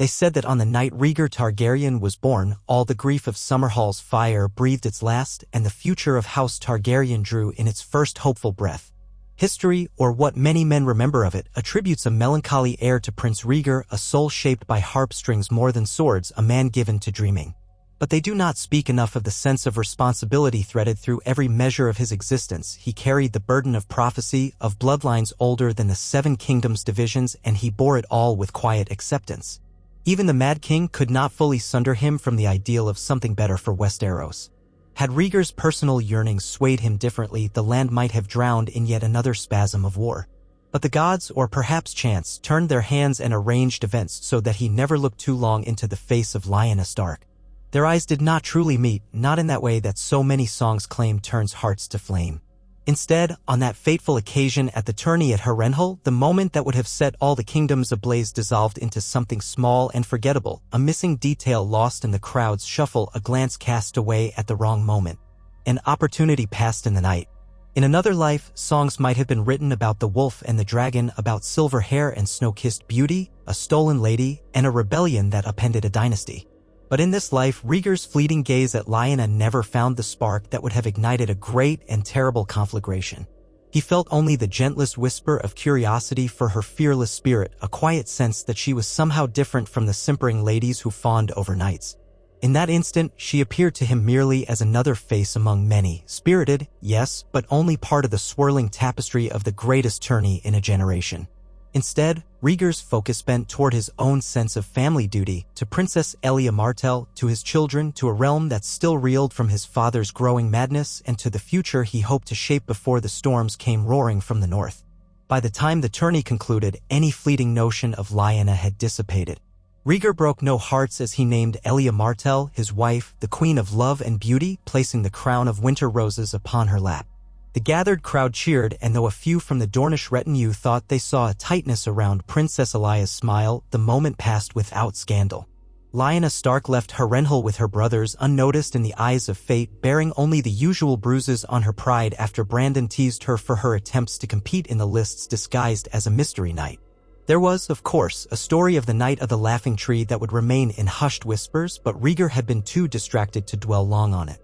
They said that on the night Rhaegar Targaryen was born, all the grief of Summerhall's fire breathed its last, and the future of House Targaryen drew in its first hopeful breath. History, or what many men remember of it, attributes a melancholy air to Prince Rhaegar, a soul shaped by harp strings more than swords, a man given to dreaming. But they do not speak enough of the sense of responsibility threaded through every measure of his existence. He carried the burden of prophecy, of bloodlines older than the Seven Kingdoms divisions, and he bore it all with quiet acceptance. Even the Mad King could not fully sunder him from the ideal of something better for Westeros. Had Rhaegar's personal yearnings swayed him differently, the land might have drowned in yet another spasm of war. But the gods, or perhaps chance, turned their hands and arranged events so that he never looked too long into the face of Lyanna Stark. Their eyes did not truly meet, not in that way that so many songs claim turns hearts to flame. Instead, on that fateful occasion at the tourney at Harrenhal, the moment that would have set all the kingdoms ablaze dissolved into something small and forgettable, a missing detail lost in the crowd's shuffle, a glance cast away at the wrong moment. An opportunity passed in the night. In another life, songs might have been written about the wolf and the dragon, about silver hair and snow-kissed beauty, a stolen lady, and a rebellion that upended a dynasty. But in this life, Rhaegar's fleeting gaze at Lyanna never found the spark that would have ignited a great and terrible conflagration. He felt only the gentlest whisper of curiosity for her fearless spirit, a quiet sense that she was somehow different from the simpering ladies who fawned over knights. In that instant, she appeared to him merely as another face among many, spirited, yes, but only part of the swirling tapestry of the greatest tourney in a generation. Instead, Rhaegar's focus bent toward his own sense of family duty, to Princess Elia Martell, to his children, to a realm that still reeled from his father's growing madness, and to the future he hoped to shape before the storms came roaring from the north. By the time the tourney concluded, any fleeting notion of Lyanna had dissipated. Rhaegar broke no hearts as he named Elia Martell his wife, the queen of love and beauty, placing the crown of winter roses upon her lap. The gathered crowd cheered, and though a few from the Dornish retinue thought they saw a tightness around Princess Elia's smile, the moment passed without scandal. Lyanna Stark left Harrenhal with her brothers unnoticed in the eyes of fate, bearing only the usual bruises on her pride after Brandon teased her for her attempts to compete in the lists disguised as a mystery knight. There was, of course, a story of the Knight of the Laughing Tree that would remain in hushed whispers, but Rhaegar had been too distracted to dwell long on it.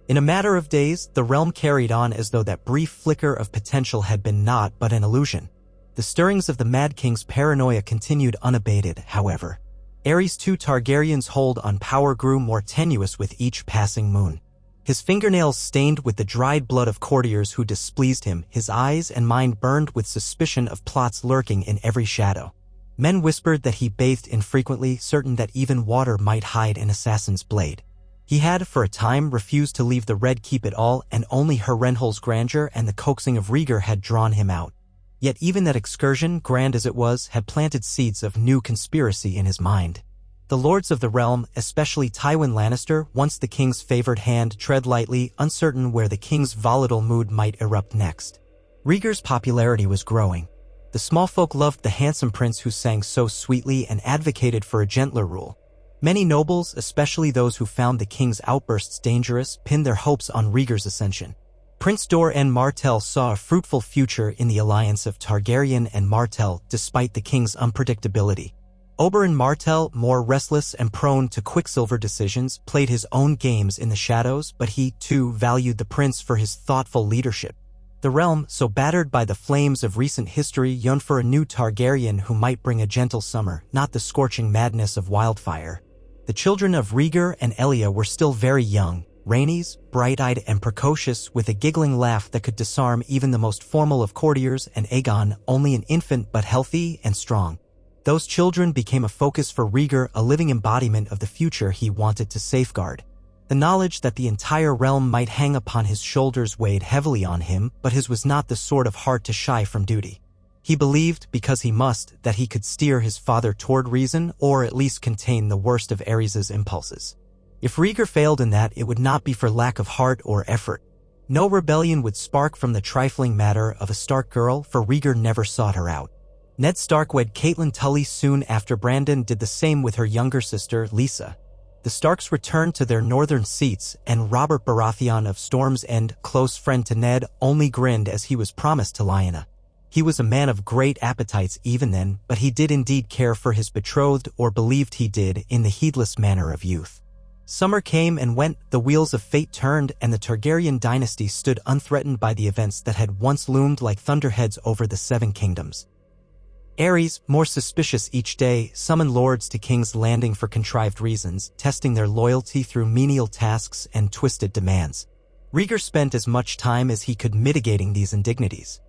In a matter of days, the realm carried on as though that brief flicker of potential had been naught but an illusion. The stirrings of the Mad King's paranoia continued unabated, however. Aerys' II Targaryen's hold on power grew more tenuous with each passing moon. His fingernails stained with the dried blood of courtiers who displeased him, his eyes and mind burned with suspicion of plots lurking in every shadow. Men whispered that he bathed infrequently, certain that even water might hide an assassin's blade. He had, for a time, refused to leave the Red Keep at all, and only Harrenhal's grandeur and the coaxing of Rhaegar had drawn him out. Yet even that excursion, grand as it was, had planted seeds of new conspiracy in his mind. The lords of the realm, especially Tywin Lannister, once the king's favored hand, tread lightly, uncertain where the king's volatile mood might erupt next. Rhaegar's popularity was growing. The small folk loved the handsome prince who sang so sweetly and advocated for a gentler rule. Many nobles, especially those who found the king's outbursts dangerous, pinned their hopes on Rhaegar's ascension. Prince Doran Martell saw a fruitful future in the alliance of Targaryen and Martell, despite the king's unpredictability. Oberyn Martell, more restless and prone to quicksilver decisions, played his own games in the shadows, but he, too, valued the prince for his thoughtful leadership. The realm, so battered by the flames of recent history, yearned for a new Targaryen who might bring a gentle summer, not the scorching madness of wildfire. The children of Rhaegar and Elia were still very young, Rhaenys, bright-eyed and precocious, with a giggling laugh that could disarm even the most formal of courtiers, and Aegon, only an infant but healthy and strong. Those children became a focus for Rhaegar, a living embodiment of the future he wanted to safeguard. The knowledge that the entire realm might hang upon his shoulders weighed heavily on him, but his was not the sort of heart to shy from duty. He believed, because he must, that he could steer his father toward reason, or at least contain the worst of Aerys' impulses. If Rhaegar failed in that, it would not be for lack of heart or effort. No rebellion would spark from the trifling matter of a Stark girl, for Rhaegar never sought her out. Ned Stark wed Catelyn Tully soon after Brandon did the same with her younger sister, Lisa. The Starks returned to their northern seats, and Robert Baratheon of Storm's End, close friend to Ned, only grinned as he was promised to Lyanna. He was a man of great appetites even then, but he did indeed care for his betrothed, or believed he did, in the heedless manner of youth. Summer came and went, the wheels of fate turned, and the Targaryen dynasty stood unthreatened by the events that had once loomed like thunderheads over the Seven Kingdoms. Aerys, more suspicious each day, summoned lords to King's Landing for contrived reasons, testing their loyalty through menial tasks and twisted demands. Rhaegar spent as much time as he could mitigating these indignities.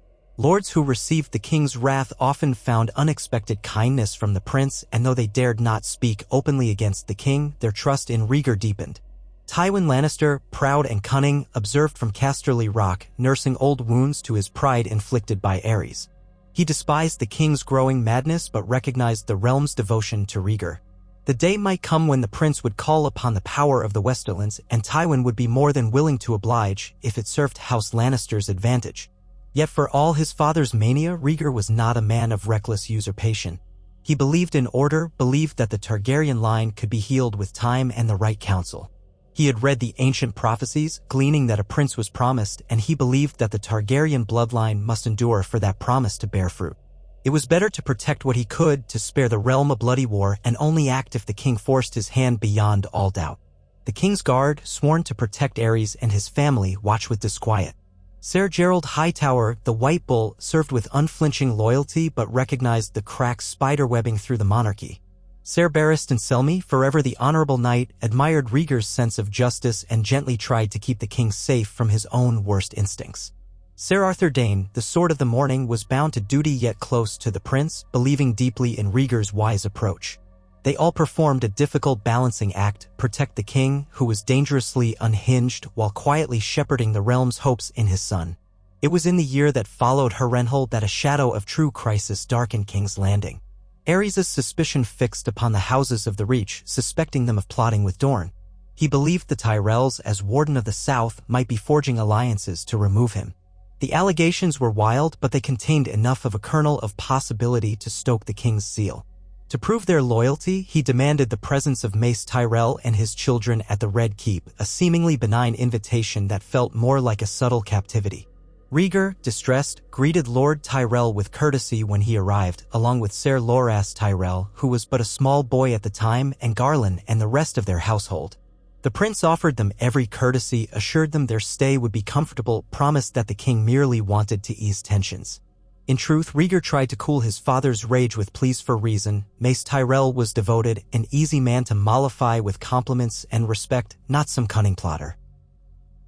Lords who received the king's wrath often found unexpected kindness from the prince, and though they dared not speak openly against the king, their trust in Rhaegar deepened. Tywin Lannister, proud and cunning, observed from Casterly Rock, nursing old wounds to his pride inflicted by Aerys. He despised the king's growing madness but recognized the realm's devotion to Rhaegar. The day might come when the prince would call upon the power of the Westerlands, and Tywin would be more than willing to oblige if it served House Lannister's advantage. Yet for all his father's mania, Rhaegar was not a man of reckless usurpation. He believed in order, believed that the Targaryen line could be healed with time and the right counsel. He had read the ancient prophecies, gleaning that a prince was promised, and he believed that the Targaryen bloodline must endure for that promise to bear fruit. It was better to protect what he could, to spare the realm a bloody war, and only act if the king forced his hand beyond all doubt. The king's guard, sworn to protect Aerys and his family, watched with disquiet. Ser Gerald Hightower, the White Bull, served with unflinching loyalty but recognized the cracked spiderwebbing through the monarchy. Ser Barristan Selmy, forever the honorable knight, admired Rhaegar's sense of justice and gently tried to keep the king safe from his own worst instincts. Ser Arthur Dayne, the Sword of the Morning, was bound to duty yet close to the prince, believing deeply in Rhaegar's wise approach. They all performed a difficult balancing act, protect the king, who was dangerously unhinged, while quietly shepherding the realm's hopes in his son. It was in the year that followed Harrenhal that a shadow of true crisis darkened King's Landing. Aerys' suspicion fixed upon the houses of the Reach, suspecting them of plotting with Dorne. He believed the Tyrells, as Warden of the South, might be forging alliances to remove him. The allegations were wild, but they contained enough of a kernel of possibility to stoke the king's zeal. To prove their loyalty, he demanded the presence of Mace Tyrell and his children at the Red Keep, a seemingly benign invitation that felt more like a subtle captivity. Rhaegar, distressed, greeted Lord Tyrell with courtesy when he arrived, along with Ser Loras Tyrell, who was but a small boy at the time, and Garland and the rest of their household. The prince offered them every courtesy, assured them their stay would be comfortable, promised that the king merely wanted to ease tensions. In truth, Rhaegar tried to cool his father's rage with pleas for reason. Mace Tyrell was devoted, an easy man to mollify with compliments and respect, not some cunning plotter.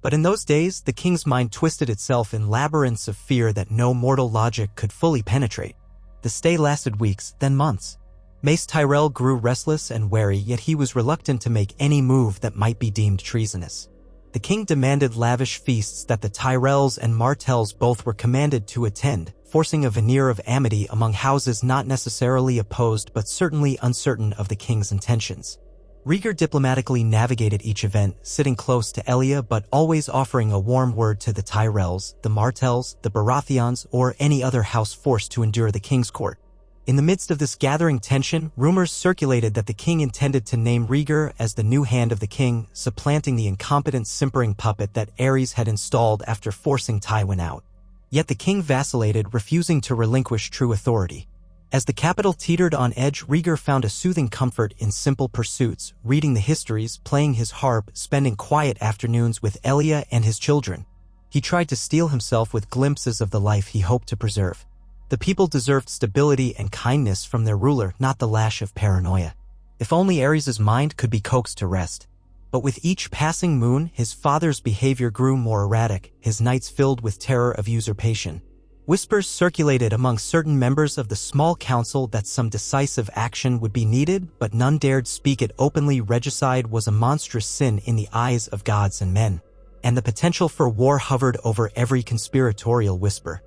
But in those days, the king's mind twisted itself in labyrinths of fear that no mortal logic could fully penetrate. The stay lasted weeks, then months. Mace Tyrell grew restless and wary, yet he was reluctant to make any move that might be deemed treasonous. The king demanded lavish feasts that the Tyrells and Martells both were commanded to attend, forcing a veneer of amity among houses not necessarily opposed but certainly uncertain of the king's intentions. Rhaegar diplomatically navigated each event, sitting close to Elia but always offering a warm word to the Tyrells, the Martells, the Baratheons, or any other house forced to endure the king's court. In the midst of this gathering tension, rumors circulated that the king intended to name Rhaegar as the new hand of the king, supplanting the incompetent simpering puppet that Aerys had installed after forcing Tywin out. Yet the king vacillated, refusing to relinquish true authority. As the capital teetered on edge, Rhaegar found a soothing comfort in simple pursuits, reading the histories, playing his harp, spending quiet afternoons with Elia and his children. He tried to steel himself with glimpses of the life he hoped to preserve. The people deserved stability and kindness from their ruler, not the lash of paranoia. If only Aerys' mind could be coaxed to rest. But with each passing moon, his father's behavior grew more erratic, his nights filled with terror of usurpation. Whispers circulated among certain members of the small council that some decisive action would be needed, but none dared speak it openly. Regicide was a monstrous sin in the eyes of gods and men, and the potential for war hovered over every conspiratorial whisper.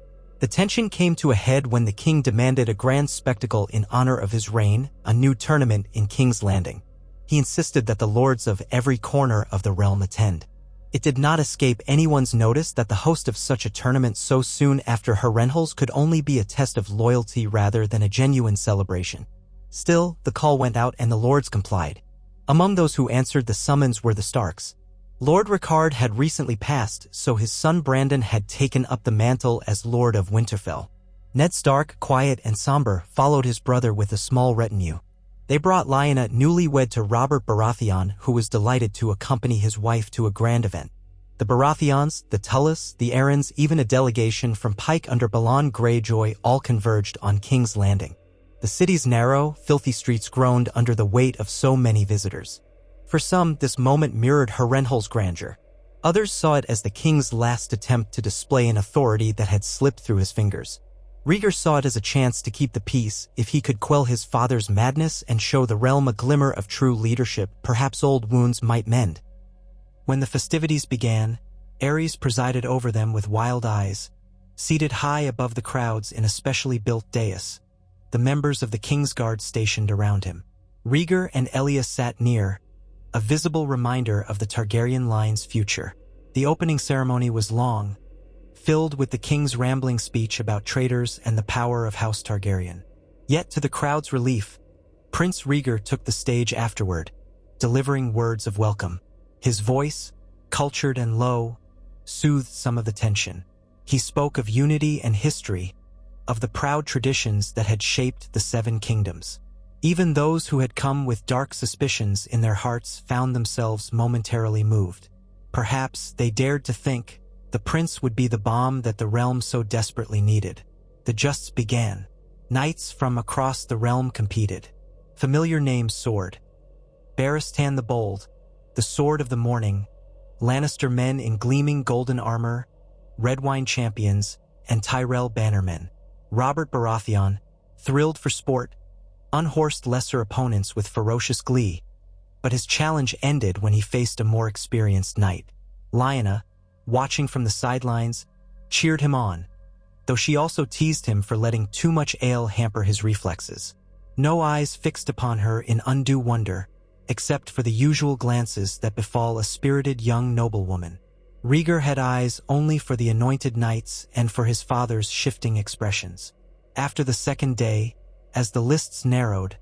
The tension came to a head when the king demanded a grand spectacle in honor of his reign, a new tournament in King's Landing. He insisted that the lords of every corner of the realm attend. It did not escape anyone's notice that the host of such a tournament so soon after Harrenhal's could only be a test of loyalty rather than a genuine celebration. Still, the call went out and the lords complied. Among those who answered the summons were the Starks. Lord Rhaegar had recently passed, so his son Brandon had taken up the mantle as Lord of Winterfell. Ned Stark, quiet and somber, followed his brother with a small retinue. They brought Lyanna, newlywed to Robert Baratheon, who was delighted to accompany his wife to a grand event. The Baratheons, the Tullys, the Aerys, even a delegation from Pike under Balon Greyjoy all converged on King's Landing. The city's narrow, filthy streets groaned under the weight of so many visitors. For some, this moment mirrored Harrenhal's grandeur. Others saw it as the king's last attempt to display an authority that had slipped through his fingers. Rhaegar saw it as a chance to keep the peace if he could quell his father's madness and show the realm a glimmer of true leadership. Perhaps old wounds might mend. When the festivities began, Aerys presided over them with wild eyes, seated high above the crowds in a specially built dais. The members of the Kingsguard stationed around him. Rhaegar and Elia sat near, a visible reminder of the Targaryen line's future. The opening ceremony was long, filled with the king's rambling speech about traitors and the power of House Targaryen. Yet to the crowd's relief, Prince Rhaegar took the stage afterward, delivering words of welcome. His voice, cultured and low, soothed some of the tension. He spoke of unity and history, of the proud traditions that had shaped the Seven Kingdoms. Even those who had come with dark suspicions in their hearts found themselves momentarily moved. Perhaps they dared to think the prince would be the balm that the realm so desperately needed. The justs began. Knights from across the realm competed. Familiar names soared. Barristan the Bold, the Sword of the Morning, Lannister men in gleaming golden armor, Redwine champions, and Tyrell bannermen. Robert Baratheon, thrilled for sport, unhorsed lesser opponents with ferocious glee, but his challenge ended when he faced a more experienced knight. Lyanna, watching from the sidelines, cheered him on, though she also teased him for letting too much ale hamper his reflexes. No eyes fixed upon her in undue wonder, except for the usual glances that befall a spirited young noblewoman. Rhaegar had eyes only for the anointed knights and for his father's shifting expressions. After the second day, as the lists narrowed,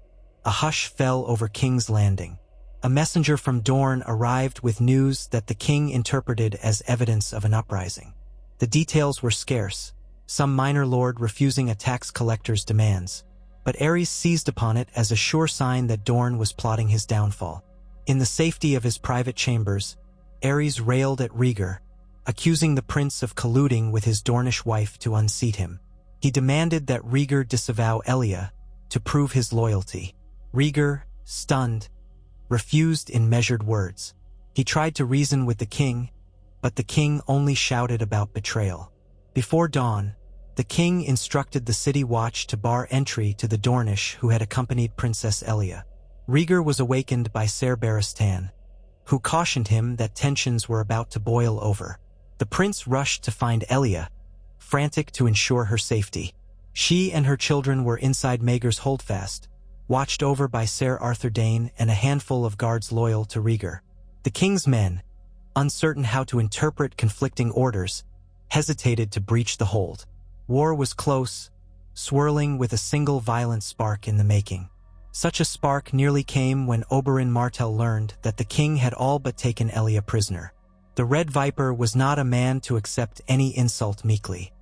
a hush fell over King's Landing. A messenger from Dorne arrived with news that the king interpreted as evidence of an uprising. The details were scarce, some minor lord refusing a tax collector's demands, but Aerys seized upon it as a sure sign that Dorne was plotting his downfall. In the safety of his private chambers, Aerys railed at Rhaegar, accusing the prince of colluding with his Dornish wife to unseat him. He demanded that Rhaegar disavow Elia to prove his loyalty. Rhaegar, stunned, refused in measured words. He tried to reason with the king, but the king only shouted about betrayal. Before dawn, the king instructed the city watch to bar entry to the Dornish who had accompanied Princess Elia. Rhaegar was awakened by Ser Barristan, who cautioned him that tensions were about to boil over. The prince rushed to find Elia, frantic to ensure her safety. She and her children were inside Maegor's holdfast, watched over by Ser Arthur Dayne and a handful of guards loyal to Rhaegar. The king's men, uncertain how to interpret conflicting orders, hesitated to breach the hold. War was close, swirling with a single violent spark in the making. Such a spark nearly came when Oberyn Martell learned that the king had all but taken Elia prisoner. The Red Viper was not a man to accept any insult meekly.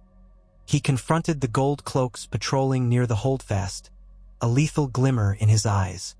He confronted the gold cloaks patrolling near the holdfast, a lethal glimmer in his eyes.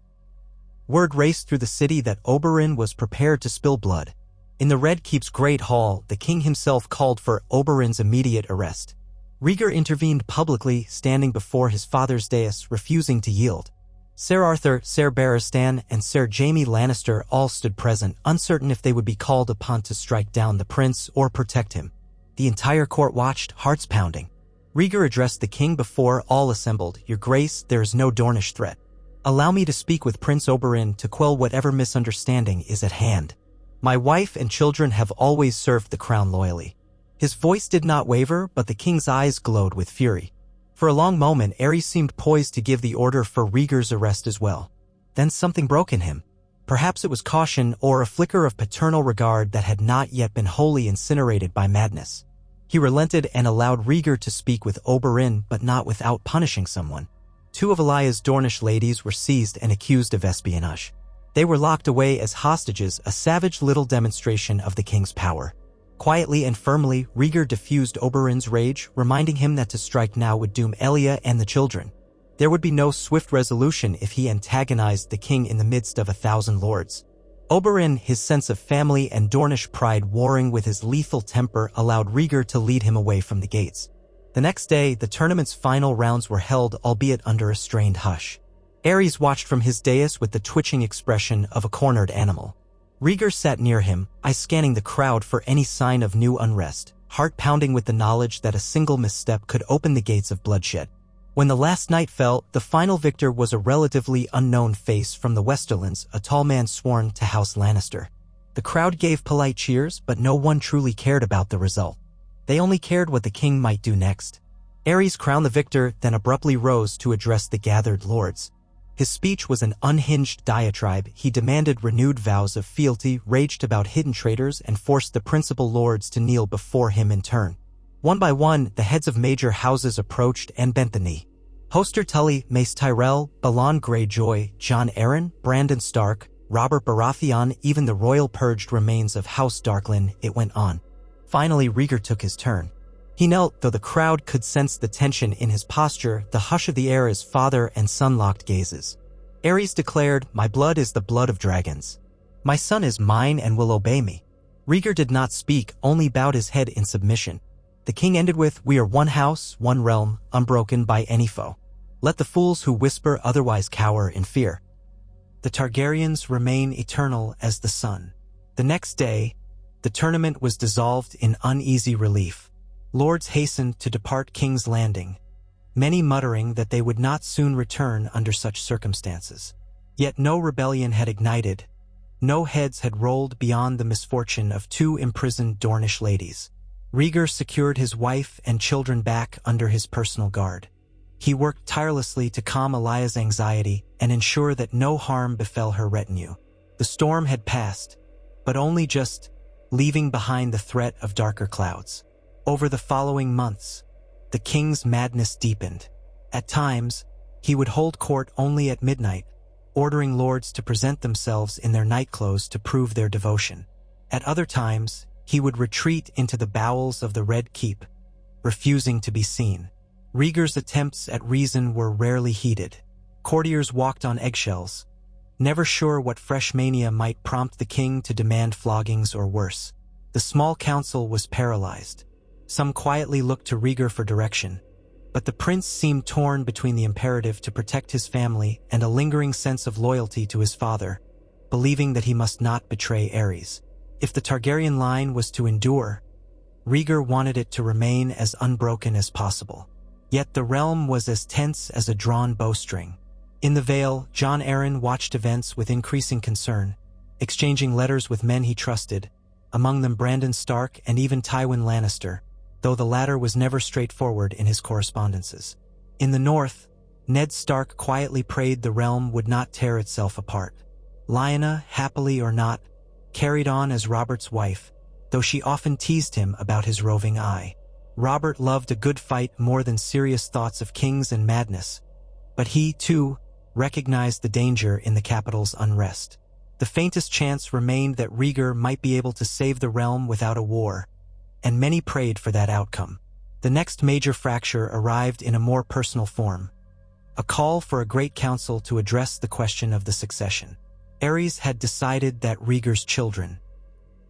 Word raced through the city that Oberyn was prepared to spill blood. In the Red Keep's Great Hall, the king himself called for Oberyn's immediate arrest. Rhaegar intervened publicly, standing before his father's dais, refusing to yield. Ser Arthur, Ser Barristan, and Ser Jaime Lannister all stood present, uncertain if they would be called upon to strike down the prince or protect him. The entire court watched, hearts pounding. Rhaegar addressed the king before all assembled. "Your Grace, there is no Dornish threat. Allow me to speak with Prince Oberyn to quell whatever misunderstanding is at hand. My wife and children have always served the crown loyally." His voice did not waver, but the king's eyes glowed with fury. For a long moment, Aerys seemed poised to give the order for Rhaegar's arrest as well. Then something broke in him. Perhaps it was caution or a flicker of paternal regard that had not yet been wholly incinerated by madness. He relented and allowed Rhaegar to speak with Oberyn, but not without punishing someone. 2 of Elia's Dornish ladies were seized and accused of espionage. They were locked away as hostages, a savage little demonstration of the king's power. Quietly and firmly, Rhaegar diffused Oberyn's rage, reminding him that to strike now would doom Elia and the children. There would be no swift resolution if he antagonized the king in the midst of 1,000 lords. Oberyn, his sense of family and Dornish pride warring with his lethal temper, allowed Rhaegar to lead him away from the gates. The next day, the tournament's final rounds were held, albeit under a strained hush. Aerys watched from his dais with the twitching expression of a cornered animal. Rhaegar sat near him, eyes scanning the crowd for any sign of new unrest, heart pounding with the knowledge that a single misstep could open the gates of bloodshed. When the last night fell, the final victor was a relatively unknown face from the Westerlands, a tall man sworn to House Lannister. The crowd gave polite cheers, but no one truly cared about the result. They only cared what the king might do next. Aerys crowned the victor, then abruptly rose to address the gathered lords. His speech was an unhinged diatribe. He demanded renewed vows of fealty, raged about hidden traitors, and forced the principal lords to kneel before him in turn. One by one, the heads of major houses approached and bent the knee. Hoster Tully, Mace Tyrell, Balon Greyjoy, Jon Arryn, Brandon Stark, Robert Baratheon, even the royal purged remains of House Darklyn, it went on. Finally, Rhaegar took his turn. He knelt, though the crowd could sense the tension in his posture, the hush of the air as father and son locked gazes. Aerys declared, "My blood is the blood of dragons. My son is mine and will obey me." Rhaegar did not speak, only bowed his head in submission. The king ended with, "We are one house, one realm, unbroken by any foe. Let the fools who whisper otherwise cower in fear. The Targaryens remain eternal as the sun." The next day, the tournament was dissolved in uneasy relief. Lords hastened to depart King's Landing, many muttering that they would not soon return under such circumstances. Yet no rebellion had ignited, no heads had rolled beyond the misfortune of 2 imprisoned Dornish ladies. Rhaegar secured his wife and children back under his personal guard. He worked tirelessly to calm Elia's anxiety and ensure that no harm befell her retinue. The storm had passed, but only just, leaving behind the threat of darker clouds. Over the following months, the king's madness deepened. At times, he would hold court only at midnight, ordering lords to present themselves in their nightclothes to prove their devotion. At other times, he would retreat into the bowels of the Red Keep, refusing to be seen. Rhaegar's attempts at reason were rarely heeded. Courtiers walked on eggshells, never sure what fresh mania might prompt the king to demand floggings or worse. The small council was paralyzed. Some quietly looked to Rhaegar for direction, but the prince seemed torn between the imperative to protect his family and a lingering sense of loyalty to his father, believing that he must not betray Aerys. If the Targaryen line was to endure, Rhaegar wanted it to remain as unbroken as possible. Yet the realm was as tense as a drawn bowstring. In the Vale, Jon Arryn watched events with increasing concern, exchanging letters with men he trusted, among them Brandon Stark and even Tywin Lannister, though the latter was never straightforward in his correspondences. In the north, Ned Stark quietly prayed the realm would not tear itself apart. Lyanna, happily or not, carried on as Robert's wife, though she often teased him about his roving eye. Robert loved a good fight more than serious thoughts of kings and madness, but he, too, recognized the danger in the capital's unrest. The faintest chance remained that Rhaegar might be able to save the realm without a war, and many prayed for that outcome. The next major fracture arrived in a more personal form, a call for a great council to address the question of the succession. Aerys had decided that Rhaegar's children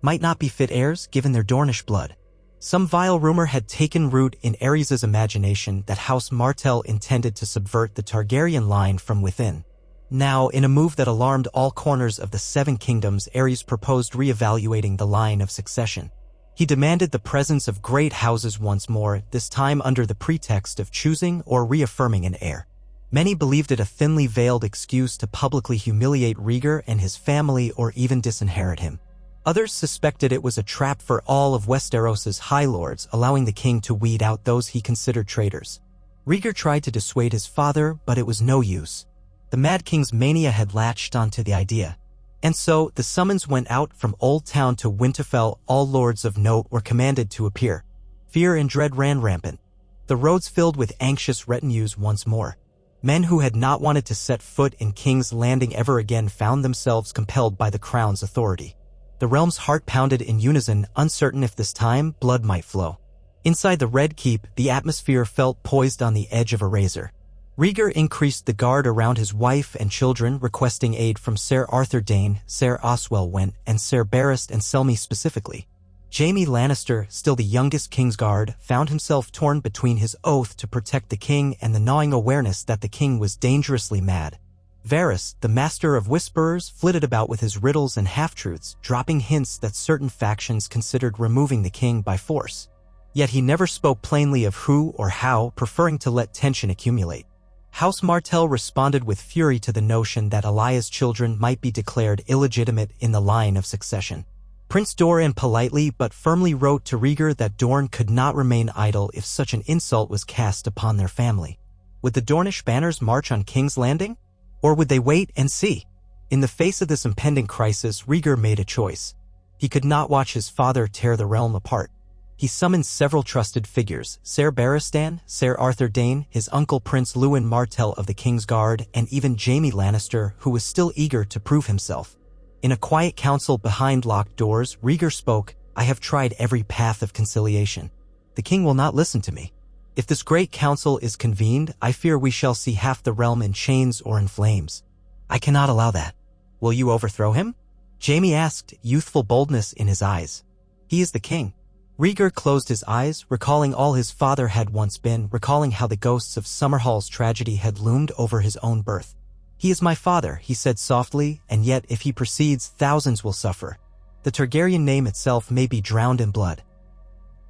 might not be fit heirs given their Dornish blood. Some vile rumor had taken root in Aerys' imagination that House Martell intended to subvert the Targaryen line from within. Now, in a move that alarmed all corners of the 7 kingdoms, Aerys proposed re-evaluating the line of succession. He demanded the presence of great houses once more, this time under the pretext of choosing or reaffirming an heir. Many believed it a thinly veiled excuse to publicly humiliate Rhaegar and his family or even disinherit him. Others suspected it was a trap for all of Westeros's high lords, allowing the king to weed out those he considered traitors. Rhaegar tried to dissuade his father, but it was no use. The Mad King's mania had latched onto the idea. And so, the summons went out from Old Town to Winterfell. All lords of note were commanded to appear. Fear and dread ran rampant. The roads filled with anxious retinues once more. Men who had not wanted to set foot in King's Landing ever again found themselves compelled by the crown's authority. The realm's heart pounded in unison, uncertain if this time blood might flow. Inside the Red Keep, the atmosphere felt poised on the edge of a razor. Rhaegar increased the guard around his wife and children, requesting aid from Ser Arthur Dayne, Ser Oswell Went, and Ser Barristan Selmy specifically. Jaime Lannister, still the youngest Kingsguard, found himself torn between his oath to protect the king and the gnawing awareness that the king was dangerously mad. Varys, the master of whisperers, flitted about with his riddles and half-truths, dropping hints that certain factions considered removing the king by force. Yet he never spoke plainly of who or how, preferring to let tension accumulate. House Martell responded with fury to the notion that Elaya's children might be declared illegitimate in the line of succession. Prince Doran politely but firmly wrote to Rhaegar that Dorne could not remain idle if such an insult was cast upon their family. Would the Dornish banners march on King's Landing? Or would they wait and see? In the face of this impending crisis, Rhaegar made a choice. He could not watch his father tear the realm apart. He summoned several trusted figures, Ser Barristan, Ser Arthur Dayne, his uncle Prince Lewin Martell of the King's Guard, and even Jaime Lannister, who was still eager to prove himself. In a quiet council behind locked doors, Rhaegar spoke, "I have tried every path of conciliation. The king will not listen to me. If this great council is convened, I fear we shall see half the realm in chains or in flames. I cannot allow that. Will you overthrow him?" Jaime asked, youthful boldness in his eyes. "He is the king." Rhaegar closed his eyes, recalling all his father had once been, recalling how the ghosts of Summerhall's tragedy had loomed over his own birth. "He is my father," he said softly, "and yet if he proceeds, thousands will suffer. The Targaryen name itself may be drowned in blood.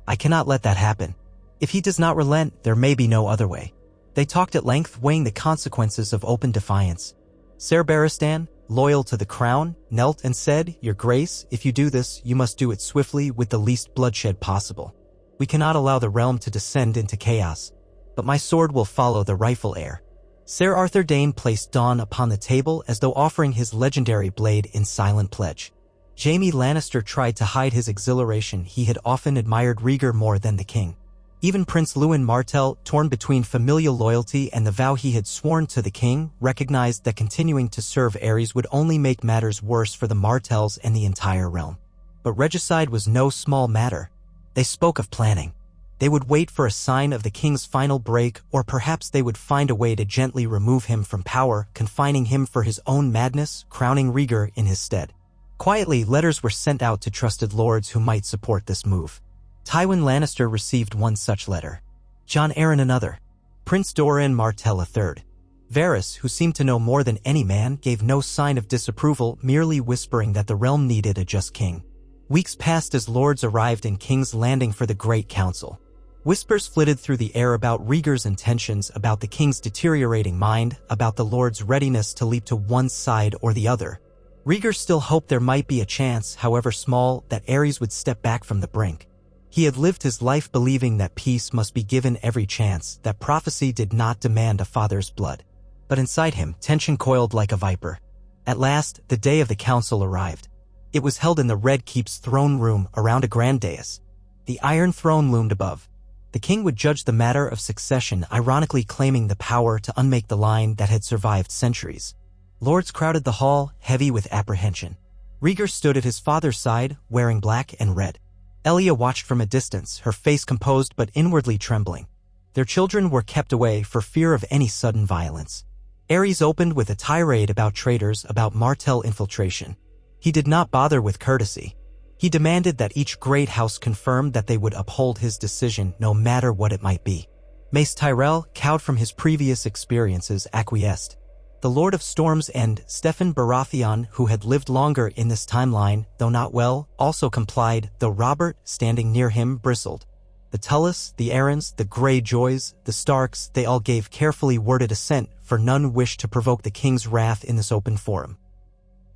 I cannot let that happen. If he does not relent, there may be no other way." They talked at length, weighing the consequences of open defiance. Ser Barristan, loyal to the crown, knelt and said, "Your Grace, if you do this, you must do it swiftly with the least bloodshed possible. We cannot allow the realm to descend into chaos. But my sword will follow the rightful heir." Ser Arthur Dayne placed Dawn upon the table as though offering his legendary blade in silent pledge. Jaime Lannister tried to hide his exhilaration. He had often admired Rhaegar more than the king. Even Prince Lewin Martell, torn between familial loyalty and the vow he had sworn to the king, recognized that continuing to serve Aerys would only make matters worse for the Martells and the entire realm. But regicide was no small matter. They spoke of planning. They would wait for a sign of the king's final break, or perhaps they would find a way to gently remove him from power, confining him for his own madness, crowning Rhaegar in his stead. Quietly, letters were sent out to trusted lords who might support this move. Tywin Lannister received one such letter. Jon Arryn another. Prince Doran Martell a third. Varys, who seemed to know more than any man, gave no sign of disapproval, merely whispering that the realm needed a just king. Weeks passed as lords arrived in King's Landing for the Great Council. Whispers flitted through the air about Rhaegar's intentions, about the king's deteriorating mind, about the lord's readiness to leap to one side or the other. Rhaegar still hoped there might be a chance, however small, that Aerys would step back from the brink. He had lived his life believing that peace must be given every chance, that prophecy did not demand a father's blood. But inside him, tension coiled like a viper. At last, the day of the council arrived. It was held in the Red Keep's throne room around a grand dais. The Iron Throne loomed above. The king would judge the matter of succession, ironically claiming the power to unmake the line that had survived centuries. Lords crowded the hall, heavy with apprehension. Rhaegar stood at his father's side, wearing black and red. Elia watched from a distance, her face composed but inwardly trembling. Their children were kept away for fear of any sudden violence. Aerys opened with a tirade about traitors, about Martell infiltration. He did not bother with courtesy. He demanded that each great house confirm that they would uphold his decision no matter what it might be. Mace Tyrell, cowed from his previous experiences, acquiesced. The Lord of Storm's End, Steffon Baratheon, who had lived longer in this timeline, though not well, also complied, though Robert, standing near him, bristled. The Tullys, the Aarons, the Greyjoys, the Starks, they all gave carefully worded assent, for none wished to provoke the king's wrath in this open forum.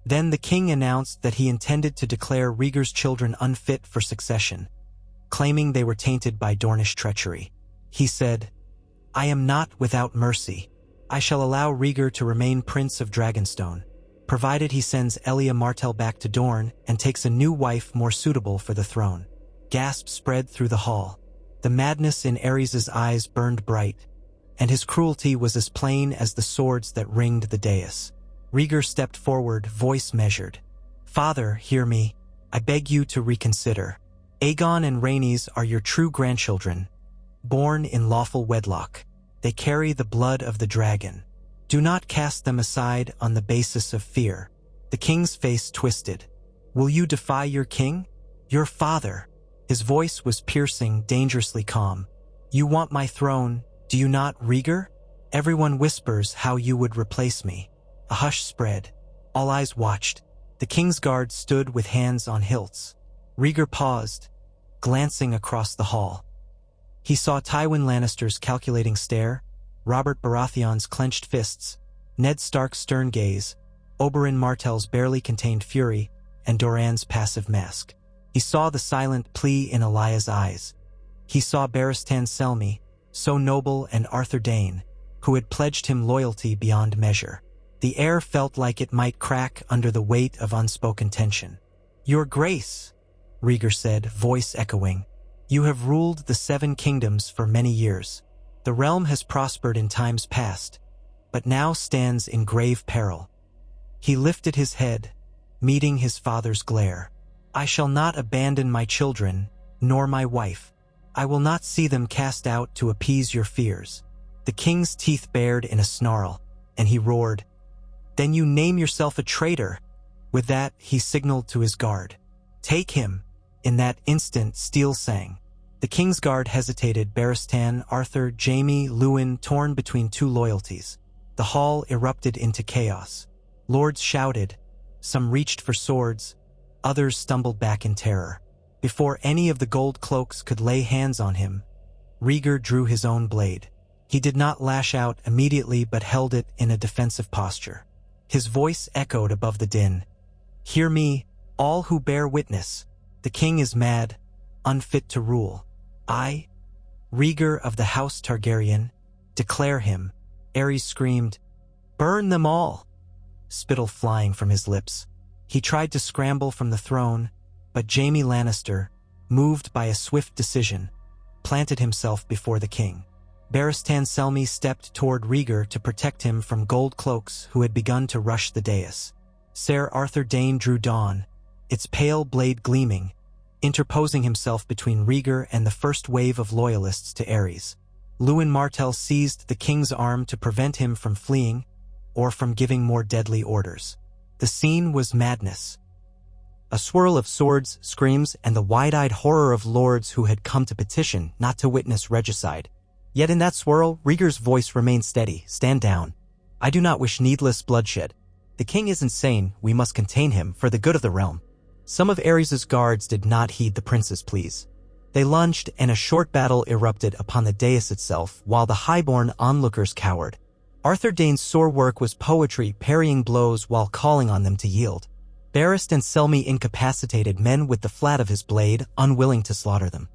Then the king announced that he intended to declare Rhaegar's children unfit for succession, claiming they were tainted by Dornish treachery. He said, "I am not without mercy. I shall allow Rhaegar to remain Prince of Dragonstone, provided he sends Elia Martell back to Dorne and takes a new wife more suitable for the throne." Gasps spread through the hall. The madness in Aerys' eyes burned bright, and his cruelty was as plain as the swords that ringed the dais. Rhaegar stepped forward, voice measured. "Father, hear me. I beg you to reconsider. Aegon and Rhaenys are your true grandchildren, born in lawful wedlock. They carry the blood of the dragon. Do not cast them aside on the basis of fear. The king's face twisted. Will you defy your king? Your father. His voice was piercing, dangerously calm. You want my throne, do you not, Rhaegar? Everyone whispers how you would replace me. A hush spread. All eyes watched. The king's guard stood with hands on hilts. Rhaegar paused, glancing across the hall. He saw Tywin Lannister's calculating stare, Robert Baratheon's clenched fists, Ned Stark's stern gaze, Oberyn Martell's barely contained fury, and Doran's passive mask. He saw the silent plea in Elaya's eyes. He saw Barristan Selmy, so noble, and Arthur Dayne, who had pledged him loyalty beyond measure. The air felt like it might crack under the weight of unspoken tension. Your Grace, Rhaegar said, voice echoing. You have ruled the 7 kingdoms for many years. The realm has prospered in times past, but now stands in grave peril. He lifted his head, meeting his father's glare. I shall not abandon my children, nor my wife. I will not see them cast out to appease your fears. The king's teeth bared in a snarl, and he roared, Then you name yourself a traitor. With that, he signaled to his guard. Take him. In that instant, steel sang. The king's guard hesitated, Barristan, Arthur, Jaime, Luwin, torn between 2 loyalties. The hall erupted into chaos. Lords shouted. Some reached for swords. Others stumbled back in terror. Before any of the gold cloaks could lay hands on him, Rhaegar drew his own blade. He did not lash out immediately but held it in a defensive posture. His voice echoed above the din. Hear me, all who bear witness. The king is mad, unfit to rule. I, Rhaegar of the House Targaryen, declare him. Aerys screamed, Burn them all! Spittle flying from his lips. He tried to scramble from the throne, but Jaime Lannister, moved by a swift decision, planted himself before the king. Barristan Selmy stepped toward Rhaegar to protect him from gold cloaks who had begun to rush the dais. Ser Arthur Dayne drew dawn, its pale blade gleaming, interposing himself between Rhaegar and the first wave of loyalists to Aerys. Luwin Martell seized the king's arm to prevent him from fleeing or from giving more deadly orders. The scene was madness. A swirl of swords, screams, and the wide-eyed horror of lords who had come to petition not to witness regicide. Yet in that swirl, Rhaegar's voice remained steady. Stand down. I do not wish needless bloodshed. The king is insane. We must contain him for the good of the realm. Some of Aerys' guards did not heed the prince's pleas. They lunged, and a short battle erupted upon the dais itself, while the highborn onlookers cowered. Arthur Dayne's sore work was poetry, parrying blows while calling on them to yield. Barristan Selmy incapacitated men with the flat of his blade, unwilling to slaughter them.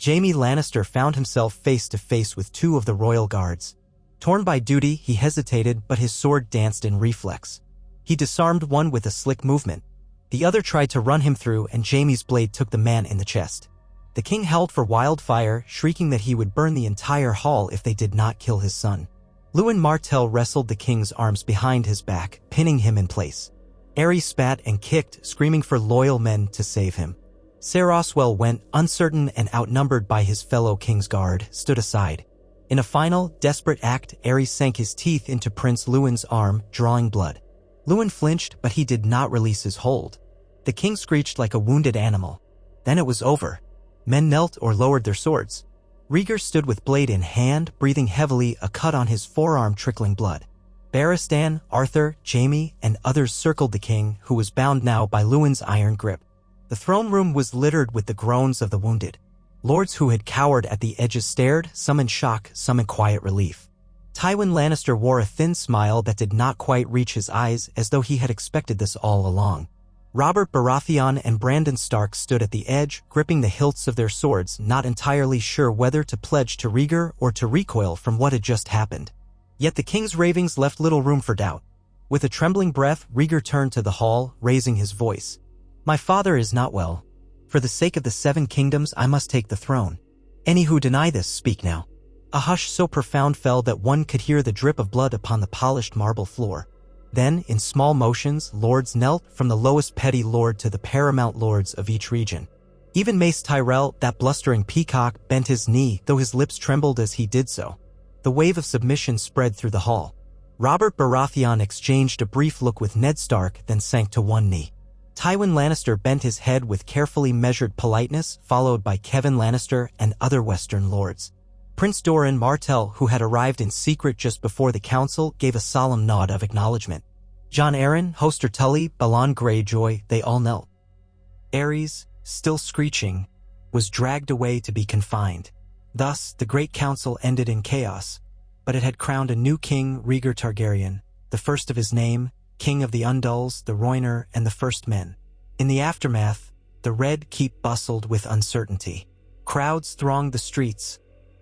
Jaime Lannister found himself face to face with 2 of the royal guards. Torn by duty, he hesitated, but his sword danced in reflex. He disarmed one with a slick movement. The other tried to run him through, and Jaime's blade took the man in the chest. The king howled for wildfire, shrieking that he would burn the entire hall if they did not kill his son. Luwin Martell wrestled the king's arms behind his back, pinning him in place. Aerys spat and kicked, screaming for loyal men to save him. Ser Oswell went, uncertain and outnumbered by his fellow king's guard, stood aside. In a final, desperate act, Aerys sank his teeth into Prince Luwin's arm, drawing blood. Luwin flinched, but he did not release his hold. The king screeched like a wounded animal. Then it was over. Men knelt or lowered their swords. Rhaegar stood with blade in hand, breathing heavily, a cut on his forearm trickling blood. Barristan, Arthur, Jaime, and others circled the king, who was bound now by Luwin's iron grip. The throne room was littered with the groans of the wounded. Lords who had cowered at the edges stared, some in shock, some in quiet relief. Tywin Lannister wore a thin smile that did not quite reach his eyes, as though he had expected this all along. Robert Baratheon and Brandon Stark stood at the edge, gripping the hilts of their swords, not entirely sure whether to pledge to Rhaegar or to recoil from what had just happened. Yet the king's ravings left little room for doubt. With a trembling breath, Rhaegar turned to the hall, raising his voice. My father is not well. For the sake of the 7 kingdoms, I must take the throne. Any who deny this, speak now. A hush so profound fell that one could hear the drip of blood upon the polished marble floor. Then, in small motions, lords knelt from the lowest petty lord to the paramount lords of each region. Even Mace Tyrell, that blustering peacock, bent his knee, though his lips trembled as he did so. The wave of submission spread through the hall. Robert Baratheon exchanged a brief look with Ned Stark, then sank to one knee. Tywin Lannister bent his head with carefully measured politeness, followed by Kevan Lannister and other Western lords. Prince Doran Martell, who had arrived in secret just before the council, gave a solemn nod of acknowledgement. Jon Arryn, Hoster Tully, Balon Greyjoy, they all knelt. Aerys, still screeching, was dragged away to be confined. Thus, the great council ended in chaos, but it had crowned a new king, Rhaegar Targaryen, the first of his name, king of the Undulls, the Rhoynar, and the First Men. In the aftermath, the Red Keep bustled with uncertainty. Crowds thronged the streets,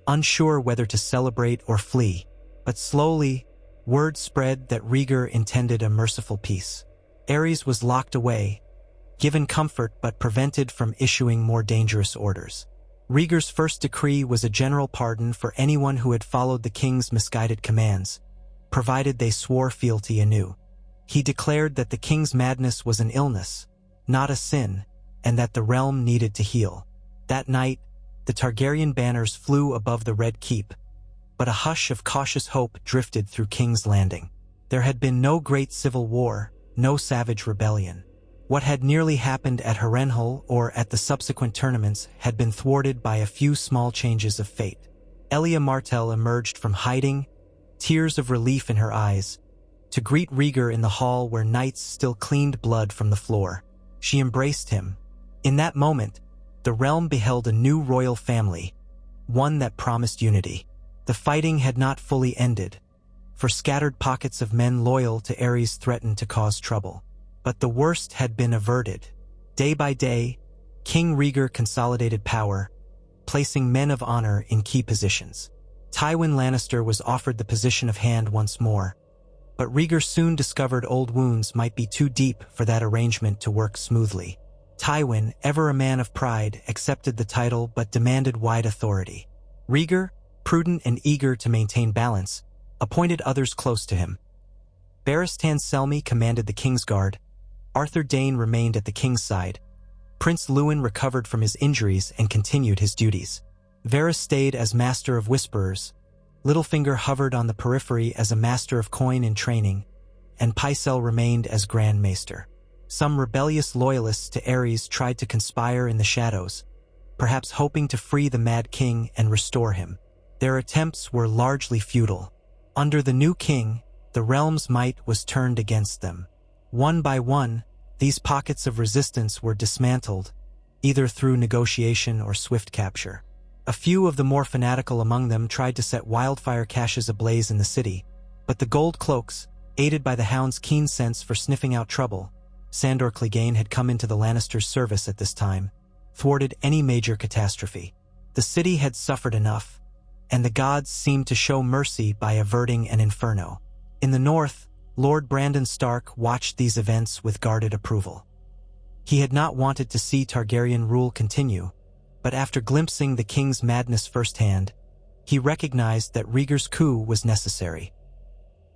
unsure whether to celebrate or flee. But slowly, word spread that Rhaegar intended a merciful peace. Aerys was locked away, given comfort but prevented from issuing more dangerous orders. Rhaegar's first decree was a general pardon for anyone who had followed the king's misguided commands, provided they swore fealty anew. He declared that the king's madness was an illness, not a sin, and that the realm needed to heal. That night, the Targaryen banners flew above the Red Keep, but a hush of cautious hope drifted through King's Landing. There had been no great civil war, no savage rebellion. What had nearly happened at Harrenhal or at the subsequent tournaments had been thwarted by a few small changes of fate. Elia Martell emerged from hiding, tears of relief in her eyes, to greet Rhaegar in the hall where knights still cleaned blood from the floor. She embraced him. In that moment, the realm beheld a new royal family, one that promised unity. The fighting had not fully ended, for scattered pockets of men loyal to Aerys threatened to cause trouble. But the worst had been averted. Day by day, King Rhaegar consolidated power, placing men of honor in key positions. Tywin Lannister was offered the position of hand once more, but Rhaegar soon discovered old wounds might be too deep for that arrangement to work smoothly. Tywin, ever a man of pride, accepted the title but demanded wide authority. Rhaegar, prudent and eager to maintain balance, appointed others close to him. Barristan Selmy commanded the Kingsguard. Arthur Dayne remained at the king's side. Prince Lewin recovered from his injuries and continued his duties. Varys stayed as Master of Whisperers. Littlefinger hovered on the periphery as a Master of Coin in training, and Pycelle remained as Grand Maester. Some rebellious loyalists to Aerys tried to conspire in the shadows, perhaps hoping to free the Mad King and restore him. Their attempts were largely futile. Under the new king, the realm's might was turned against them. One by one, these pockets of resistance were dismantled, either through negotiation or swift capture. A few of the more fanatical among them tried to set wildfire caches ablaze in the city, but the Gold Cloaks, aided by the Hound's keen sense for sniffing out trouble, Sandor Clegane had come into the Lannisters' service at this time, thwarted any major catastrophe. The city had suffered enough, and the gods seemed to show mercy by averting an inferno. In the north, Lord Brandon Stark watched these events with guarded approval. He had not wanted to see Targaryen rule continue, but after glimpsing the king's madness firsthand, he recognized that Rhaegar's coup was necessary.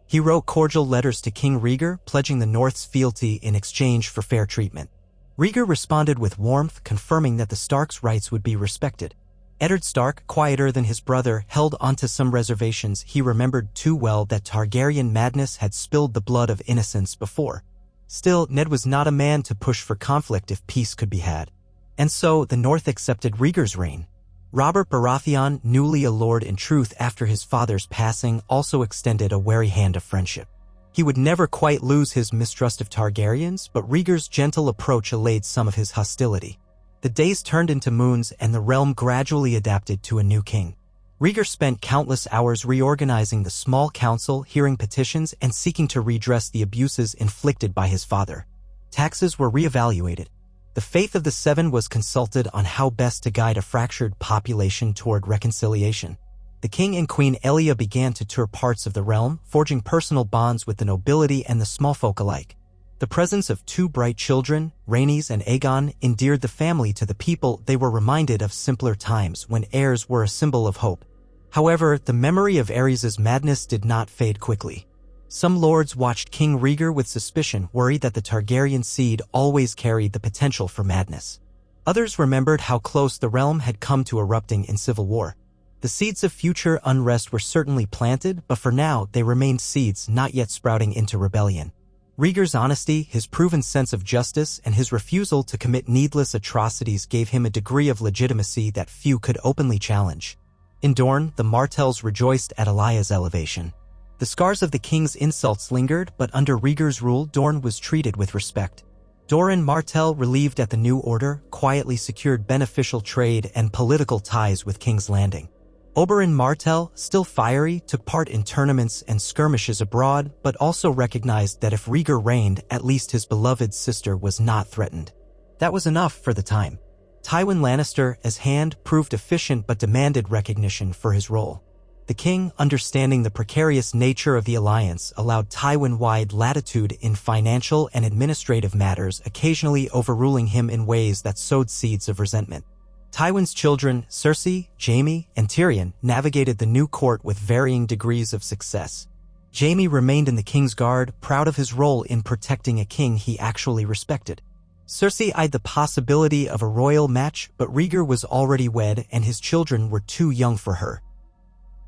He wrote cordial letters to King Rhaegar, pledging the North's fealty in exchange for fair treatment. Rhaegar responded with warmth, confirming that the Starks' rights would be respected. Eddard Stark, quieter than his brother, held onto some reservations. He remembered too well that Targaryen madness had spilled the blood of innocents before. Still, Ned was not a man to push for conflict if peace could be had. And so, the North accepted Rhaegar's reign. Robert Baratheon, newly a lord in truth after his father's passing, also extended a wary hand of friendship. He would never quite lose his mistrust of Targaryens, but Rhaegar's gentle approach allayed some of his hostility. The days turned into moons and the realm gradually adapted to a new king. Rhaegar spent countless hours reorganizing the small council, hearing petitions, and seeking to redress the abuses inflicted by his father. Taxes were reevaluated. The faith of the Seven was consulted on how best to guide a fractured population toward reconciliation. The king and queen Elia began to tour parts of the realm, forging personal bonds with the nobility and the small folk alike. The presence of two bright children, Rhaenys and Aegon, endeared the family to the people. They were reminded of simpler times when heirs were a symbol of hope. However, the memory of Aerys' madness did not fade quickly. Some lords watched King Rhaegar with suspicion, worried that the Targaryen seed always carried the potential for madness. Others remembered how close the realm had come to erupting in civil war. The seeds of future unrest were certainly planted, but for now they remained seeds not yet sprouting into rebellion. Rhaegar's honesty, his proven sense of justice, and his refusal to commit needless atrocities gave him a degree of legitimacy that few could openly challenge. In Dorne, the Martells rejoiced at Lyanna's elevation. The scars of the king's insults lingered, but under Rhaegar's rule, Dorne was treated with respect. Doran Martell, relieved at the new order, quietly secured beneficial trade and political ties with King's Landing. Oberyn Martell, still fiery, took part in tournaments and skirmishes abroad, but also recognized that if Rhaegar reigned, at least his beloved sister was not threatened. That was enough for the time. Tywin Lannister, as Hand, proved efficient but demanded recognition for his role. The king, understanding the precarious nature of the alliance, allowed Tywin wide latitude in financial and administrative matters, occasionally overruling him in ways that sowed seeds of resentment. Tywin's children, Cersei, Jaime, and Tyrion, navigated the new court with varying degrees of success. Jaime remained in the king's guard, proud of his role in protecting a king he actually respected. Cersei eyed the possibility of a royal match, but Rhaegar was already wed and his children were too young for her.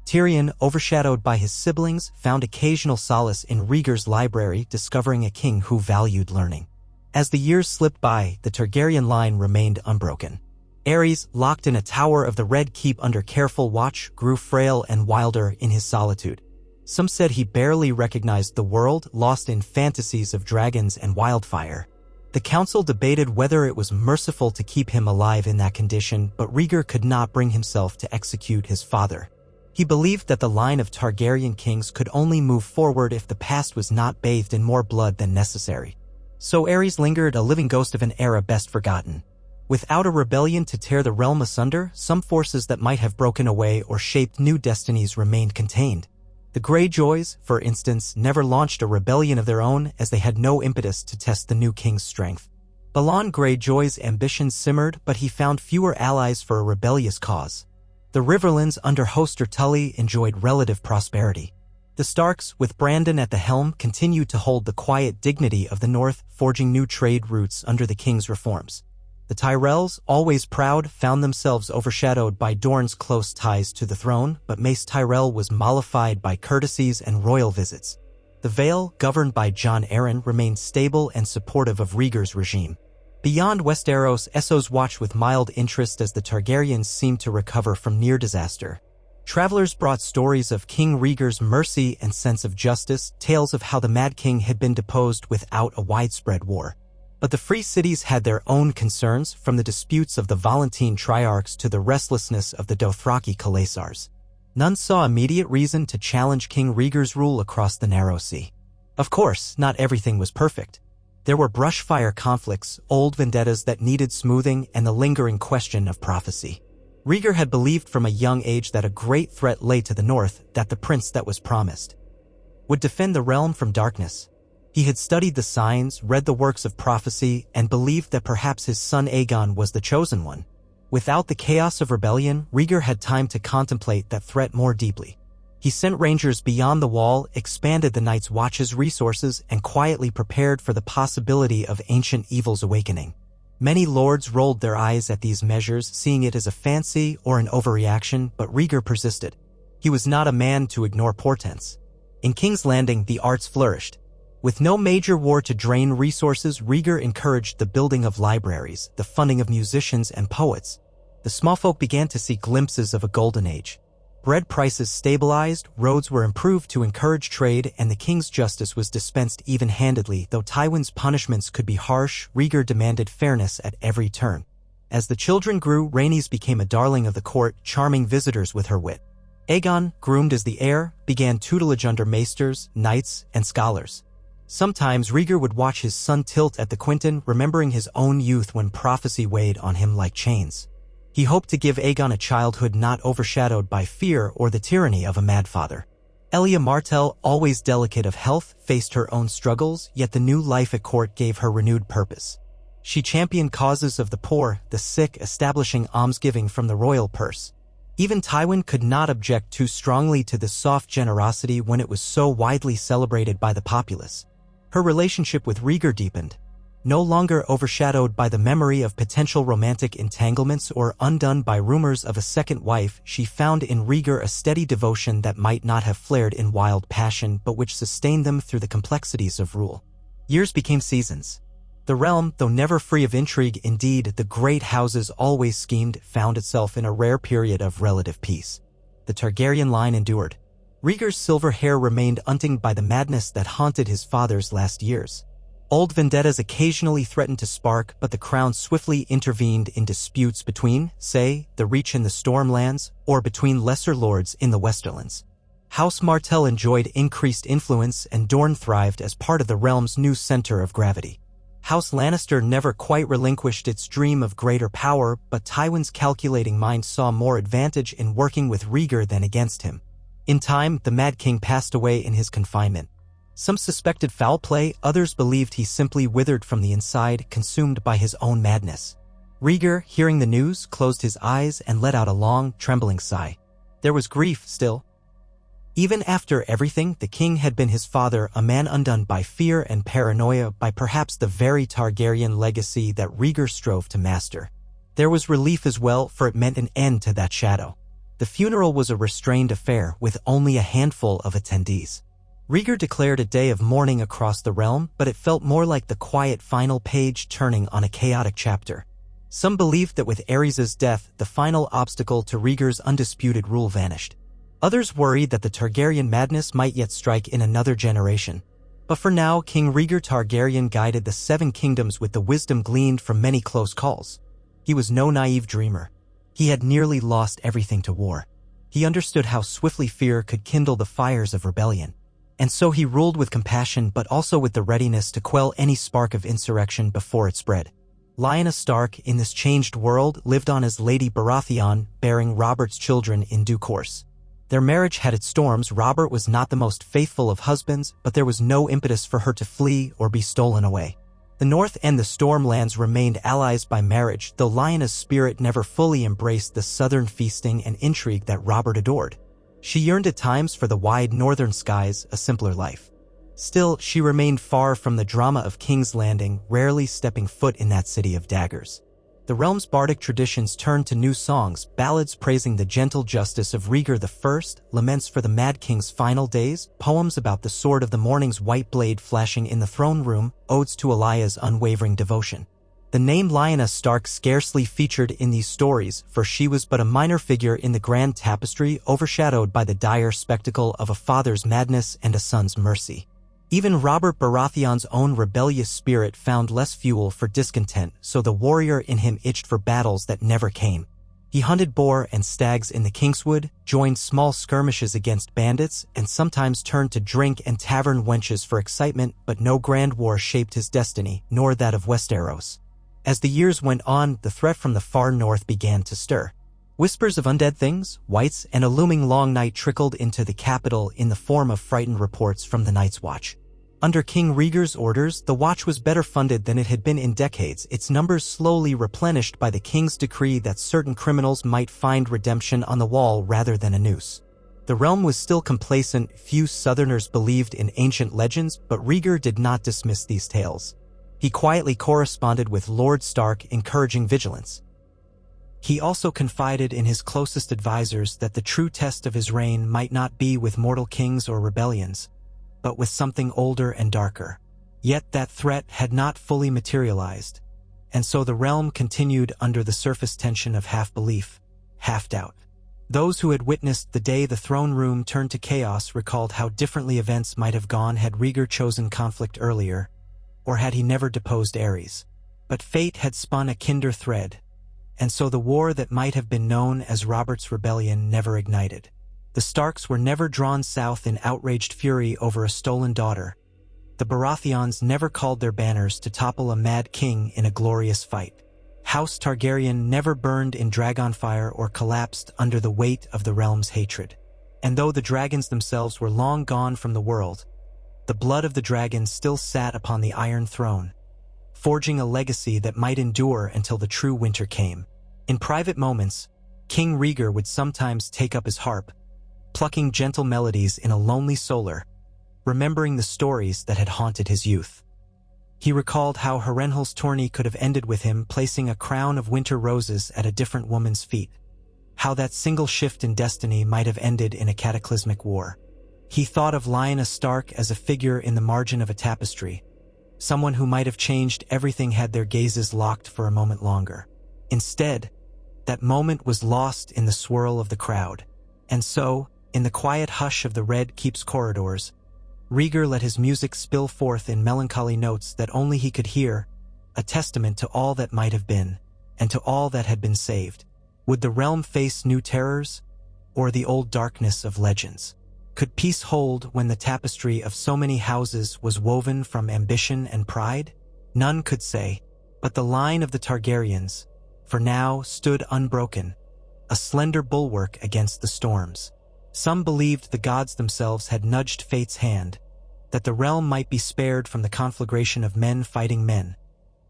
Tyrion, overshadowed by his siblings, found occasional solace in Rhaegar's library, discovering a king who valued learning. As the years slipped by, the Targaryen line remained unbroken. Aerys, locked in a tower of the Red Keep under careful watch, grew frail and wilder in his solitude. Some said he barely recognized the world, lost in fantasies of dragons and wildfire. The council debated whether it was merciful to keep him alive in that condition, but Rhaegar could not bring himself to execute his father. He believed that the line of Targaryen kings could only move forward if the past was not bathed in more blood than necessary. So Aerys lingered, a living ghost of an era best forgotten. Without a rebellion to tear the realm asunder, some forces that might have broken away or shaped new destinies remained contained. The Greyjoys, for instance, never launched a rebellion of their own, as they had no impetus to test the new king's strength. Balon Greyjoy's ambitions simmered, but he found fewer allies for a rebellious cause. The Riverlands under Hoster Tully enjoyed relative prosperity. The Starks, with Brandon at the helm, continued to hold the quiet dignity of the North, forging new trade routes under the king's reforms. The Tyrells, always proud, found themselves overshadowed by Dorne's close ties to the throne, but Mace Tyrell was mollified by courtesies and royal visits. The Vale, governed by Jon Arryn, remained stable and supportive of Rhaegar's regime. Beyond Westeros, Essos watched with mild interest as the Targaryens seemed to recover from near disaster. Travelers brought stories of King Rhaegar's mercy and sense of justice, tales of how the Mad King had been deposed without a widespread war. But the free cities had their own concerns, from the disputes of the Volantene Triarchs to the restlessness of the Dothraki Khalasars. None saw immediate reason to challenge King Rhaegar's rule across the narrow sea. Of course, not everything was perfect. There were brushfire conflicts, old vendettas that needed smoothing, and the lingering question of prophecy. Rhaegar had believed from a young age that a great threat lay to the north, that the prince that was promised would defend the realm from darkness. He had studied the signs, read the works of prophecy, and believed that perhaps his son Aegon was the chosen one. Without the chaos of rebellion, Rhaegar had time to contemplate that threat more deeply. He sent rangers beyond the wall, expanded the Night's Watch's resources, and quietly prepared for the possibility of ancient evil's awakening. Many lords rolled their eyes at these measures, seeing it as a fancy or an overreaction, but Rhaegar persisted. He was not a man to ignore portents. In King's Landing, the arts flourished. With no major war to drain resources, Rhaegar encouraged the building of libraries, the funding of musicians and poets. The smallfolk began to see glimpses of a golden age. Bread prices stabilized, roads were improved to encourage trade, and the king's justice was dispensed even-handedly. Though Tywin's punishments could be harsh, Rhaegar demanded fairness at every turn. As the children grew, Rhaenys became a darling of the court, charming visitors with her wit. Aegon, groomed as the heir, began tutelage under maesters, knights, and scholars. Sometimes Rhaegar would watch his son tilt at the Quinton, remembering his own youth when prophecy weighed on him like chains. He hoped to give Aegon a childhood not overshadowed by fear or the tyranny of a mad father. Elia Martell, always delicate of health, faced her own struggles, yet the new life at court gave her renewed purpose. She championed causes of the poor, the sick, establishing almsgiving from the royal purse. Even Tywin could not object too strongly to this soft generosity when it was so widely celebrated by the populace. Her relationship with Rhaegar deepened, no longer overshadowed by the memory of potential romantic entanglements or undone by rumors of a second wife. She found in Rhaegar a steady devotion that might not have flared in wild passion but which sustained them through the complexities of rule. Years became seasons. The realm, though never free of intrigue, indeed, the great houses always schemed, found itself in a rare period of relative peace. The Targaryen line endured. Rhaegar's silver hair remained untinged by the madness that haunted his father's last years. Old vendettas occasionally threatened to spark, but the crown swiftly intervened in disputes between, say, the Reach and the Stormlands, or between lesser lords in the Westerlands. House Martell enjoyed increased influence, and Dorne thrived as part of the realm's new center of gravity. House Lannister never quite relinquished its dream of greater power, but Tywin's calculating mind saw more advantage in working with Rhaegar than against him. In time, the Mad King passed away in his confinement. Some suspected foul play, others believed he simply withered from the inside, consumed by his own madness. Rhaegar, hearing the news, closed his eyes and let out a long, trembling sigh. There was grief still. Even after everything, the king had been his father, a man undone by fear and paranoia, by perhaps the very Targaryen legacy that Rhaegar strove to master. There was relief as well, for it meant an end to that shadow. The funeral was a restrained affair, with only a handful of attendees. Rhaegar declared a day of mourning across the realm, but it felt more like the quiet final page turning on a chaotic chapter. Some believed that with Aerys' death, the final obstacle to Rhaegar's undisputed rule vanished. Others worried that the Targaryen madness might yet strike in another generation. But for now, King Rhaegar Targaryen guided the Seven Kingdoms with the wisdom gleaned from many close calls. He was no naive dreamer. He had nearly lost everything to war. He understood how swiftly fear could kindle the fires of rebellion. And so he ruled with compassion but also with the readiness to quell any spark of insurrection before it spread. Lyanna Stark, in this changed world, lived on as Lady Baratheon, bearing Robert's children in due course. Their marriage had its storms. Robert was not the most faithful of husbands, but there was no impetus for her to flee or be stolen away. The North and the Stormlands remained allies by marriage, though Lyanna's spirit never fully embraced the southern feasting and intrigue that Robert adored. She yearned at times for the wide northern skies, a simpler life. Still, she remained far from the drama of King's Landing, rarely stepping foot in that city of daggers. The realm's bardic traditions turned to new songs, ballads praising the gentle justice of Rhaegar I, laments for the Mad King's final days, poems about the sword of the morning's white blade flashing in the throne room, odes to Alya's unwavering devotion. The name Lyanna Stark scarcely featured in these stories, for she was but a minor figure in the grand tapestry, overshadowed by the dire spectacle of a father's madness and a son's mercy. Even Robert Baratheon's own rebellious spirit found less fuel for discontent, so the warrior in him itched for battles that never came. He hunted boar and stags in the Kingswood, joined small skirmishes against bandits, and sometimes turned to drink and tavern wenches for excitement, but no grand war shaped his destiny, nor that of Westeros. As the years went on, the threat from the far north began to stir. Whispers of undead things, wights, and a looming long night trickled into the capital in the form of frightened reports from the Night's Watch. Under King Rhaegar's orders, the Watch was better funded than it had been in decades, its numbers slowly replenished by the king's decree that certain criminals might find redemption on the wall rather than a noose. The realm was still complacent. Few Southerners believed in ancient legends, but Rhaegar did not dismiss these tales. He quietly corresponded with Lord Stark, encouraging vigilance. He also confided in his closest advisors that the true test of his reign might not be with mortal kings or rebellions, but with something older and darker. Yet that threat had not fully materialized, and so the realm continued under the surface tension of half-belief, half-doubt. Those who had witnessed the day the throne room turned to chaos recalled how differently events might have gone had Rhaegar chosen conflict earlier, or had he never deposed Aerys. But fate had spun a kinder thread, and so the war that might have been known as Robert's Rebellion never ignited. The Starks were never drawn south in outraged fury over a stolen daughter. The Baratheons never called their banners to topple a mad king in a glorious fight. House Targaryen never burned in dragonfire or collapsed under the weight of the realm's hatred. And though the dragons themselves were long gone from the world, the blood of the dragon still sat upon the Iron Throne, forging a legacy that might endure until the true winter came. In private moments, King Rhaegar would sometimes take up his harp, plucking gentle melodies in a lonely solar, remembering the stories that had haunted his youth. He recalled how Harrenhal's tourney could have ended with him placing a crown of winter roses at a different woman's feet, how that single shift in destiny might have ended in a cataclysmic war. He thought of Lyanna Stark as a figure in the margin of a tapestry, someone who might have changed everything had their gazes locked for a moment longer. Instead, that moment was lost in the swirl of the crowd. And so, in the quiet hush of the Red Keep's corridors, Rhaegar let his music spill forth in melancholy notes that only he could hear, a testament to all that might have been, and to all that had been saved. Would the realm face new terrors, or the old darkness of legends? Could peace hold when the tapestry of so many houses was woven from ambition and pride? None could say, but the line of the Targaryens, for now, stood unbroken, a slender bulwark against the storms. Some believed the gods themselves had nudged fate's hand, that the realm might be spared from the conflagration of men fighting men,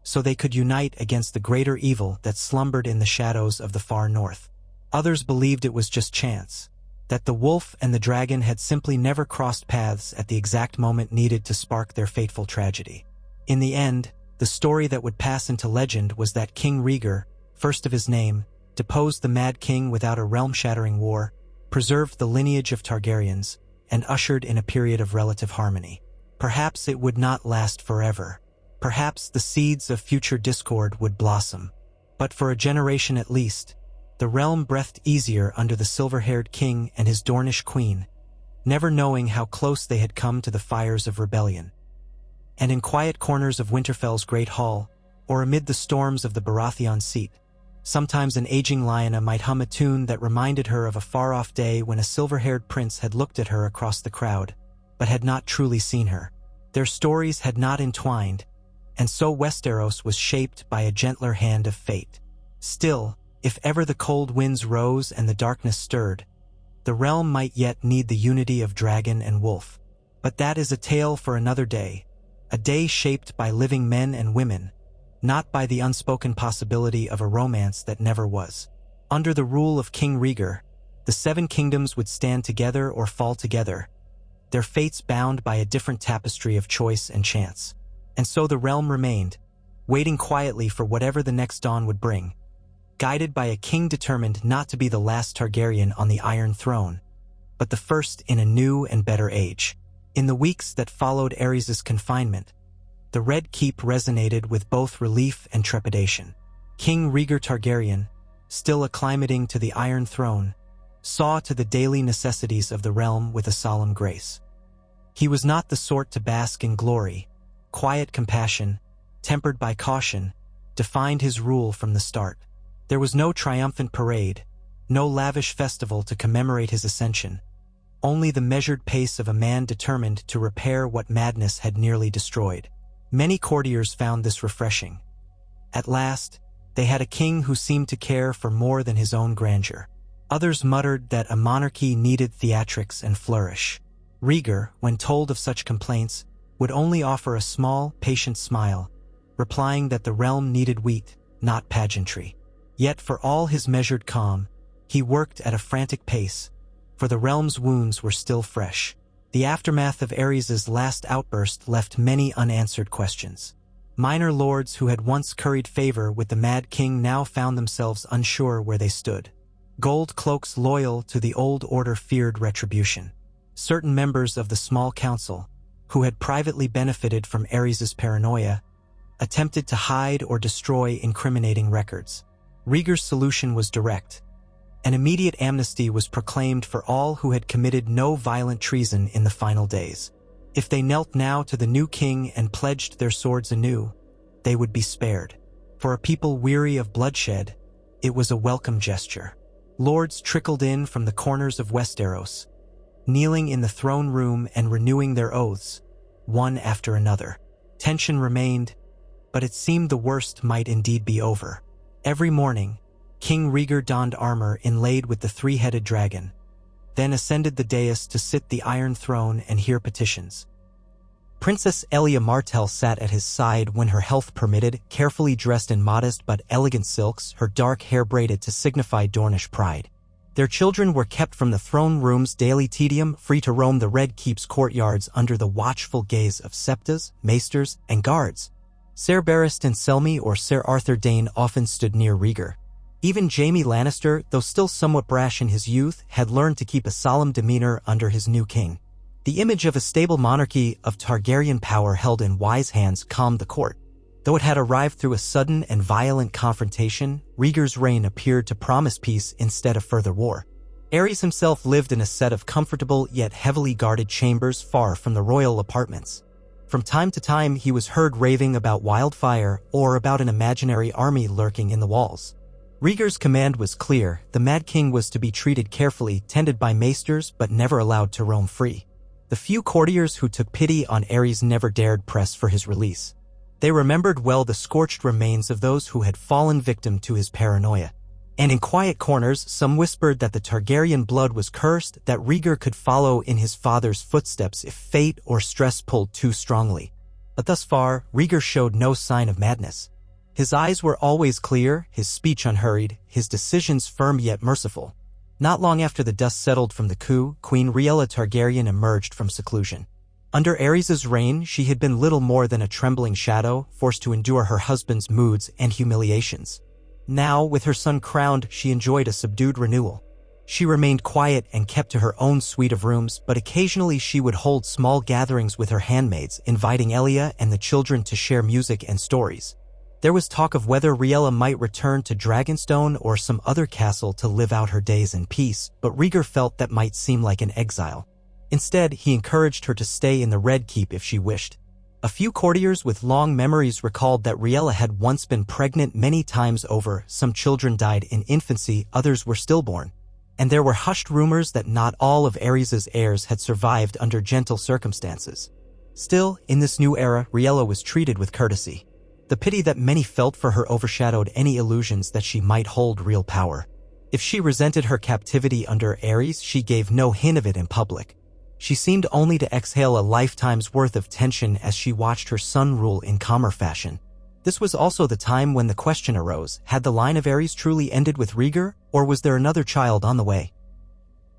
so they could unite against the greater evil that slumbered in the shadows of the far north. Others believed it was just chance, that the wolf and the dragon had simply never crossed paths at the exact moment needed to spark their fateful tragedy. In the end, the story that would pass into legend was that King Rhaegar, first of his name, deposed the Mad King without a realm-shattering war, preserved the lineage of Targaryens, and ushered in a period of relative harmony. Perhaps it would not last forever. Perhaps the seeds of future discord would blossom. But for a generation at least, the realm breathed easier under the silver-haired king and his Dornish queen, never knowing how close they had come to the fires of rebellion. And in quiet corners of Winterfell's great hall, or amid the storms of the Baratheon seat, sometimes an aging Lyanna might hum a tune that reminded her of a far-off day when a silver-haired prince had looked at her across the crowd, but had not truly seen her. Their stories had not entwined, and so Westeros was shaped by a gentler hand of fate. Still, if ever the cold winds rose and the darkness stirred, the realm might yet need the unity of dragon and wolf. But that is a tale for another day, a day shaped by living men and women, not by the unspoken possibility of a romance that never was. Under the rule of King Rhaegar, the Seven Kingdoms would stand together or fall together, their fates bound by a different tapestry of choice and chance. And so the realm remained, waiting quietly for whatever the next dawn would bring, guided by a king determined not to be the last Targaryen on the Iron Throne, but the first in a new and better age. In the weeks that followed Aerys' confinement, the Red Keep resonated with both relief and trepidation. King Rhaegar Targaryen, still acclimating to the Iron Throne, saw to the daily necessities of the realm with a solemn grace. He was not the sort to bask in glory. Quiet compassion, tempered by caution, defined his rule from the start. There was no triumphant parade, no lavish festival to commemorate his ascension, only the measured pace of a man determined to repair what madness had nearly destroyed. Many courtiers found this refreshing. At last, they had a king who seemed to care for more than his own grandeur. Others muttered that a monarchy needed theatrics and flourish. Rhaegar, when told of such complaints, would only offer a small, patient smile, replying that the realm needed wheat, not pageantry. Yet for all his measured calm, he worked at a frantic pace, for the realm's wounds were still fresh. The aftermath of Aerys' last outburst left many unanswered questions. Minor lords who had once curried favor with the Mad King now found themselves unsure where they stood. Gold cloaks loyal to the old order feared retribution. Certain members of the small council, who had privately benefited from Aerys' paranoia, attempted to hide or destroy incriminating records. Rhaegar's solution was direct. An immediate amnesty was proclaimed for all who had committed no violent treason in the final days. If they knelt now to the new king and pledged their swords anew, they would be spared. For a people weary of bloodshed, it was a welcome gesture. Lords trickled in from the corners of Westeros, kneeling in the throne room and renewing their oaths, one after another. Tension remained, but it seemed the worst might indeed be over. Every morning, King Rhaegar donned armor inlaid with the three-headed dragon, then ascended the dais to sit the Iron Throne and hear petitions. Princess Elia Martell sat at his side when her health permitted, carefully dressed in modest but elegant silks, her dark hair braided to signify Dornish pride. Their children were kept from the throne room's daily tedium, free to roam the Red Keep's courtyards under the watchful gaze of septas, maesters, and guards. Ser Barristan Selmy or Ser Arthur Dayne often stood near Rhaegar. Even Jaime Lannister, though still somewhat brash in his youth, had learned to keep a solemn demeanor under his new king. The image of a stable monarchy of Targaryen power held in wise hands calmed the court. Though it had arrived through a sudden and violent confrontation, Rhaegar's reign appeared to promise peace instead of further war. Aerys himself lived in a set of comfortable yet heavily guarded chambers far from the royal apartments. From time to time he was heard raving about wildfire or about an imaginary army lurking in the walls. Rhaegar's command was clear: the Mad King was to be treated carefully, tended by maesters, but never allowed to roam free. The few courtiers who took pity on Aerys never dared press for his release. They remembered well the scorched remains of those who had fallen victim to his paranoia. And in quiet corners, some whispered that the Targaryen blood was cursed, that Rhaegar could follow in his father's footsteps if fate or stress pulled too strongly. But thus far, Rhaegar showed no sign of madness. His eyes were always clear, his speech unhurried, his decisions firm yet merciful. Not long after the dust settled from the coup, Queen Rhaella Targaryen emerged from seclusion. Under Aerys's reign, she had been little more than a trembling shadow, forced to endure her husband's moods and humiliations. Now, with her son crowned, she enjoyed a subdued renewal. She remained quiet and kept to her own suite of rooms, but occasionally she would hold small gatherings with her handmaids, inviting Elia and the children to share music and stories. There was talk of whether Rhaella might return to Dragonstone or some other castle to live out her days in peace, but Rhaegar felt that might seem like an exile. Instead, he encouraged her to stay in the Red Keep if she wished. A few courtiers with long memories recalled that Rhaella had once been pregnant many times over. Some children died in infancy, others were stillborn. And there were hushed rumors that not all of Aerys's heirs had survived under gentle circumstances. Still, in this new era, Rhaella was treated with courtesy. The pity that many felt for her overshadowed any illusions that she might hold real power. If she resented her captivity under Aerys, she gave no hint of it in public. She seemed only to exhale a lifetime's worth of tension as she watched her son rule in calmer fashion. This was also the time when the question arose: had the line of Aerys truly ended with Rhaegar, or was there another child on the way?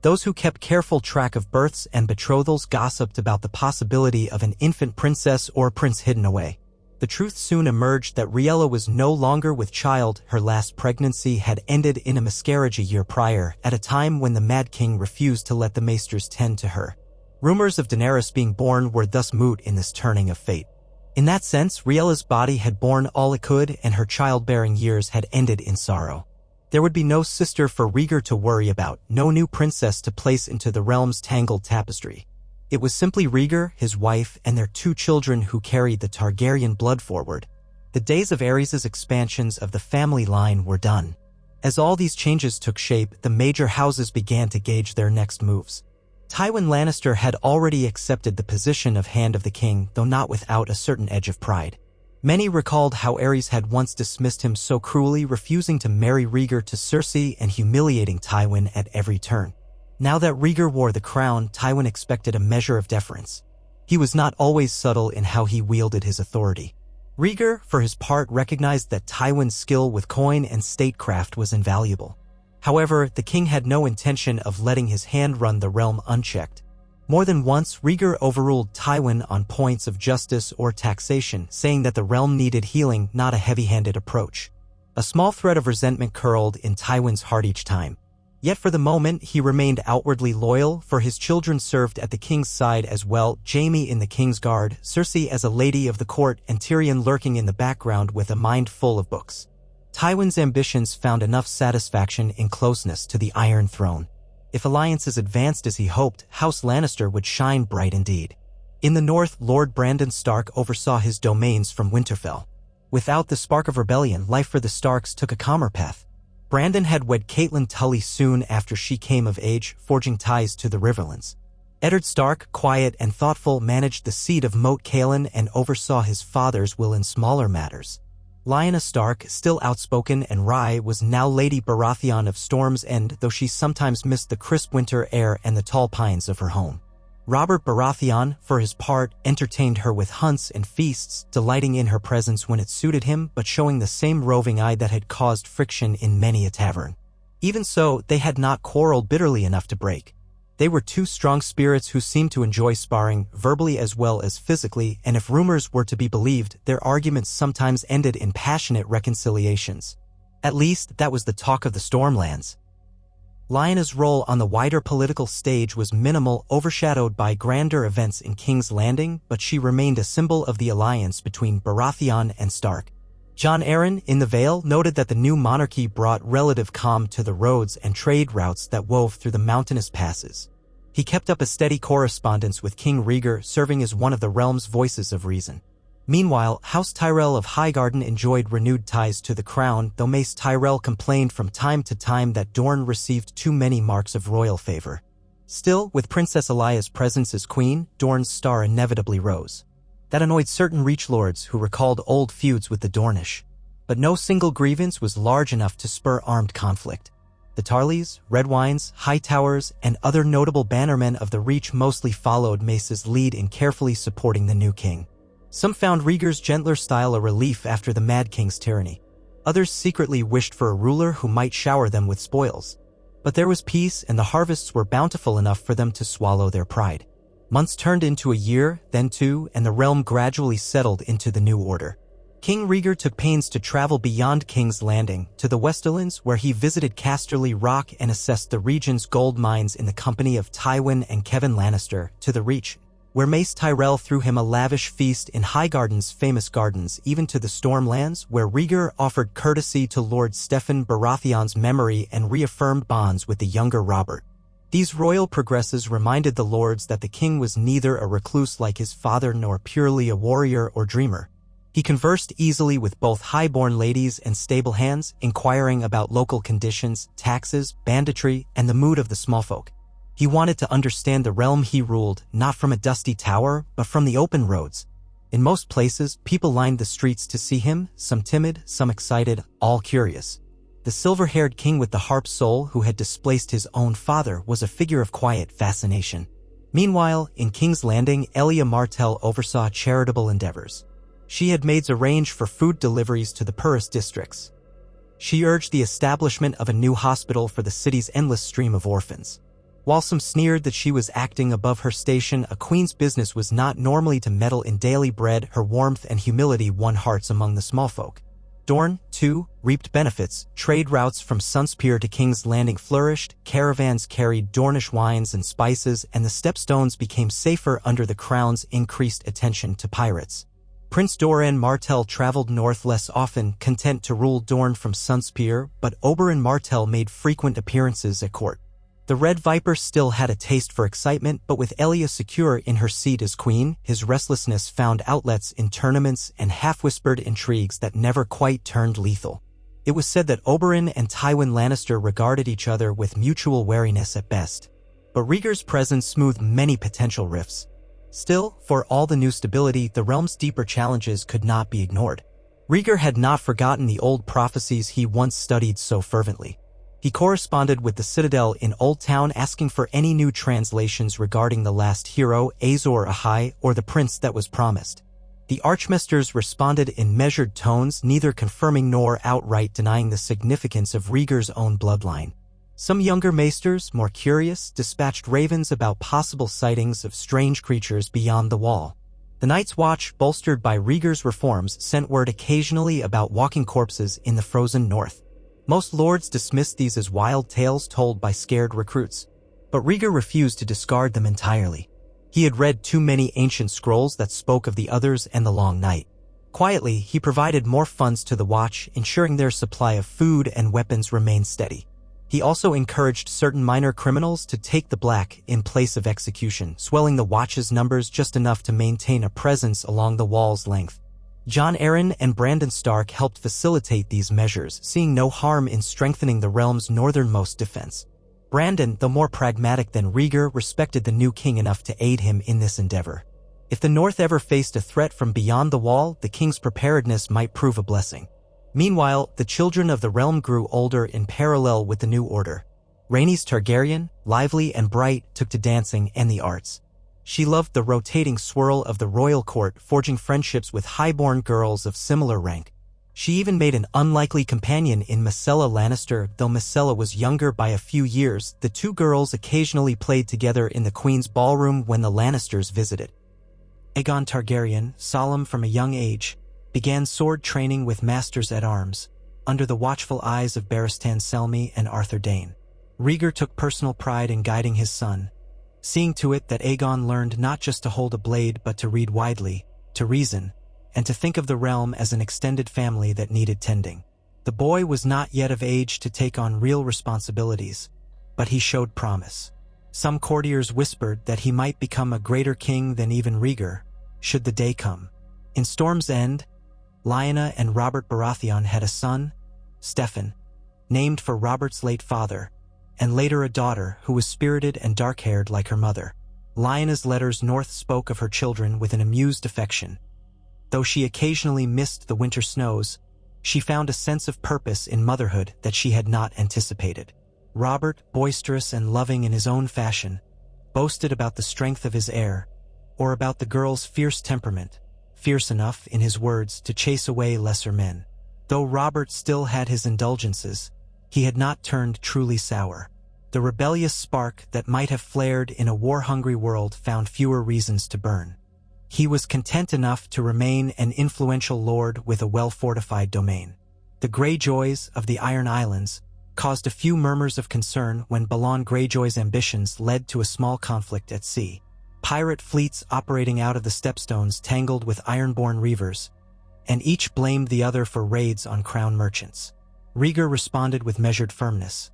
Those who kept careful track of births and betrothals gossiped about the possibility of an infant princess or prince hidden away. The truth soon emerged that Rhaella was no longer with child. Her last pregnancy had ended in a miscarriage a year prior, at a time when the Mad King refused to let the maesters tend to her. Rumors of Daenerys being born were thus moot in this turning of fate. In that sense, Rhaella's body had borne all it could, and her childbearing years had ended in sorrow. There would be no sister for Rhaegar to worry about, no new princess to place into the realm's tangled tapestry. It was simply Rhaegar, his wife, and their 2 children who carried the Targaryen blood forward. The days of Aerys's expansions of the family line were done. As all these changes took shape, the major houses began to gauge their next moves. Tywin Lannister had already accepted the position of Hand of the King, though not without a certain edge of pride. Many recalled how Aerys had once dismissed him so cruelly, refusing to marry Rhaegar to Cersei and humiliating Tywin at every turn. Now that Rhaegar wore the crown, Tywin expected a measure of deference. He was not always subtle in how he wielded his authority. Rhaegar, for his part, recognized that Tywin's skill with coin and statecraft was invaluable. However, the king had no intention of letting his hand run the realm unchecked. More than once, Rhaegar overruled Tywin on points of justice or taxation, saying that the realm needed healing, not a heavy-handed approach. A small thread of resentment curled in Tywin's heart each time. Yet for the moment, he remained outwardly loyal, for his children served at the king's side as well, Jaime in the king's guard, Cersei as a lady of the court, and Tyrion lurking in the background with a mind full of books. Tywin's ambitions found enough satisfaction in closeness to the Iron Throne. If alliances advanced as he hoped, House Lannister would shine bright indeed. In the north, Lord Brandon Stark oversaw his domains from Winterfell. Without the spark of rebellion, life for the Starks took a calmer path. Brandon had wed Catelyn Tully soon after she came of age, forging ties to the Riverlands. Eddard Stark, quiet and thoughtful, managed the seat of Moat Cailin and oversaw his father's will in smaller matters. Lyanna Stark, still outspoken and wry, was now Lady Baratheon of Storm's End, though she sometimes missed the crisp winter air and the tall pines of her home. Robert Baratheon, for his part, entertained her with hunts and feasts, delighting in her presence when it suited him but showing the same roving eye that had caused friction in many a tavern. Even so, they had not quarreled bitterly enough to break. They were two strong spirits who seemed to enjoy sparring, verbally as well as physically, and if rumors were to be believed, their arguments sometimes ended in passionate reconciliations. At least, that was the talk of the Stormlands. Lyanna's role on the wider political stage was minimal, overshadowed by grander events in King's Landing, but she remained a symbol of the alliance between Baratheon and Stark. Jon Arryn, in the Vale, noted that the new monarchy brought relative calm to the roads and trade routes that wove through the mountainous passes. He kept up a steady correspondence with King Rhaegar, serving as one of the realm's voices of reason. Meanwhile, House Tyrell of Highgarden enjoyed renewed ties to the crown, though Mace Tyrell complained from time to time that Dorne received too many marks of royal favor. Still, with Princess Alya's presence as queen, Dorne's star inevitably rose. That annoyed certain Reach Lords who recalled old feuds with the Dornish. But no single grievance was large enough to spur armed conflict. The Tarleys, Redwynes, Hightowers, and other notable bannermen of the Reach mostly followed Mace's lead in carefully supporting the new king. Some found Rhaegar's gentler style a relief after the Mad King's tyranny. Others secretly wished for a ruler who might shower them with spoils. But there was peace, and the harvests were bountiful enough for them to swallow their pride. Months turned into a year, then two, and the realm gradually settled into the new order. King Rhaegar took pains to travel beyond King's Landing, to the Westerlands, where he visited Casterly Rock and assessed the region's gold mines in the company of Tywin and Kevan Lannister, to the Reach, where Mace Tyrell threw him a lavish feast in Highgarden's famous gardens, even to the Stormlands, where Rhaegar offered courtesy to Lord Steffan Baratheon's memory and reaffirmed bonds with the younger Robert. These royal progresses reminded the lords that the king was neither a recluse like his father nor purely a warrior or dreamer. He conversed easily with both highborn ladies and stable hands, inquiring about local conditions, taxes, banditry, and the mood of the smallfolk. He wanted to understand the realm he ruled, not from a dusty tower, but from the open roads. In most places, people lined the streets to see him, some timid, some excited, all curious. The silver-haired king with the harp soul who had displaced his own father was a figure of quiet fascination. Meanwhile, in King's Landing, Elia Martell oversaw charitable endeavors. She had maids arrange for food deliveries to the poorest districts. She urged the establishment of a new hospital for the city's endless stream of orphans. While some sneered that she was acting above her station, a queen's business was not normally to meddle in daily bread. Her warmth and humility won hearts among the smallfolk. Dorne, too, reaped benefits. Trade routes from Sunspear to King's Landing flourished, caravans carried Dornish wines and spices, and the stepstones became safer under the crown's increased attention to pirates. Prince Doran Martell traveled north less often, content to rule Dorne from Sunspear, but Oberyn Martell made frequent appearances at court. The Red Viper still had a taste for excitement, but with Elia secure in her seat as queen, his restlessness found outlets in tournaments and half-whispered intrigues that never quite turned lethal. It was said that Oberyn and Tywin Lannister regarded each other with mutual wariness at best. But Rhaegar's presence smoothed many potential rifts. Still, for all the new stability, the realm's deeper challenges could not be ignored. Rhaegar had not forgotten the old prophecies he once studied so fervently. He corresponded with the Citadel in Old Town asking for any new translations regarding the last hero, Azor Ahai, or the prince that was promised. The Archmasters responded in measured tones, neither confirming nor outright denying the significance of Rhaegar's own bloodline. Some younger maesters, more curious, dispatched ravens about possible sightings of strange creatures beyond the wall. The Night's Watch, bolstered by Rhaegar's reforms, sent word occasionally about walking corpses in the frozen north. Most lords dismissed these as wild tales told by scared recruits. But Rhaegar refused to discard them entirely. He had read too many ancient scrolls that spoke of the others and the long night. Quietly, he provided more funds to the Watch, ensuring their supply of food and weapons remained steady. He also encouraged certain minor criminals to take the black in place of execution, swelling the Watch's numbers just enough to maintain a presence along the wall's length. Jon Arryn and Brandon Stark helped facilitate these measures, seeing no harm in strengthening the realm's northernmost defense. Brandon, though more pragmatic than Rhaegar, respected the new king enough to aid him in this endeavor. If the north ever faced a threat from beyond the wall, the king's preparedness might prove a blessing. Meanwhile, the children of the realm grew older in parallel with the new order. Rhaenys Targaryen, lively and bright, took to dancing and the arts. She loved the rotating swirl of the royal court, forging friendships with highborn girls of similar rank. She even made an unlikely companion in Myrcella Lannister. Though Myrcella was younger by a few years, the two girls occasionally played together in the Queen's ballroom when the Lannisters visited. Aegon Targaryen, solemn from a young age, began sword training with masters-at-arms, under the watchful eyes of Barristan Selmy and Arthur Dayne. Rhaegar took personal pride in guiding his son, seeing to it that Aegon learned not just to hold a blade but to read widely, to reason, and to think of the realm as an extended family that needed tending. The boy was not yet of age to take on real responsibilities, but he showed promise. Some courtiers whispered that he might become a greater king than even Rhaegar, should the day come. In Storm's End, Lyanna and Robert Baratheon had a son, Steffan, named for Robert's late father, and later a daughter who was spirited and dark-haired like her mother. Lyanna's letters north spoke of her children with an amused affection. Though she occasionally missed the winter snows, she found a sense of purpose in motherhood that she had not anticipated. Robert, boisterous and loving in his own fashion, boasted about the strength of his heir, or about the girl's fierce temperament, fierce enough, in his words, to chase away lesser men. Though Robert still had his indulgences, he had not turned truly sour. The rebellious spark that might have flared in a war-hungry world found fewer reasons to burn. He was content enough to remain an influential lord with a well-fortified domain. The Greyjoys of the Iron Islands caused a few murmurs of concern when Balon Greyjoy's ambitions led to a small conflict at sea. Pirate fleets operating out of the Stepstones tangled with Ironborn reavers, and each blamed the other for raids on crown merchants. Rhaegar responded with measured firmness.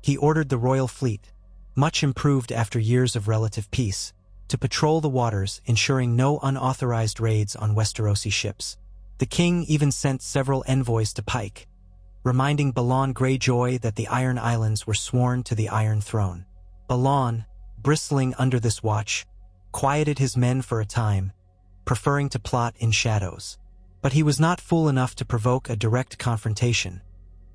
He ordered the royal fleet, much improved after years of relative peace, to patrol the waters, ensuring no unauthorized raids on Westerosi ships. The king even sent several envoys to Pike, reminding Balon Greyjoy that the Iron Islands were sworn to the Iron Throne. Balon, bristling under this watch, quieted his men for a time, preferring to plot in shadows. But he was not fool enough to provoke a direct confrontation,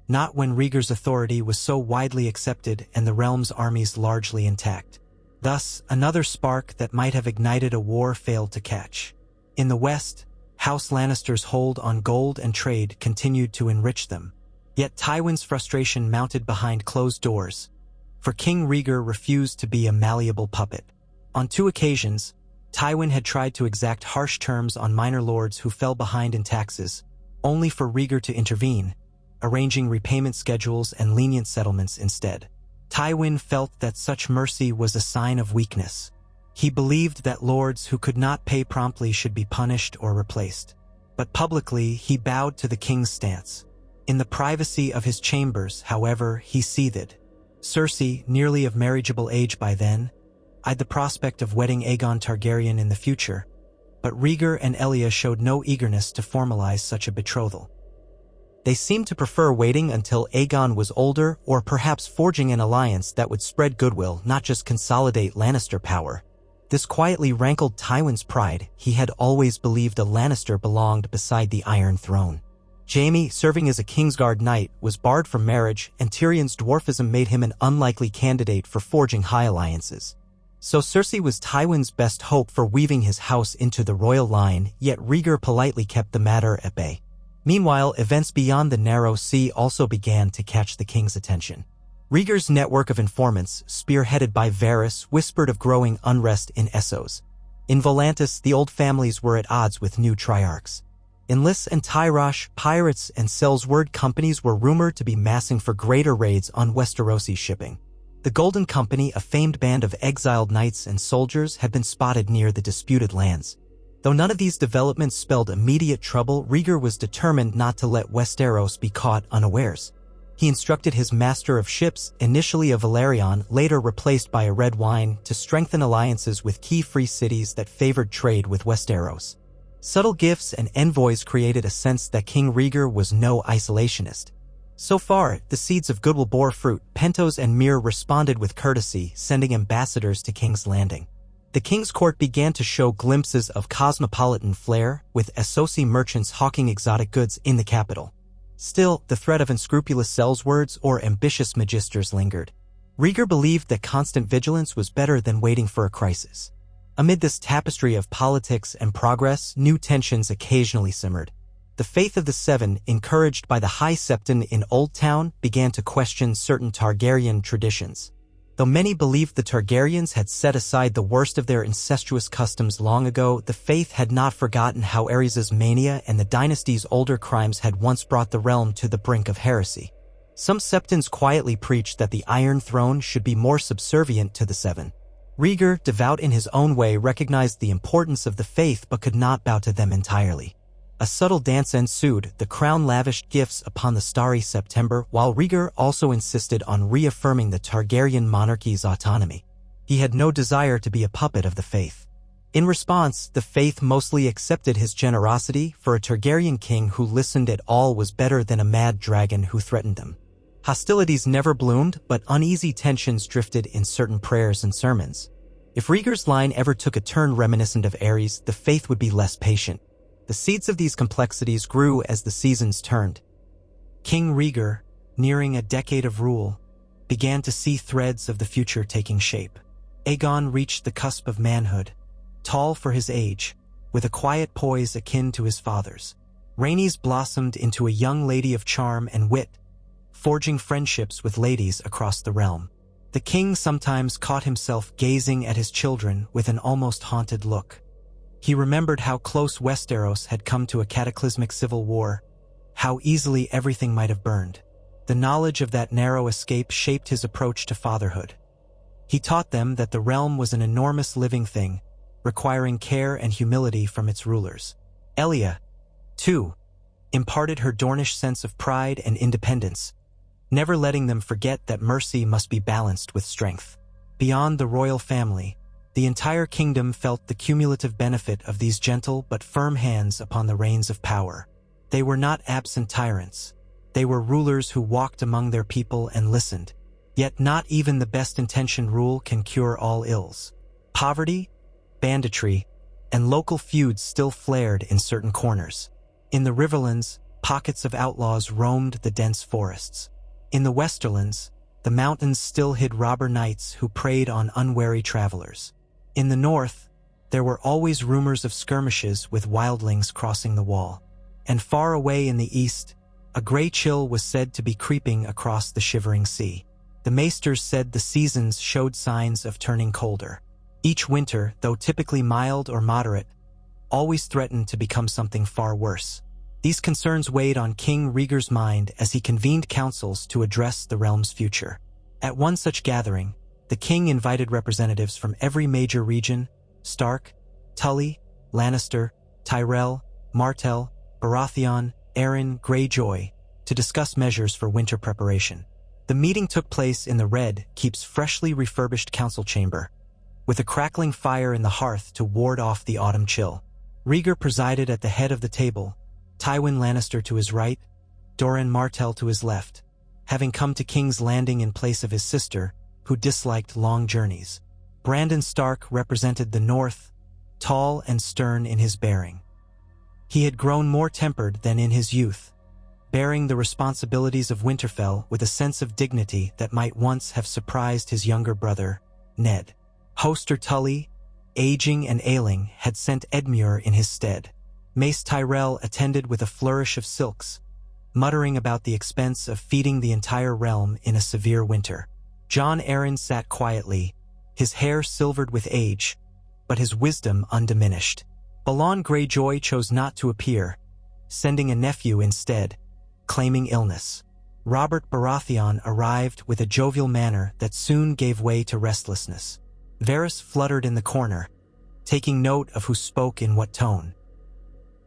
not when Rhaegar's authority was so widely accepted and the realm's armies largely intact. Thus, another spark that might have ignited a war failed to catch. In the West, House Lannister's hold on gold and trade continued to enrich them. Yet Tywin's frustration mounted behind closed doors, for King Rhaegar refused to be a malleable puppet. On 2 occasions, Tywin had tried to exact harsh terms on minor lords who fell behind in taxes, only for Rhaegar to intervene, arranging repayment schedules and lenient settlements instead. Tywin felt that such mercy was a sign of weakness. He believed that lords who could not pay promptly should be punished or replaced. But publicly, he bowed to the king's stance. In the privacy of his chambers, however, he seethed. Cersei, nearly of marriageable age by then, eyed the prospect of wedding Aegon Targaryen in the future, but Rhaegar and Elia showed no eagerness to formalize such a betrothal. They seemed to prefer waiting until Aegon was older, or perhaps forging an alliance that would spread goodwill, not just consolidate Lannister power. This quietly rankled Tywin's pride. He had always believed a Lannister belonged beside the Iron Throne. Jaime, serving as a Kingsguard knight, was barred from marriage, and Tyrion's dwarfism made him an unlikely candidate for forging high alliances. So Cersei was Tywin's best hope for weaving his house into the royal line, yet Rhaegar politely kept the matter at bay. Meanwhile, events beyond the Narrow Sea also began to catch the king's attention. Rhaegar's network of informants, spearheaded by Varys, whispered of growing unrest in Essos. In Volantis, the old families were at odds with new triarchs. In Lys and Tyrosh, pirates and Sellsword companies were rumored to be massing for greater raids on Westerosi shipping. The Golden Company, a famed band of exiled knights and soldiers, had been spotted near the disputed lands. Though none of these developments spelled immediate trouble, Rhaegar was determined not to let Westeros be caught unawares. He instructed his master of ships, initially a Valerion, later replaced by a red wine, to strengthen alliances with key free cities that favored trade with Westeros. Subtle gifts and envoys created a sense that King Rhaegar was no isolationist. So far, the seeds of goodwill bore fruit. Pentos and Myr responded with courtesy, sending ambassadors to King's Landing. The king's court began to show glimpses of cosmopolitan flair, with Essosi merchants hawking exotic goods in the capital. Still, the threat of unscrupulous Sellswords or ambitious magisters lingered. Rhaegar believed that constant vigilance was better than waiting for a crisis. Amid this tapestry of politics and progress, new tensions occasionally simmered. The faith of the Seven, encouraged by the High Septon in Old Town, began to question certain Targaryen traditions. Though many believed the Targaryens had set aside the worst of their incestuous customs long ago, the faith had not forgotten how Aerys' mania and the dynasty's older crimes had once brought the realm to the brink of heresy. Some Septons quietly preached that the Iron Throne should be more subservient to the Seven. Rhaegar, devout in his own way, recognized the importance of the faith but could not bow to them entirely. A subtle dance ensued. The crown lavished gifts upon the starry September, while Rhaegar also insisted on reaffirming the Targaryen monarchy's autonomy. He had no desire to be a puppet of the faith. In response, the faith mostly accepted his generosity, for a Targaryen king who listened at all was better than a mad dragon who threatened them. Hostilities never bloomed, but uneasy tensions drifted in certain prayers and sermons. If Rhaegar's line ever took a turn reminiscent of Aerys, the faith would be less patient. The seeds of these complexities grew as the seasons turned. King Rhaegar, nearing a decade of rule, began to see threads of the future taking shape. Aegon reached the cusp of manhood, tall for his age, with a quiet poise akin to his father's. Rhaenys blossomed into a young lady of charm and wit, forging friendships with ladies across the realm. The king sometimes caught himself gazing at his children with an almost haunted look. He remembered how close Westeros had come to a cataclysmic civil war, how easily everything might have burned. The knowledge of that narrow escape shaped his approach to fatherhood. He taught them that the realm was an enormous living thing, requiring care and humility from its rulers. Elia, too, imparted her Dornish sense of pride and independence, never letting them forget that mercy must be balanced with strength. Beyond the royal family, the entire kingdom felt the cumulative benefit of these gentle but firm hands upon the reins of power. They were not absent tyrants. They were rulers who walked among their people and listened. Yet not even the best-intentioned rule can cure all ills. Poverty, banditry, and local feuds still flared in certain corners. In the Riverlands, pockets of outlaws roamed the dense forests. In the Westerlands, the mountains still hid robber knights who preyed on unwary travelers. In the north, there were always rumors of skirmishes with wildlings crossing the wall. And far away in the east, a gray chill was said to be creeping across the shivering sea. The maesters said the seasons showed signs of turning colder. Each winter, though typically mild or moderate, always threatened to become something far worse. These concerns weighed on King Rhaegar's mind as he convened councils to address the realm's future. At one such gathering, the king invited representatives from every major region: Stark, Tully, Lannister, Tyrell, Martell, Baratheon, Arryn, Greyjoy, to discuss measures for winter preparation. The meeting took place in the Red Keep's freshly refurbished council chamber, with a crackling fire in the hearth to ward off the autumn chill. Rhaegar presided at the head of the table, Tywin Lannister to his right, Doran Martell to his left, having come to King's Landing in place of his sister, who disliked long journeys. Brandon Stark represented the North, tall and stern in his bearing. He had grown more tempered than in his youth, bearing the responsibilities of Winterfell with a sense of dignity that might once have surprised his younger brother, Ned. Hoster Tully, aging and ailing, had sent Edmure in his stead. Mace Tyrell attended with a flourish of silks, muttering about the expense of feeding the entire realm in a severe winter. Jon Arryn sat quietly, his hair silvered with age, but his wisdom undiminished. Balon Greyjoy chose not to appear, sending a nephew instead, claiming illness. Robert Baratheon arrived with a jovial manner that soon gave way to restlessness. Varys fluttered in the corner, taking note of who spoke in what tone.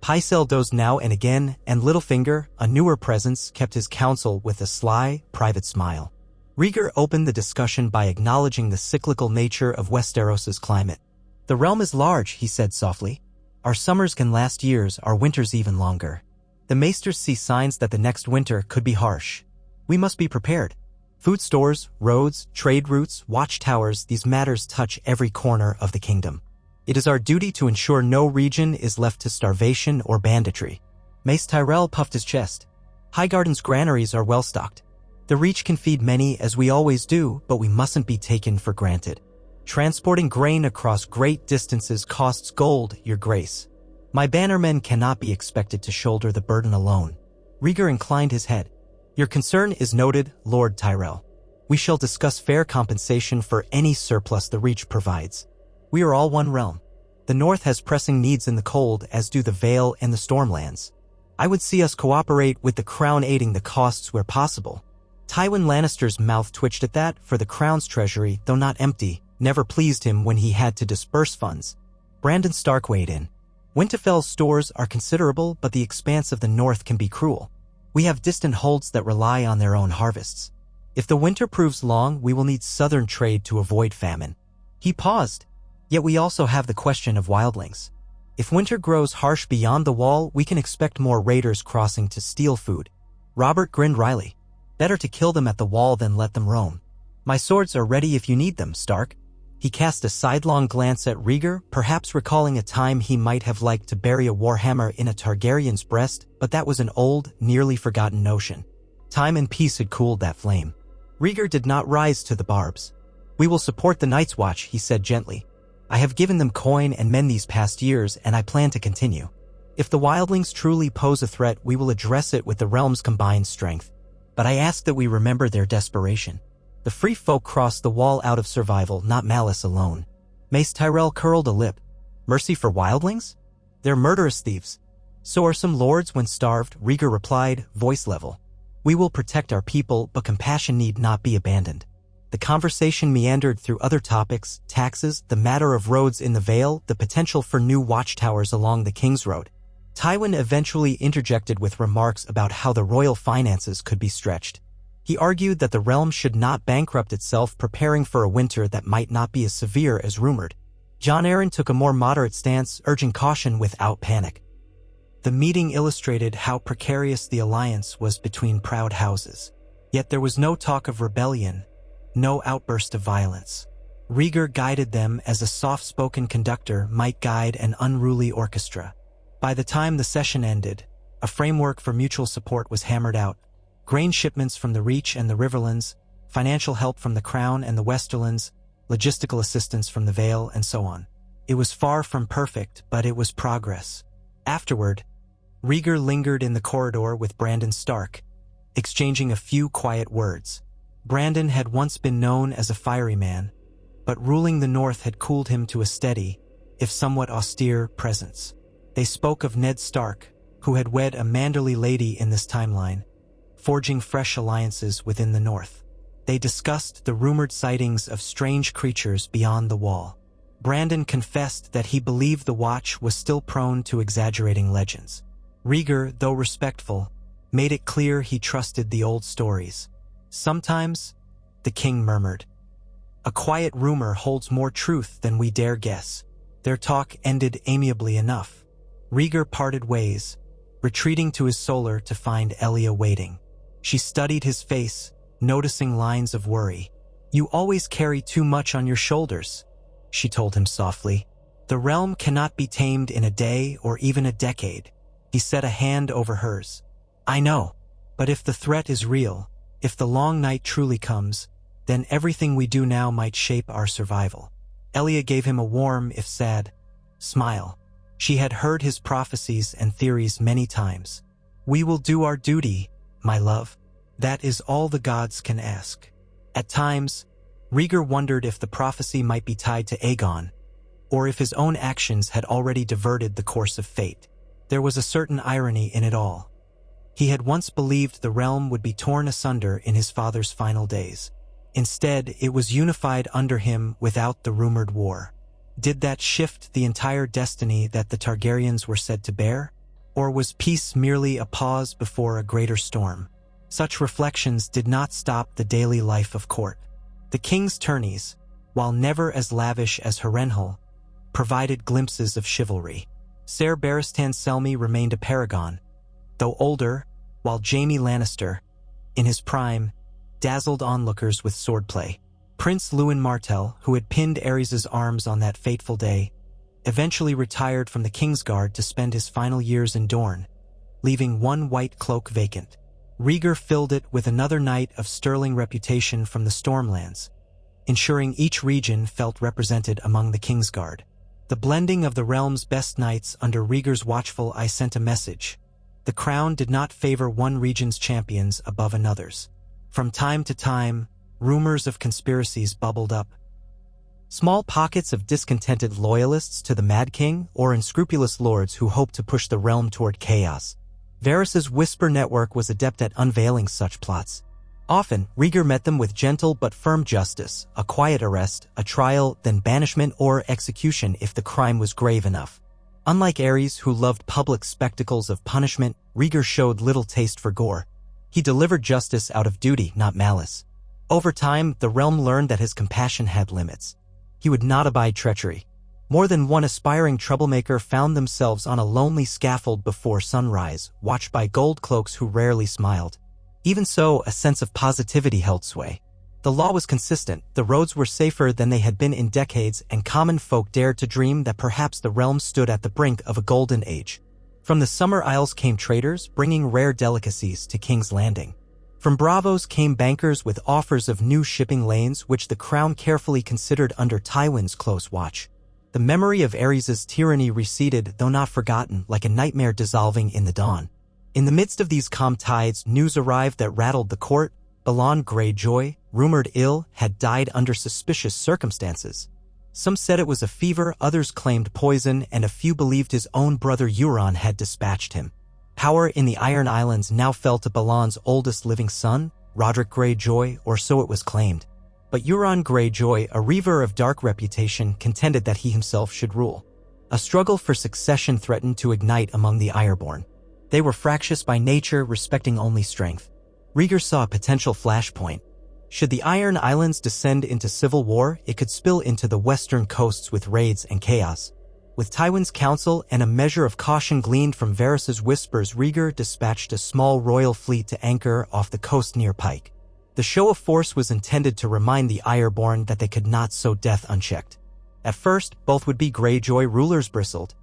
Pycelle dozed now and again, and Littlefinger, a newer presence, kept his counsel with a sly, private smile. Rhaegar opened the discussion by acknowledging the cyclical nature of Westeros's climate. "The realm is large," he said softly. "Our summers can last years, our winters even longer. The maesters see signs that the next winter could be harsh. We must be prepared. Food stores, roads, trade routes, watchtowers, these matters touch every corner of the kingdom. It is our duty to ensure no region is left to starvation or banditry." Mace Tyrell puffed his chest. "Highgarden's granaries are well stocked. The Reach can feed many, as we always do, but we mustn't be taken for granted. Transporting grain across great distances costs gold, your grace. My bannermen cannot be expected to shoulder the burden alone. Rhaegar inclined his head. Your concern is noted, Lord Tyrell. We shall discuss fair compensation for any surplus the Reach provides. We are all one realm. The North has pressing needs in the cold, as do the Vale and the Stormlands. I would see us cooperate with the Crown, aiding the costs where possible. Tywin Lannister's mouth twitched at that, for the Crown's treasury, though not empty, never pleased him when he had to disperse funds. Brandon Stark weighed in. Winterfell's stores are considerable, but the expanse of the North can be cruel. We have distant holds that rely on their own harvests. If the winter proves long, we will need southern trade to avoid famine. He paused. Yet we also have the question of wildlings. If winter grows harsh beyond the wall, we can expect more raiders crossing to steal food. Robert grinned wryly. Better to kill them at the wall than let them roam. My swords are ready if you need them, Stark. He cast a sidelong glance at Rhaegar, perhaps recalling a time he might have liked to bury a warhammer in a Targaryen's breast, but that was an old, nearly forgotten notion. Time and peace had cooled that flame. Rhaegar did not rise to the barbs. We will support the Night's Watch, he said gently. I have given them coin and men these past years, and I plan to continue. If the wildlings truly pose a threat, we will address it with the realm's combined strength. But I ask that we remember their desperation. The free folk crossed the wall out of survival, not malice alone. Mace Tyrell curled a lip. Mercy for wildlings? They're murderous thieves. So are some lords when starved, Rhaegar replied, voice level. We will protect our people, but compassion need not be abandoned. The conversation meandered through other topics, taxes, the matter of roads in the Vale, the potential for new watchtowers along the King's Road. Tywin eventually interjected with remarks about how the royal finances could be stretched. He argued that the realm should not bankrupt itself, preparing for a winter that might not be as severe as rumored. Jon Arryn took a more moderate stance, urging caution without panic. The meeting illustrated how precarious the alliance was between proud houses. Yet there was no talk of rebellion, no outburst of violence. Rhaegar guided them as a soft-spoken conductor might guide an unruly orchestra. By the time the session ended, a framework for mutual support was hammered out. Grain shipments from the Reach and the Riverlands, financial help from the Crown and the Westerlands, logistical assistance from the Vale, and so on. It was far from perfect, but it was progress. Afterward, Rhaegar lingered in the corridor with Brandon Stark, exchanging a few quiet words. Brandon had once been known as a fiery man, but ruling the North had cooled him to a steady, if somewhat austere, presence. They spoke of Ned Stark, who had wed a manderly lady in this timeline, forging fresh alliances within the North. They discussed the rumored sightings of strange creatures beyond the wall. Brandon confessed that he believed the Watch was still prone to exaggerating legends. Rhaegar, though respectful, made it clear he trusted the old stories. Sometimes, the king murmured, a quiet rumor holds more truth than we dare guess. Their talk ended amiably enough. Rhaegar parted ways, retreating to his solar to find Elia waiting. She studied his face, noticing lines of worry. You always carry too much on your shoulders, she told him softly. The realm cannot be tamed in a day or even a decade. He set a hand over hers. I know, but if the threat is real, if the long night truly comes, then everything we do now might shape our survival. Elia gave him a warm, if sad, smile. She had heard his prophecies and theories many times. We will do our duty, my love. That is all the gods can ask. At times, Rhaegar wondered if the prophecy might be tied to Aegon, or if his own actions had already diverted the course of fate. There was a certain irony in it all. He had once believed the realm would be torn asunder in his father's final days. Instead, it was unified under him without the rumored war. Did that shift the entire destiny that the Targaryens were said to bear? Or was peace merely a pause before a greater storm? Such reflections did not stop the daily life of court. The king's tourneys, while never as lavish as Harrenhal, provided glimpses of chivalry. Ser Barristan Selmy remained a paragon, though older, while Jaime Lannister, in his prime, dazzled onlookers with swordplay. Prince Lewin Martell, who had pinned Aerys' arms on that fateful day, eventually retired from the Kingsguard to spend his final years in Dorne, leaving one white cloak vacant. Rhaegar filled it with another knight of sterling reputation from the Stormlands, ensuring each region felt represented among the Kingsguard. The blending of the realm's best knights under Rhaegar's watchful eye sent a message. The crown did not favor one region's champions above another's. From time to time, rumors of conspiracies bubbled up. Small pockets of discontented loyalists to the Mad King or unscrupulous lords who hoped to push the realm toward chaos. Varys's Whisper network was adept at unveiling such plots. Often, Rhaegar met them with gentle but firm justice, a quiet arrest, a trial, then banishment or execution if the crime was grave enough. Unlike Aerys, who loved public spectacles of punishment, Rhaegar showed little taste for gore. He delivered justice out of duty, not malice. Over time, the realm learned that his compassion had limits. He would not abide treachery. More than one aspiring troublemaker found themselves on a lonely scaffold before sunrise, watched by gold cloaks who rarely smiled. Even so, a sense of positivity held sway. The law was consistent, the roads were safer than they had been in decades, and common folk dared to dream that perhaps the realm stood at the brink of a golden age. From the Summer Isles came traders, bringing rare delicacies to King's Landing. From Bravos came bankers with offers of new shipping lanes which the crown carefully considered under Tywin's close watch. The memory of Aerys' tyranny receded, though not forgotten, like a nightmare dissolving in the dawn. In the midst of these calm tides, news arrived that rattled the court. Balon Greyjoy, rumored ill, had died under suspicious circumstances. Some said it was a fever, others claimed poison, and a few believed his own brother Euron had dispatched him. Power in the Iron Islands now fell to Balon's oldest living son, Roderick Greyjoy, or so it was claimed. But Euron Greyjoy, a reaver of dark reputation, contended that he himself should rule. A struggle for succession threatened to ignite among the Ironborn. They were fractious by nature, respecting only strength. Rhaegar saw a potential flashpoint. Should the Iron Islands descend into civil war, it could spill into the western coasts with raids and chaos. With Tywin's counsel and a measure of caution gleaned from Varys's whispers, Rhaegar dispatched a small royal fleet to anchor off the coast near Pike. The show of force was intended to remind the Ironborn that they could not sow death unchecked. At first, both would-be Greyjoy rulers bristled.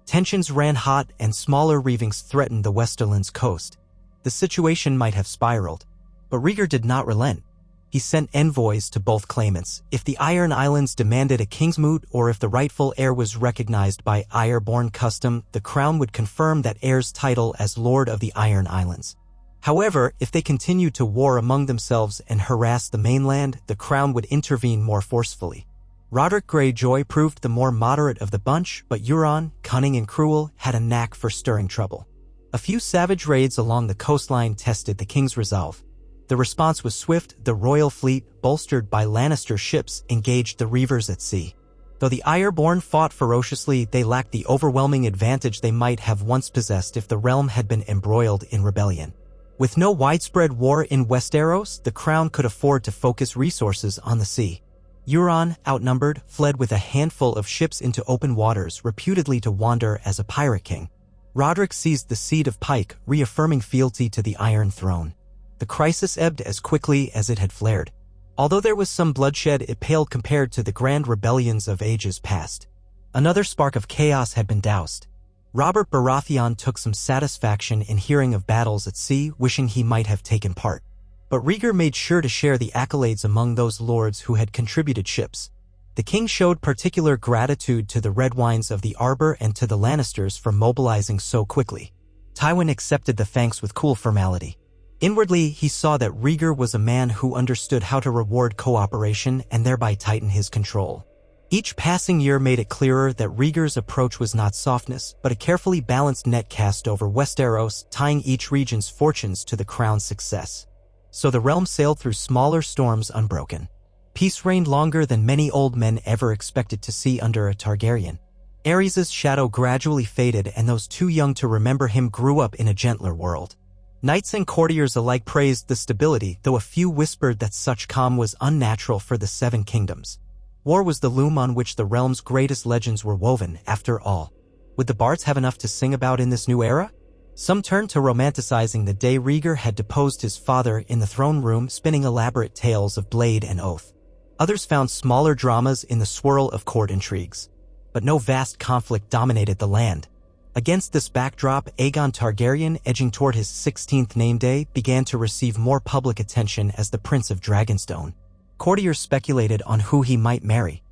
Tensions ran hot and smaller reavings threatened the Westerland's coast. The situation might have spiraled. But Rhaegar did not relent. He sent envoys to both claimants. If the Iron Islands demanded a kingsmoot or if the rightful heir was recognized by Ironborn custom, the crown would confirm that heir's title as Lord of the Iron Islands. However, if they continued to war among themselves and harass the mainland, the crown would intervene more forcefully. Roderick Greyjoy proved the more moderate of the bunch, but Euron, cunning and cruel, had a knack for stirring trouble. A few savage raids along the coastline tested the king's resolve. The response was swift. The royal fleet, bolstered by Lannister ships, engaged the reavers at sea. Though the Ironborn fought ferociously, they lacked the overwhelming advantage they might have once possessed if the realm had been embroiled in rebellion. With no widespread war in Westeros, the crown could afford to focus resources on the sea. Euron, outnumbered, fled with a handful of ships into open waters, reputedly to wander as a pirate king. Roderick seized the seat of Pike, reaffirming fealty to the Iron Throne. The crisis ebbed as quickly as it had flared. Although there was some bloodshed, it paled compared to the grand rebellions of ages past. Another spark of chaos had been doused. Robert Baratheon took some satisfaction in hearing of battles at sea, wishing he might have taken part. But Rhaegar made sure to share the accolades among those lords who had contributed ships. The king showed particular gratitude to the Redwynes of the Arbor and to the Lannisters for mobilizing so quickly. Tywin accepted the thanks with cool formality. Inwardly, he saw that Rhaegar was a man who understood how to reward cooperation and thereby tighten his control. Each passing year made it clearer that Rhaegar's approach was not softness, but a carefully balanced net cast over Westeros, tying each region's fortunes to the crown's success. So the realm sailed through smaller storms unbroken. Peace reigned longer than many old men ever expected to see under a Targaryen. Aerys' shadow gradually faded, and those too young to remember him grew up in a gentler world. Knights and courtiers alike praised the stability, though a few whispered that such calm was unnatural for the Seven Kingdoms. War was the loom on which the realm's greatest legends were woven, after all. Would the bards have enough to sing about in this new era? Some turned to romanticizing the day Rhaegar had deposed his father in the throne room, spinning elaborate tales of blade and oath. Others found smaller dramas in the swirl of court intrigues. But no vast conflict dominated the land. Against this backdrop, Aegon Targaryen, edging toward his 16th name day, began to receive more public attention as the Prince of Dragonstone. Courtiers speculated on who he might marry.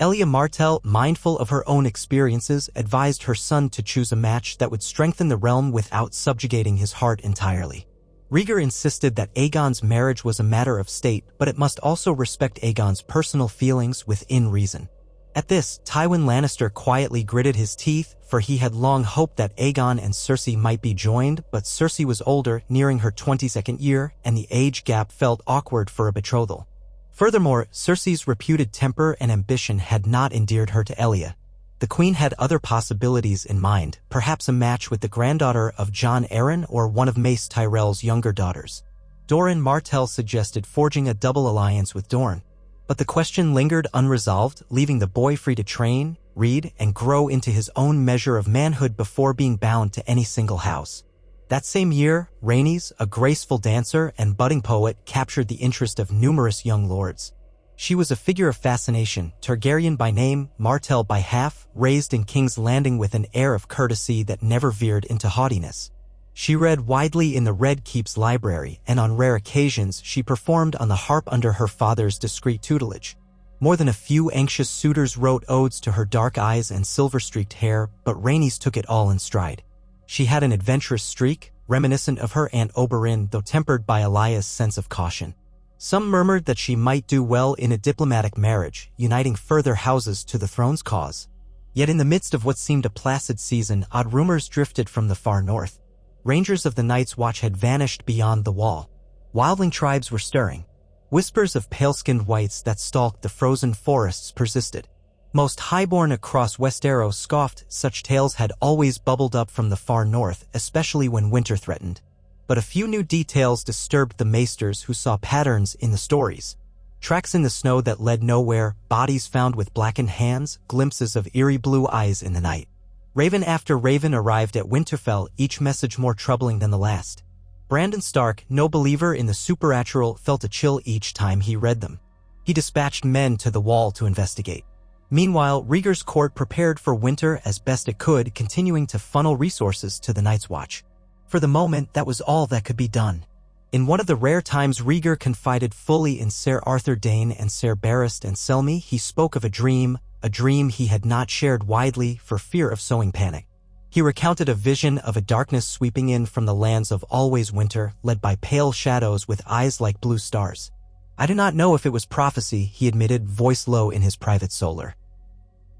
Elia Martell, mindful of her own experiences, advised her son to choose a match that would strengthen the realm without subjugating his heart entirely. Rhaegar insisted that Aegon's marriage was a matter of state, but it must also respect Aegon's personal feelings within reason. At this, Tywin Lannister quietly gritted his teeth, for he had long hoped that Aegon and Cersei might be joined, but Cersei was older, nearing her 22nd year, and the age gap felt awkward for a betrothal. Furthermore, Cersei's reputed temper and ambition had not endeared her to Elia. The queen had other possibilities in mind, perhaps a match with the granddaughter of Jon Arryn or one of Mace Tyrell's younger daughters. Doran Martell suggested forging a double alliance with Dorne. But the question lingered unresolved, leaving the boy free to train, read, and grow into his own measure of manhood before being bound to any single house. That same year, Rhaenys, a graceful dancer and budding poet, captured the interest of numerous young lords. She was a figure of fascination, Targaryen by name, Martell by half, raised in King's Landing with an air of courtesy that never veered into haughtiness. She read widely in the Red Keep's library, and on rare occasions she performed on the harp under her father's discreet tutelage. More than a few anxious suitors wrote odes to her dark eyes and silver-streaked hair, but Rhaenys took it all in stride. She had an adventurous streak, reminiscent of her Aunt Oberyn, though tempered by Elia's sense of caution. Some murmured that she might do well in a diplomatic marriage, uniting further houses to the throne's cause. Yet in the midst of what seemed a placid season, odd rumors drifted from the far north. Rangers of the Night's Watch had vanished beyond the wall. Wildling tribes were stirring. Whispers of pale-skinned whites that stalked the frozen forests persisted. Most highborn across Westeros scoffed such tales had always bubbled up from the far north, especially when winter threatened. But a few new details disturbed the maesters who saw patterns in the stories. Tracks in the snow that led nowhere, bodies found with blackened hands, glimpses of eerie blue eyes in the night. Raven after raven arrived at Winterfell, each message more troubling than the last. Brandon Stark, no believer in the supernatural, felt a chill each time he read them. He dispatched men to the wall to investigate. Meanwhile, Rhaegar's court prepared for winter as best it could, continuing to funnel resources to the Night's Watch. For the moment, that was all that could be done. In one of the rare times Rhaegar confided fully in Ser Arthur Dayne and Ser Barristan Selmy, he spoke of a dream he had not shared widely for fear of sowing panic. He recounted a vision of a darkness sweeping in from the lands of always winter, led by pale shadows with eyes like blue stars. I do not know if it was prophecy, he admitted, voice low in his private solar.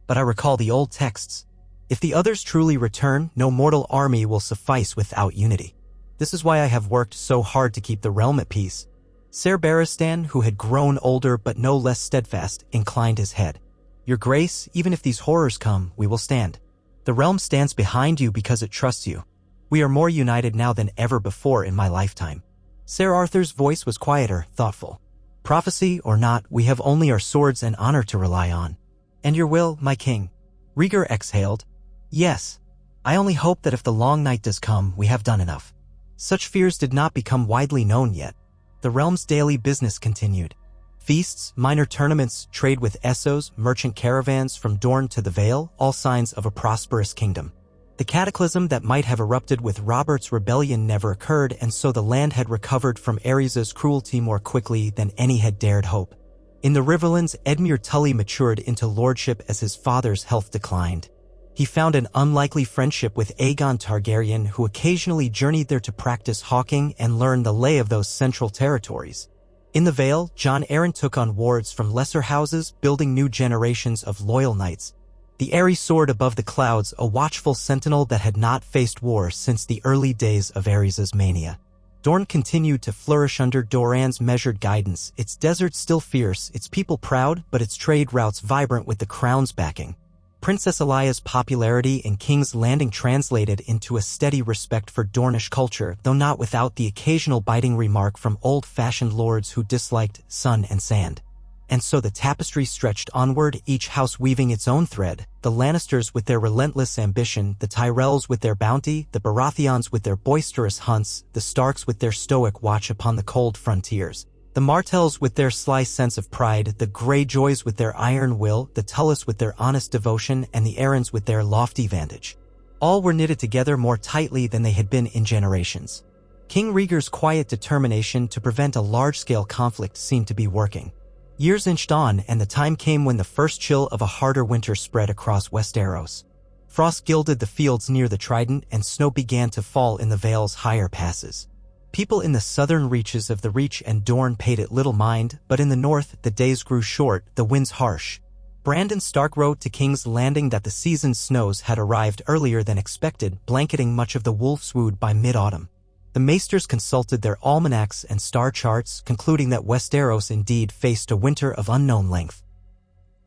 But I recall the old texts. If the others truly return, no mortal army will suffice without unity. This is why I have worked so hard to keep the realm at peace. Ser Barristan, who had grown older but no less steadfast, inclined his head. Your Grace, even if these horrors come, we will stand. The realm stands behind you because it trusts you. We are more united now than ever before in my lifetime. Ser Arthur's voice was quieter, thoughtful. Prophecy or not, we have only our swords and honor to rely on. And your will, my king. Rhaegar exhaled. Yes. I only hope that if the long night does come, we have done enough. Such fears did not become widely known yet. The realm's daily business continued. Feasts, minor tournaments, trade with Essos, merchant caravans from Dorne to the Vale, all signs of a prosperous kingdom. The cataclysm that might have erupted with Robert's rebellion never occurred, and so the land had recovered from Aerys' cruelty more quickly than any had dared hope. In the Riverlands, Edmure Tully matured into lordship as his father's health declined. He found an unlikely friendship with Aegon Targaryen, who occasionally journeyed there to practice hawking and learn the lay of those central territories. In the Vale, Jon Arryn took on wards from lesser houses, building new generations of loyal knights. The Aerys soared above the clouds, a watchful sentinel that had not faced war since the early days of Aerys' mania. Dorne continued to flourish under Doran's measured guidance, its desert still fierce, its people proud, but its trade routes vibrant with the crown's backing. Princess Elia's popularity in King's Landing translated into a steady respect for Dornish culture, though not without the occasional biting remark from old-fashioned lords who disliked sun and sand. And so the tapestry stretched onward, each house weaving its own thread, the Lannisters with their relentless ambition, the Tyrells with their bounty, the Baratheons with their boisterous hunts, the Starks with their stoic watch upon the cold frontiers. The Martells with their sly sense of pride, the Greyjoys with their iron will, the Tullys with their honest devotion, and the Arryns with their lofty vantage. All were knitted together more tightly than they had been in generations. King Rhaegar's quiet determination to prevent a large-scale conflict seemed to be working. Years inched on, and the time came when the first chill of a harder winter spread across West Aerys. Frost gilded the fields near the Trident, and snow began to fall in the Vale's higher passes. People in the southern reaches of the Reach and Dorne paid it little mind, but in the north the days grew short, the winds harsh. Brandon Stark wrote to King's Landing that the season's snows had arrived earlier than expected, blanketing much of the Wolfswood by mid-autumn. The maesters consulted their almanacs and star charts, concluding that Westeros indeed faced a winter of unknown length.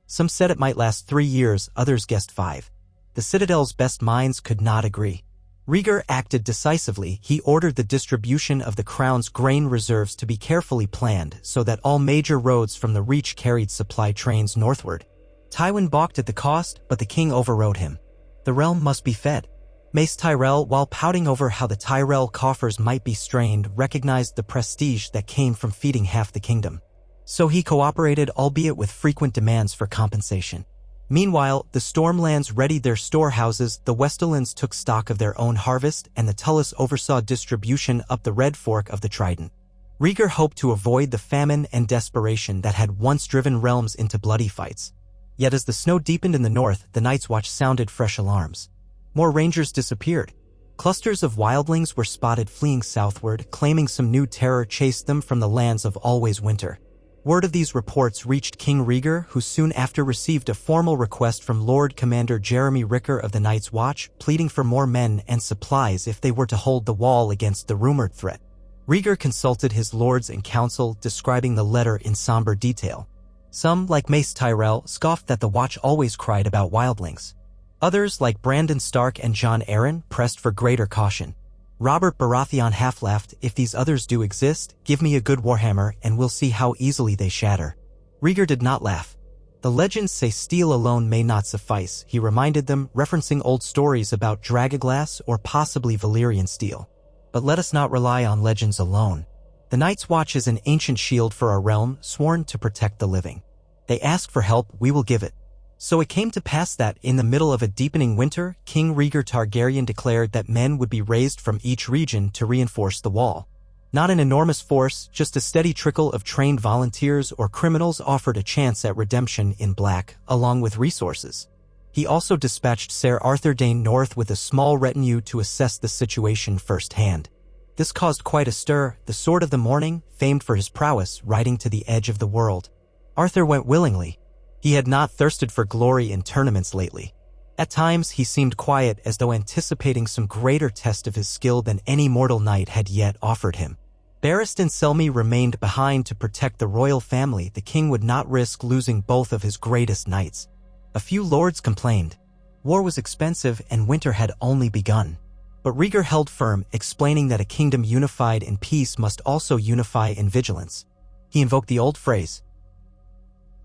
Some said it might last 3 years, others guessed 5. The Citadel's best minds could not agree. Rhaegar acted decisively. He ordered the distribution of the crown's grain reserves to be carefully planned so that all major roads from the Reach carried supply trains northward. Tywin balked at the cost, but the king overrode him. The realm must be fed. Mace Tyrell, while pouting over how the Tyrell coffers might be strained, recognized the prestige that came from feeding half the kingdom. So he cooperated, albeit with frequent demands for compensation. Meanwhile, the Stormlands readied their storehouses, the Westerlands took stock of their own harvest, and the Tullus oversaw distribution up the Red Fork of the Trident. Rhaegar hoped to avoid the famine and desperation that had once driven realms into bloody fights. Yet as the snow deepened in the north, the Night's Watch sounded fresh alarms. More rangers disappeared. Clusters of wildlings were spotted fleeing southward, claiming some new terror chased them from the lands of always winter. Word of these reports reached King Rhaegar, who soon after received a formal request from Lord Commander Jeremy Ricker of the Night's Watch, pleading for more men and supplies if they were to hold the wall against the rumored threat. Rhaegar consulted his lords in council, describing the letter in somber detail. Some, like Mace Tyrell, scoffed that the Watch always cried about wildlings. Others, like Brandon Stark and Jon Arryn, pressed for greater caution. Robert Baratheon half-laughed, "If these others do exist, give me a good warhammer and we'll see how easily they shatter." Rhaegar did not laugh. "The legends say steel alone may not suffice," he reminded them, referencing old stories about dragonglass or possibly Valyrian steel. "But let us not rely on legends alone. The Night's Watch is an ancient shield for our realm, sworn to protect the living. They ask for help, we will give it." So it came to pass that, in the middle of a deepening winter, King Rhaegar Targaryen declared that men would be raised from each region to reinforce the wall. Not an enormous force, just a steady trickle of trained volunteers or criminals offered a chance at redemption in black, along with resources. He also dispatched Ser Arthur Dayne north with a small retinue to assess the situation firsthand. This caused quite a stir, the Sword of the Morning, famed for his prowess, riding to the edge of the world. Arthur went willingly. He had not thirsted for glory in tournaments lately. At times, he seemed quiet, as though anticipating some greater test of his skill than any mortal knight had yet offered him. Barristan Selmy remained behind to protect the royal family. The king would not risk losing both of his greatest knights. A few lords complained. War was expensive and winter had only begun. But Rhaegar held firm, explaining that a kingdom unified in peace must also unify in vigilance. He invoked the old phrase,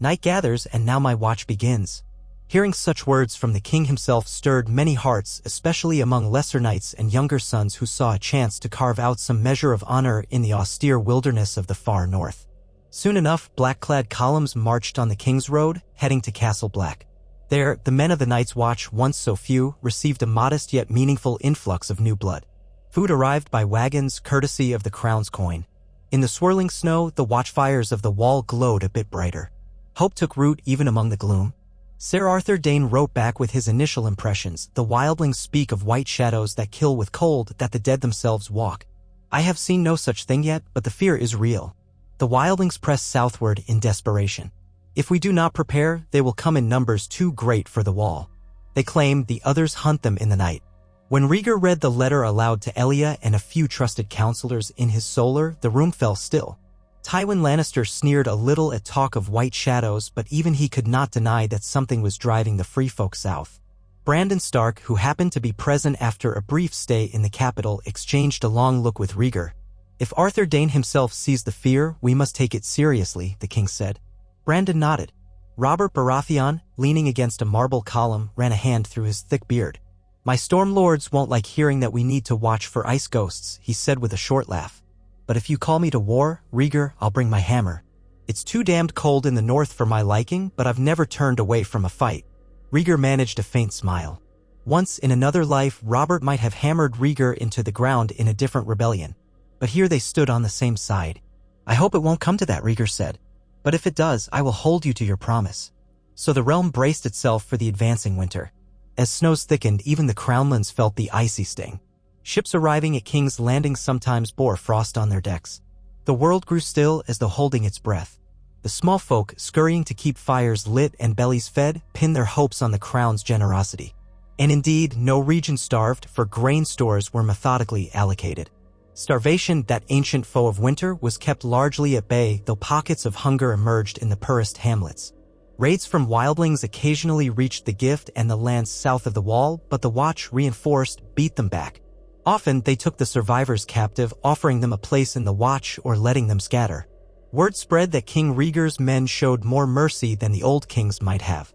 "Night gathers, and now my watch begins." Hearing such words from the king himself stirred many hearts, especially among lesser knights and younger sons who saw a chance to carve out some measure of honor in the austere wilderness of the far north. Soon enough, black-clad columns marched on the King's Road, heading to Castle Black. There, the men of the Night's Watch, once so few, received a modest yet meaningful influx of new blood. Food arrived by wagons, courtesy of the crown's coin. In the swirling snow, the watchfires of the wall glowed a bit brighter. Hope took root even among the gloom. Ser Arthur Dayne wrote back with his initial impressions. "The wildlings speak of white shadows that kill with cold, that the dead themselves walk. I have seen no such thing yet, but the fear is real. The wildlings press southward in desperation. If we do not prepare, they will come in numbers too great for the wall. They claim the others hunt them in the night." When Rhaegar read the letter aloud to Elia and a few trusted counselors in his solar, the room fell still. Tywin Lannister sneered a little at talk of white shadows, but even he could not deny that something was driving the free folk south. Brandon Stark, who happened to be present after a brief stay in the capital, exchanged a long look with Rhaegar. "If Arthur Dayne himself sees the fear, we must take it seriously," the king said. Brandon nodded. Robert Baratheon, leaning against a marble column, ran a hand through his thick beard. "My storm lords won't like hearing that we need to watch for ice ghosts," he said with a short laugh. "But if you call me to war, Rhaegar, I'll bring my hammer. It's too damned cold in the north for my liking, but I've never turned away from a fight." Rhaegar managed a faint smile. Once in another life, Robert might have hammered Rhaegar into the ground in a different rebellion. But here they stood on the same side. "I hope it won't come to that," Rhaegar said. "But if it does, I will hold you to your promise." So the realm braced itself for the advancing winter. As snows thickened, even the crownlands felt the icy sting. Ships arriving at King's Landing sometimes bore frost on their decks. The world grew still as though holding its breath. The small folk, scurrying to keep fires lit and bellies fed, pinned their hopes on the crown's generosity. And indeed, no region starved, for grain stores were methodically allocated. Starvation, that ancient foe of winter, was kept largely at bay, though pockets of hunger emerged in the poorest hamlets. Raids from wildlings occasionally reached the Gift and the lands south of the Wall, but the Watch, reinforced, beat them back. Often they took the survivors captive, offering them a place in the Watch or letting them scatter. Word spread that King Rhaegar's men showed more mercy than the old kings might have.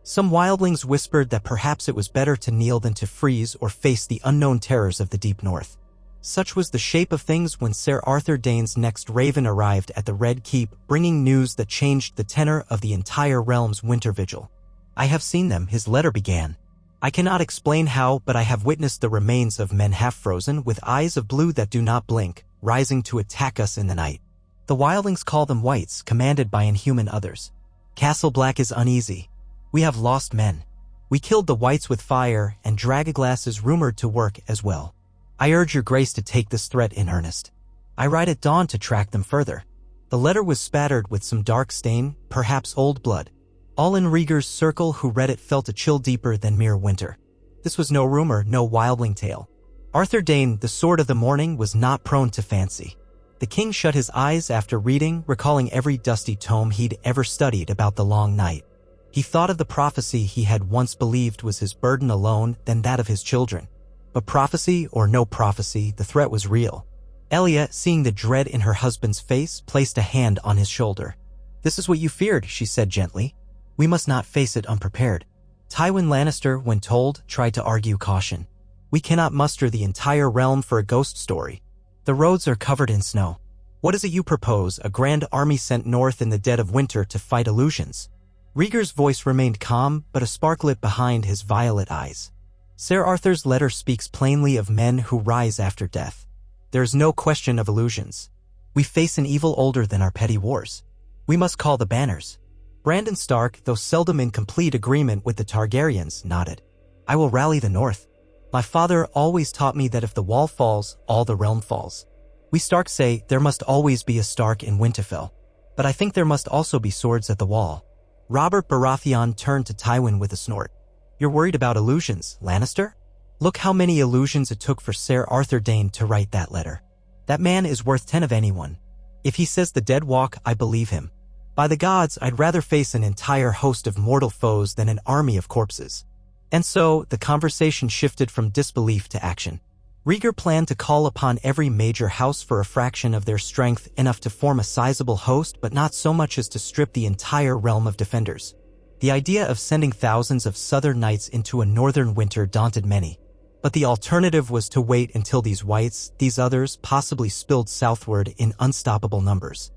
Some wildlings whispered that perhaps it was better to kneel than to freeze or face the unknown terrors of the deep north. Such was the shape of things when Ser Arthur Dayne's next raven arrived at the Red Keep, bringing news that changed the tenor of the entire realm's winter vigil. "I have seen them," his letter began. "I cannot explain how, but I have witnessed the remains of men half-frozen, with eyes of blue that do not blink, rising to attack us in the night. The wildlings call them whites, commanded by inhuman others. Castle Black is uneasy. We have lost men. We killed the whites with fire, and Dragoglass is rumored to work as well. I urge your grace to take this threat in earnest. I ride at dawn to track them further." The letter was spattered with some dark stain, perhaps old blood. All in Rhaegar's circle who read it felt a chill deeper than mere winter. This was no rumor, no wildling tale. Arthur Dayne, the Sword of the Morning, was not prone to fancy. The king shut his eyes after reading, recalling every dusty tome he'd ever studied about the long night. He thought of the prophecy he had once believed was his burden alone, then that of his children. But prophecy or no prophecy, the threat was real. Elia, seeing the dread in her husband's face, placed a hand on his shoulder. "This is what you feared," she said gently. "We must not face it unprepared." Tywin Lannister, when told, tried to argue caution. "We cannot muster the entire realm for a ghost story. The roads are covered in snow. What is it you propose, a grand army sent north in the dead of winter to fight illusions?" Rhaegar's voice remained calm, but a spark lit behind his violet eyes. "Ser Arthur's letter speaks plainly of men who rise after death. There is no question of illusions. We face an evil older than our petty wars. We must call the banners." Brandon Stark, though seldom in complete agreement with the Targaryens, nodded. "I will rally the north. My father always taught me that if the wall falls, all the realm falls. We Stark say there must always be a Stark in Winterfell. But I think there must also be swords at the wall." Robert Baratheon turned to Tywin with a snort. "You're worried about illusions, Lannister? Look how many illusions it took for Ser Arthur Dayne to write that letter. That man is worth 10 of anyone. If he says the dead walk, I believe him. By the gods, I'd rather face an entire host of mortal foes than an army of corpses." And so, the conversation shifted from disbelief to action. Rhaegar planned to call upon every major house for a fraction of their strength, enough to form a sizable host, but not so much as to strip the entire realm of defenders. The idea of sending thousands of southern knights into a northern winter daunted many. But the alternative was to wait until these whites, these others, possibly spilled southward in unstoppable numbers.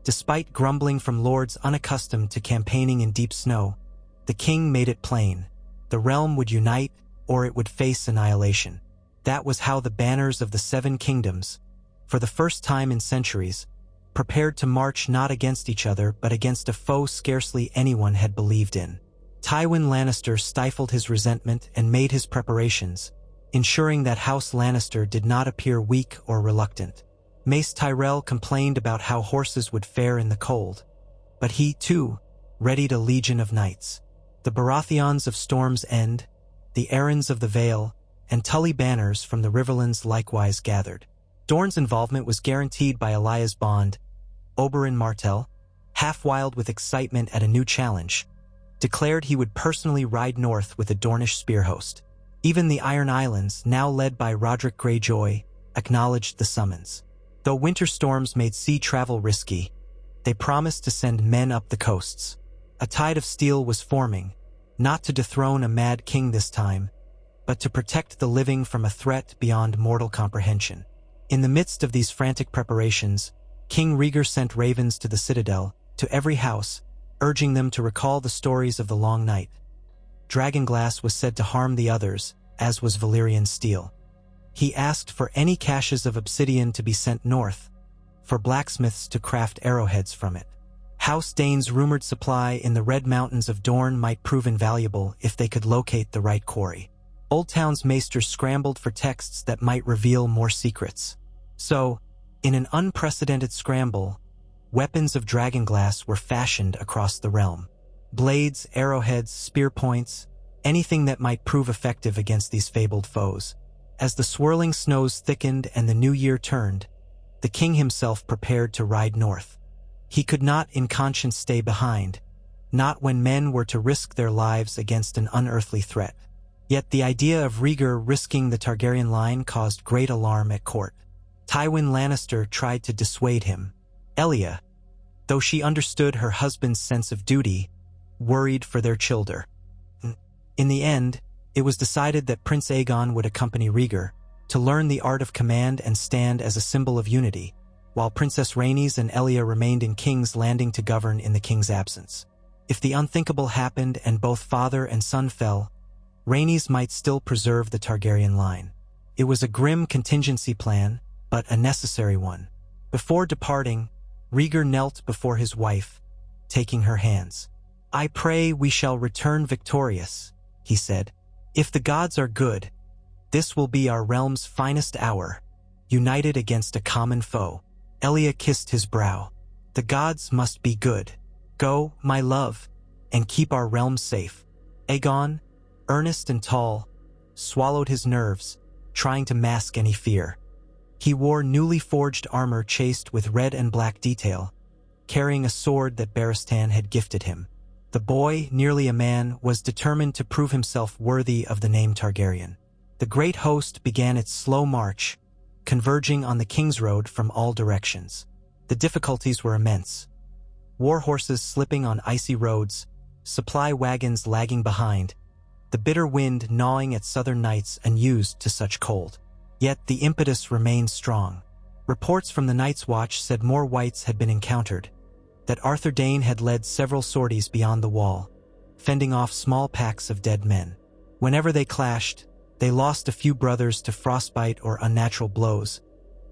Despite grumbling from lords unaccustomed to campaigning in deep snow, the king made it plain. The realm would unite, or it would face annihilation. That was how the banners of the Seven Kingdoms, for the first time in centuries, prepared to march not against each other but against a foe scarcely anyone had believed in. Tywin Lannister stifled his resentment and made his preparations, ensuring that House Lannister did not appear weak or reluctant. Mace Tyrell complained about how horses would fare in the cold, but he, too, readied a legion of knights. The Baratheons of Storm's End, the Arryns of the Vale, and Tully banners from the Riverlands likewise gathered. Dorne's involvement was guaranteed by Elyas Bond. Oberyn Martell, half-wild with excitement at a new challenge, declared he would personally ride north with a Dornish spear host. Even the Iron Islands, now led by Roderick Greyjoy, acknowledged the summons. Though winter storms made sea travel risky, they promised to send men up the coasts. A tide of steel was forming, not to dethrone a mad king this time, but to protect the living from a threat beyond mortal comprehension. In the midst of these frantic preparations, King Rhaegar sent ravens to the citadel, to every house, urging them to recall the stories of the long night. Dragonglass was said to harm the others, as was Valyrian steel. He asked for any caches of obsidian to be sent north, for blacksmiths to craft arrowheads from it. House Dane's rumored supply in the Red Mountains of Dorne might prove invaluable if they could locate the right quarry. Old Town's maesters scrambled for texts that might reveal more secrets. So, in an unprecedented scramble, weapons of dragonglass were fashioned across the realm. Blades, arrowheads, spear points, anything that might prove effective against these fabled foes. As the swirling snows thickened and the new year turned, the king himself prepared to ride north. He could not in conscience stay behind, not when men were to risk their lives against an unearthly threat. Yet the idea of Rhaegar risking the Targaryen line caused great alarm at court. Tywin Lannister tried to dissuade him. Elia, though she understood her husband's sense of duty, worried for their children. In the end, it was decided that Prince Aegon would accompany Rhaegar to learn the art of command and stand as a symbol of unity, while Princess Rhaenys and Elia remained in King's Landing to govern in the king's absence. If the unthinkable happened and both father and son fell, Rhaenys might still preserve the Targaryen line. It was a grim contingency plan, but a necessary one. Before departing, Rhaegar knelt before his wife, taking her hands. "I pray we shall return victorious," he said. "If the gods are good, this will be our realm's finest hour, united against a common foe." Elia kissed his brow. "The gods must be good. Go, my love, and keep our realm safe." Aegon, earnest and tall, swallowed his nerves, trying to mask any fear. He wore newly forged armor chased with red and black detail, carrying a sword that Barristan had gifted him. The boy, nearly a man, was determined to prove himself worthy of the name Targaryen. The great host began its slow march, converging on the King's Road from all directions. The difficulties were immense. War horses slipping on icy roads, supply wagons lagging behind, the bitter wind gnawing at southern nights unused to such cold. Yet the impetus remained strong. Reports from the Night's Watch said more whites had been encountered, that Arthur Dayne had led several sorties beyond the wall, fending off small packs of dead men. Whenever they clashed, they lost a few brothers to frostbite or unnatural blows,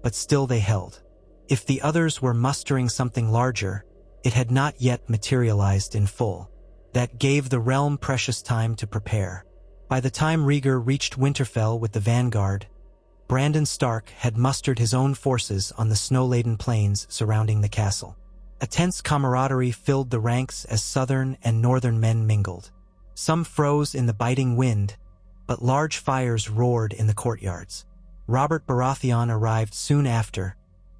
but still they held. If the others were mustering something larger, it had not yet materialized in full. That gave the realm precious time to prepare. By the time Rhaegar reached Winterfell with the vanguard, Brandon Stark had mustered his own forces on the snow-laden plains surrounding the castle. A tense camaraderie filled the ranks as southern and northern men mingled. Some froze in the biting wind, but large fires roared in the courtyards. Robert Baratheon arrived soon after,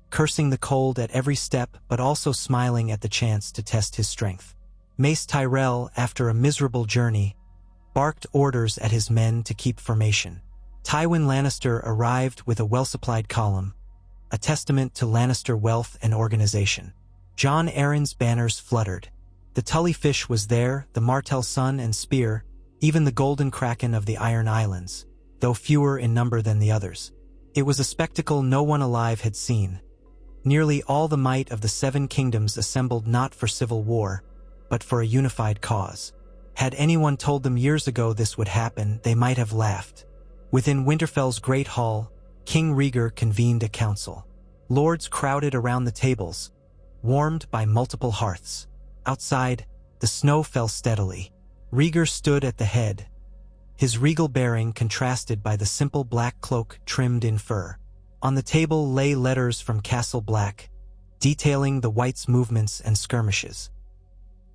cursing the cold at every step but also smiling at the chance to test his strength. Mace Tyrell, after a miserable journey, barked orders at his men to keep formation. Tywin Lannister arrived with a well-supplied column, a testament to Lannister wealth and organization. Jon Arryn's banners fluttered. The Tully Fish was there, the Martell Sun and Spear, even the Golden Kraken of the Iron Islands, though fewer in number than the others. It was a spectacle no one alive had seen. Nearly all the might of the Seven Kingdoms assembled not for civil war, but for a unified cause. Had anyone told them years ago this would happen, they might have laughed. Within Winterfell's great hall, King Rhaegar convened a council. Lords crowded around the tables, warmed by multiple hearths. Outside, the snow fell steadily. Rhaegar stood at the head, his regal bearing contrasted by the simple black cloak trimmed in fur. On the table lay letters from Castle Black, detailing the Whites' movements and skirmishes.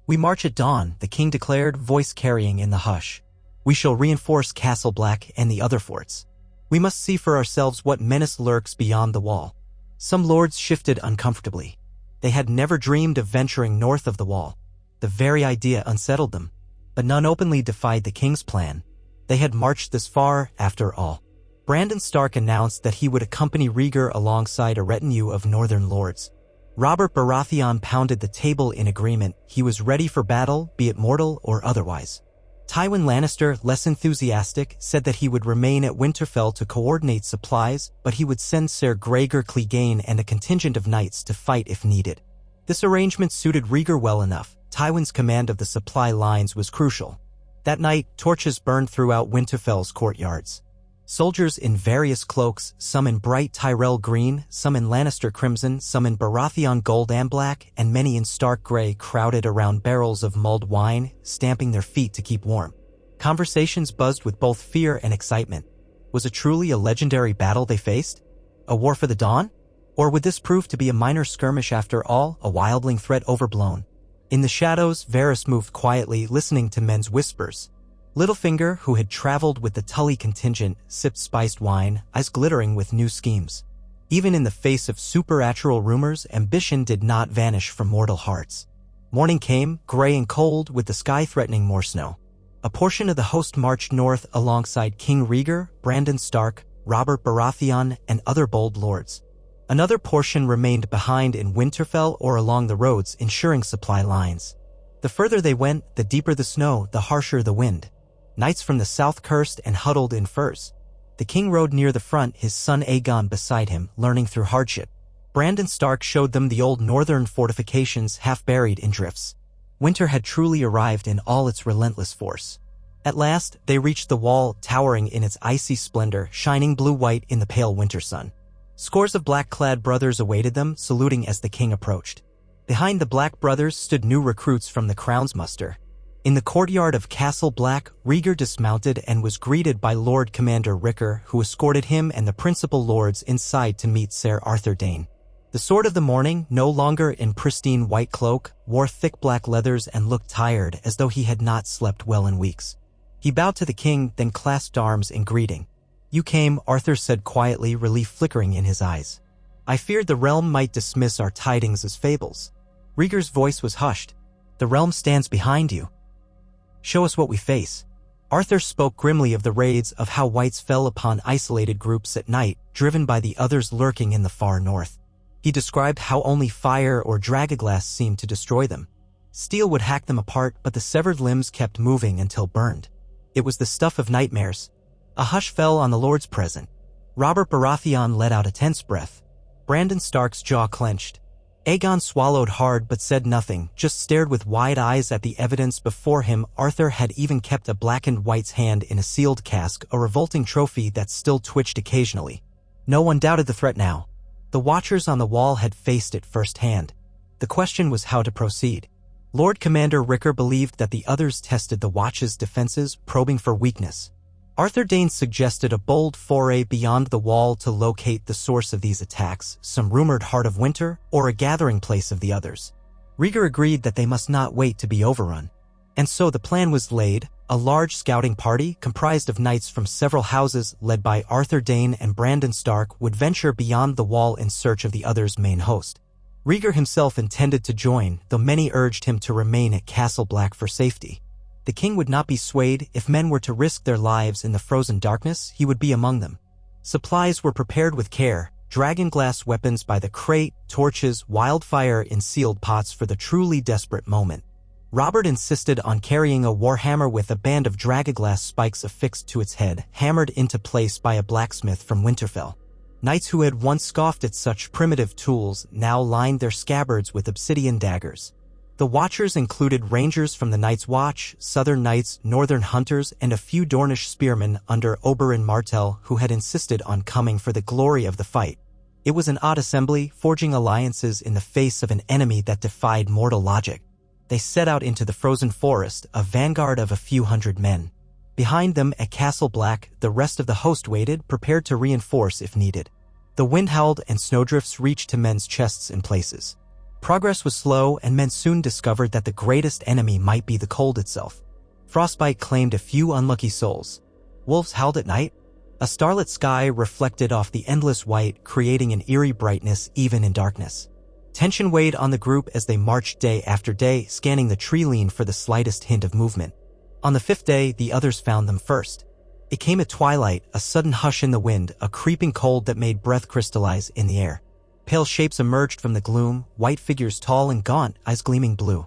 "We march at dawn," the king declared, voice carrying in the hush. "We shall reinforce Castle Black and the other forts. We must see for ourselves what menace lurks beyond the wall." Some lords shifted uncomfortably. They had never dreamed of venturing north of the wall. The very idea unsettled them, but none openly defied the king's plan. They had marched this far, after all. Brandon Stark announced that he would accompany Rhaegar alongside a retinue of northern lords. Robert Baratheon pounded the table in agreement. He was ready for battle, be it mortal or otherwise. Tywin Lannister, less enthusiastic, said that he would remain at Winterfell to coordinate supplies, but he would send Ser Gregor Clegane and a contingent of knights to fight if needed. This arrangement suited Rhaegar well enough. Tywin's command of the supply lines was crucial. That night, torches burned throughout Winterfell's courtyards. Soldiers in various cloaks, some in bright Tyrell green, some in Lannister crimson, some in Baratheon gold and black, and many in stark gray crowded around barrels of mulled wine, stamping their feet to keep warm. Conversations buzzed with both fear and excitement. Was it truly a legendary battle they faced? A war for the dawn? Or would this prove to be a minor skirmish after all, a wildling threat overblown? In the shadows, Varys moved quietly, listening to men's whispers. Littlefinger, who had traveled with the Tully contingent, sipped spiced wine, eyes glittering with new schemes. Even in the face of supernatural rumors, ambition did not vanish from mortal hearts. Morning came, gray and cold, with the sky threatening more snow. A portion of the host marched north alongside King Rhaegar, Brandon Stark, Robert Baratheon, and other bold lords. Another portion remained behind in Winterfell or along the roads, ensuring supply lines. The further they went, the deeper the snow, the harsher the wind. Knights from the south cursed and huddled in furs. The king rode near the front, his son Aegon beside him, learning through hardship. Brandon Stark showed them the old northern fortifications half buried in drifts. Winter had truly arrived in all its relentless force. At last, they reached the wall, towering in its icy splendor, shining blue-white in the pale winter sun. Scores of black-clad brothers awaited them, saluting as the king approached. Behind the Black brothers stood new recruits from the Crown's muster. In the courtyard of Castle Black, Rhaegar dismounted and was greeted by Lord Commander Rickard, who escorted him and the principal lords inside to meet Ser Arthur Dayne. The Sword of the Morning, no longer in pristine white cloak, wore thick black leathers and looked tired, as though he had not slept well in weeks. He bowed to the king, then clasped arms in greeting. "You came," Arthur said quietly, relief flickering in his eyes. "I feared the realm might dismiss our tidings as fables." Rhaegar's voice was hushed. "The realm stands behind you. Show us what we face." Arthur spoke grimly of the raids, of how whites fell upon isolated groups at night, driven by the others lurking in the far north. He described how only fire or dragonglass seemed to destroy them. Steel would hack them apart, but the severed limbs kept moving until burned. It was the stuff of nightmares. A hush fell on the lords present. Robert Baratheon let out a tense breath. Brandon Stark's jaw clenched. Aegon swallowed hard but said nothing, just stared with wide eyes at the evidence before him. Arthur had even kept a blackened white's hand in a sealed cask, a revolting trophy that still twitched occasionally. No one doubted the threat now. The watchers on the wall had faced it firsthand. The question was how to proceed. Lord Commander Rickard believed that the others tested the Watch's defenses, probing for weakness. Arthur Dayne suggested a bold foray beyond the wall to locate the source of these attacks, some rumored Heart of Winter, or a gathering place of the others. Rhaegar agreed that they must not wait to be overrun. And so the plan was laid. A large scouting party, comprised of knights from several houses, led by Arthur Dayne and Brandon Stark, would venture beyond the wall in search of the others' main host. Rhaegar himself intended to join, though many urged him to remain at Castle Black for safety. The king would not be swayed. If men were to risk their lives in the frozen darkness, he would be among them. Supplies were prepared with care, dragonglass weapons by the crate, torches, wildfire in sealed pots for the truly desperate moment. Robert insisted on carrying a warhammer with a band of dragonglass spikes affixed to its head, hammered into place by a blacksmith from Winterfell. Knights who had once scoffed at such primitive tools now lined their scabbards with obsidian daggers. The Watchers included rangers from the Night's Watch, Southern Knights, Northern Hunters, and a few Dornish spearmen under Oberyn Martell who had insisted on coming for the glory of the fight. It was an odd assembly, forging alliances in the face of an enemy that defied mortal logic. They set out into the frozen forest, a vanguard of a few hundred men. Behind them, at Castle Black, the rest of the host waited, prepared to reinforce if needed. The wind howled and snowdrifts reached to men's chests in places. Progress was slow, and men soon discovered that the greatest enemy might be the cold itself. Frostbite claimed a few unlucky souls. Wolves howled at night. A starlit sky reflected off the endless white, creating an eerie brightness even in darkness. Tension weighed on the group as they marched day after day, scanning the tree line for the slightest hint of movement. On the fifth day, the others found them first. It came at twilight, a sudden hush in the wind, a creeping cold that made breath crystallize in the air. Pale shapes emerged from the gloom, white figures tall and gaunt, eyes gleaming blue.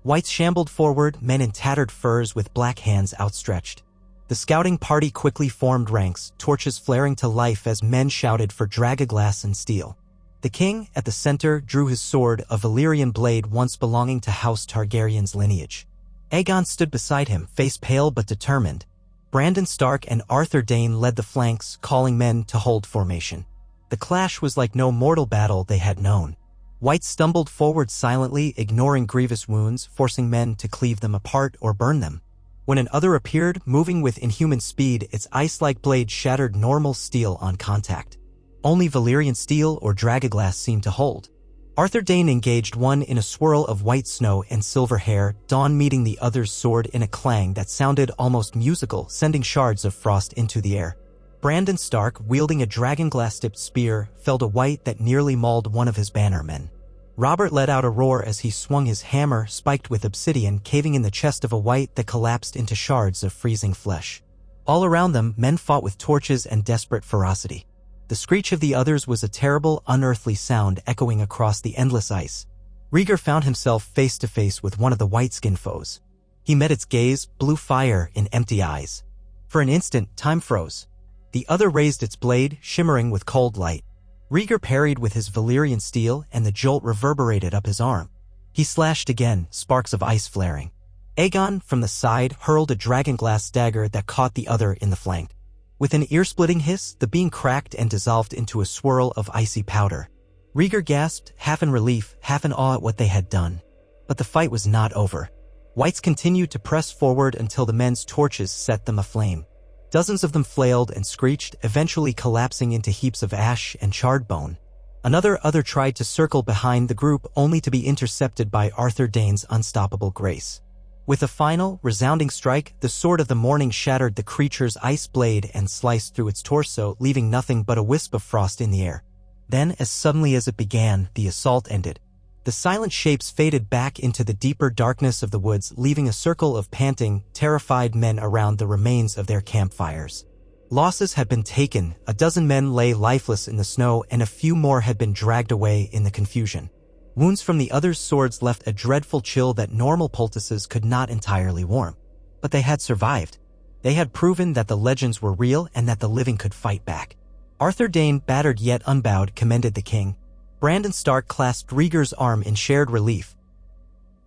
Whites shambled forward, men in tattered furs with black hands outstretched. The scouting party quickly formed ranks, torches flaring to life as men shouted for dragonglass and steel. The king, at the center, drew his sword, a Valyrian blade once belonging to House Targaryen's lineage. Aegon stood beside him, face pale but determined. Brandon Stark and Arthur Dayne led the flanks, calling men to hold formation. The clash was like no mortal battle they had known. White stumbled forward silently, ignoring grievous wounds, forcing men to cleave them apart or burn them. When an other appeared, moving with inhuman speed, its ice-like blade shattered normal steel on contact. Only Valyrian steel or dragoglass seemed to hold. Arthur Dayne engaged one in a swirl of white snow and silver hair, Dawn meeting the other's sword in a clang that sounded almost musical, sending shards of frost into the air. Brandon Stark, wielding a dragonglass-tipped spear, felled a White that nearly mauled one of his bannermen. Robert let out a roar as he swung his hammer, spiked with obsidian, caving in the chest of a White that collapsed into shards of freezing flesh. All around them, men fought with torches and desperate ferocity. The screech of the others was a terrible, unearthly sound echoing across the endless ice. Rhaegar found himself face to face with one of the white-skinned foes. He met its gaze, blue fire in empty eyes. For an instant, time froze. The other raised its blade, shimmering with cold light. Rhaegar parried with his Valyrian steel, and the jolt reverberated up his arm. He slashed again, sparks of ice flaring. Aegon, from the side, hurled a dragonglass dagger that caught the other in the flank. With an ear-splitting hiss, the beam cracked and dissolved into a swirl of icy powder. Rhaegar gasped, half in relief, half in awe at what they had done. But the fight was not over. Whites continued to press forward until the men's torches set them aflame. Dozens of them flailed and screeched, eventually collapsing into heaps of ash and charred bone. Another tried to circle behind the group, only to be intercepted by Arthur Dayne's unstoppable grace. With a final, resounding strike, the Sword of the Morning shattered the creature's ice blade and sliced through its torso, leaving nothing but a wisp of frost in the air. Then, as suddenly as it began, the assault ended. The silent shapes faded back into the deeper darkness of the woods, leaving a circle of panting, terrified men around the remains of their campfires. Losses had been taken, a dozen men lay lifeless in the snow, and a few more had been dragged away in the confusion. Wounds from the others' swords left a dreadful chill that normal poultices could not entirely warm. But they had survived. They had proven that the legends were real and that the living could fight back. Arthur Dayne, battered yet unbowed, commended the king. Brandon Stark clasped Rhaegar's arm in shared relief.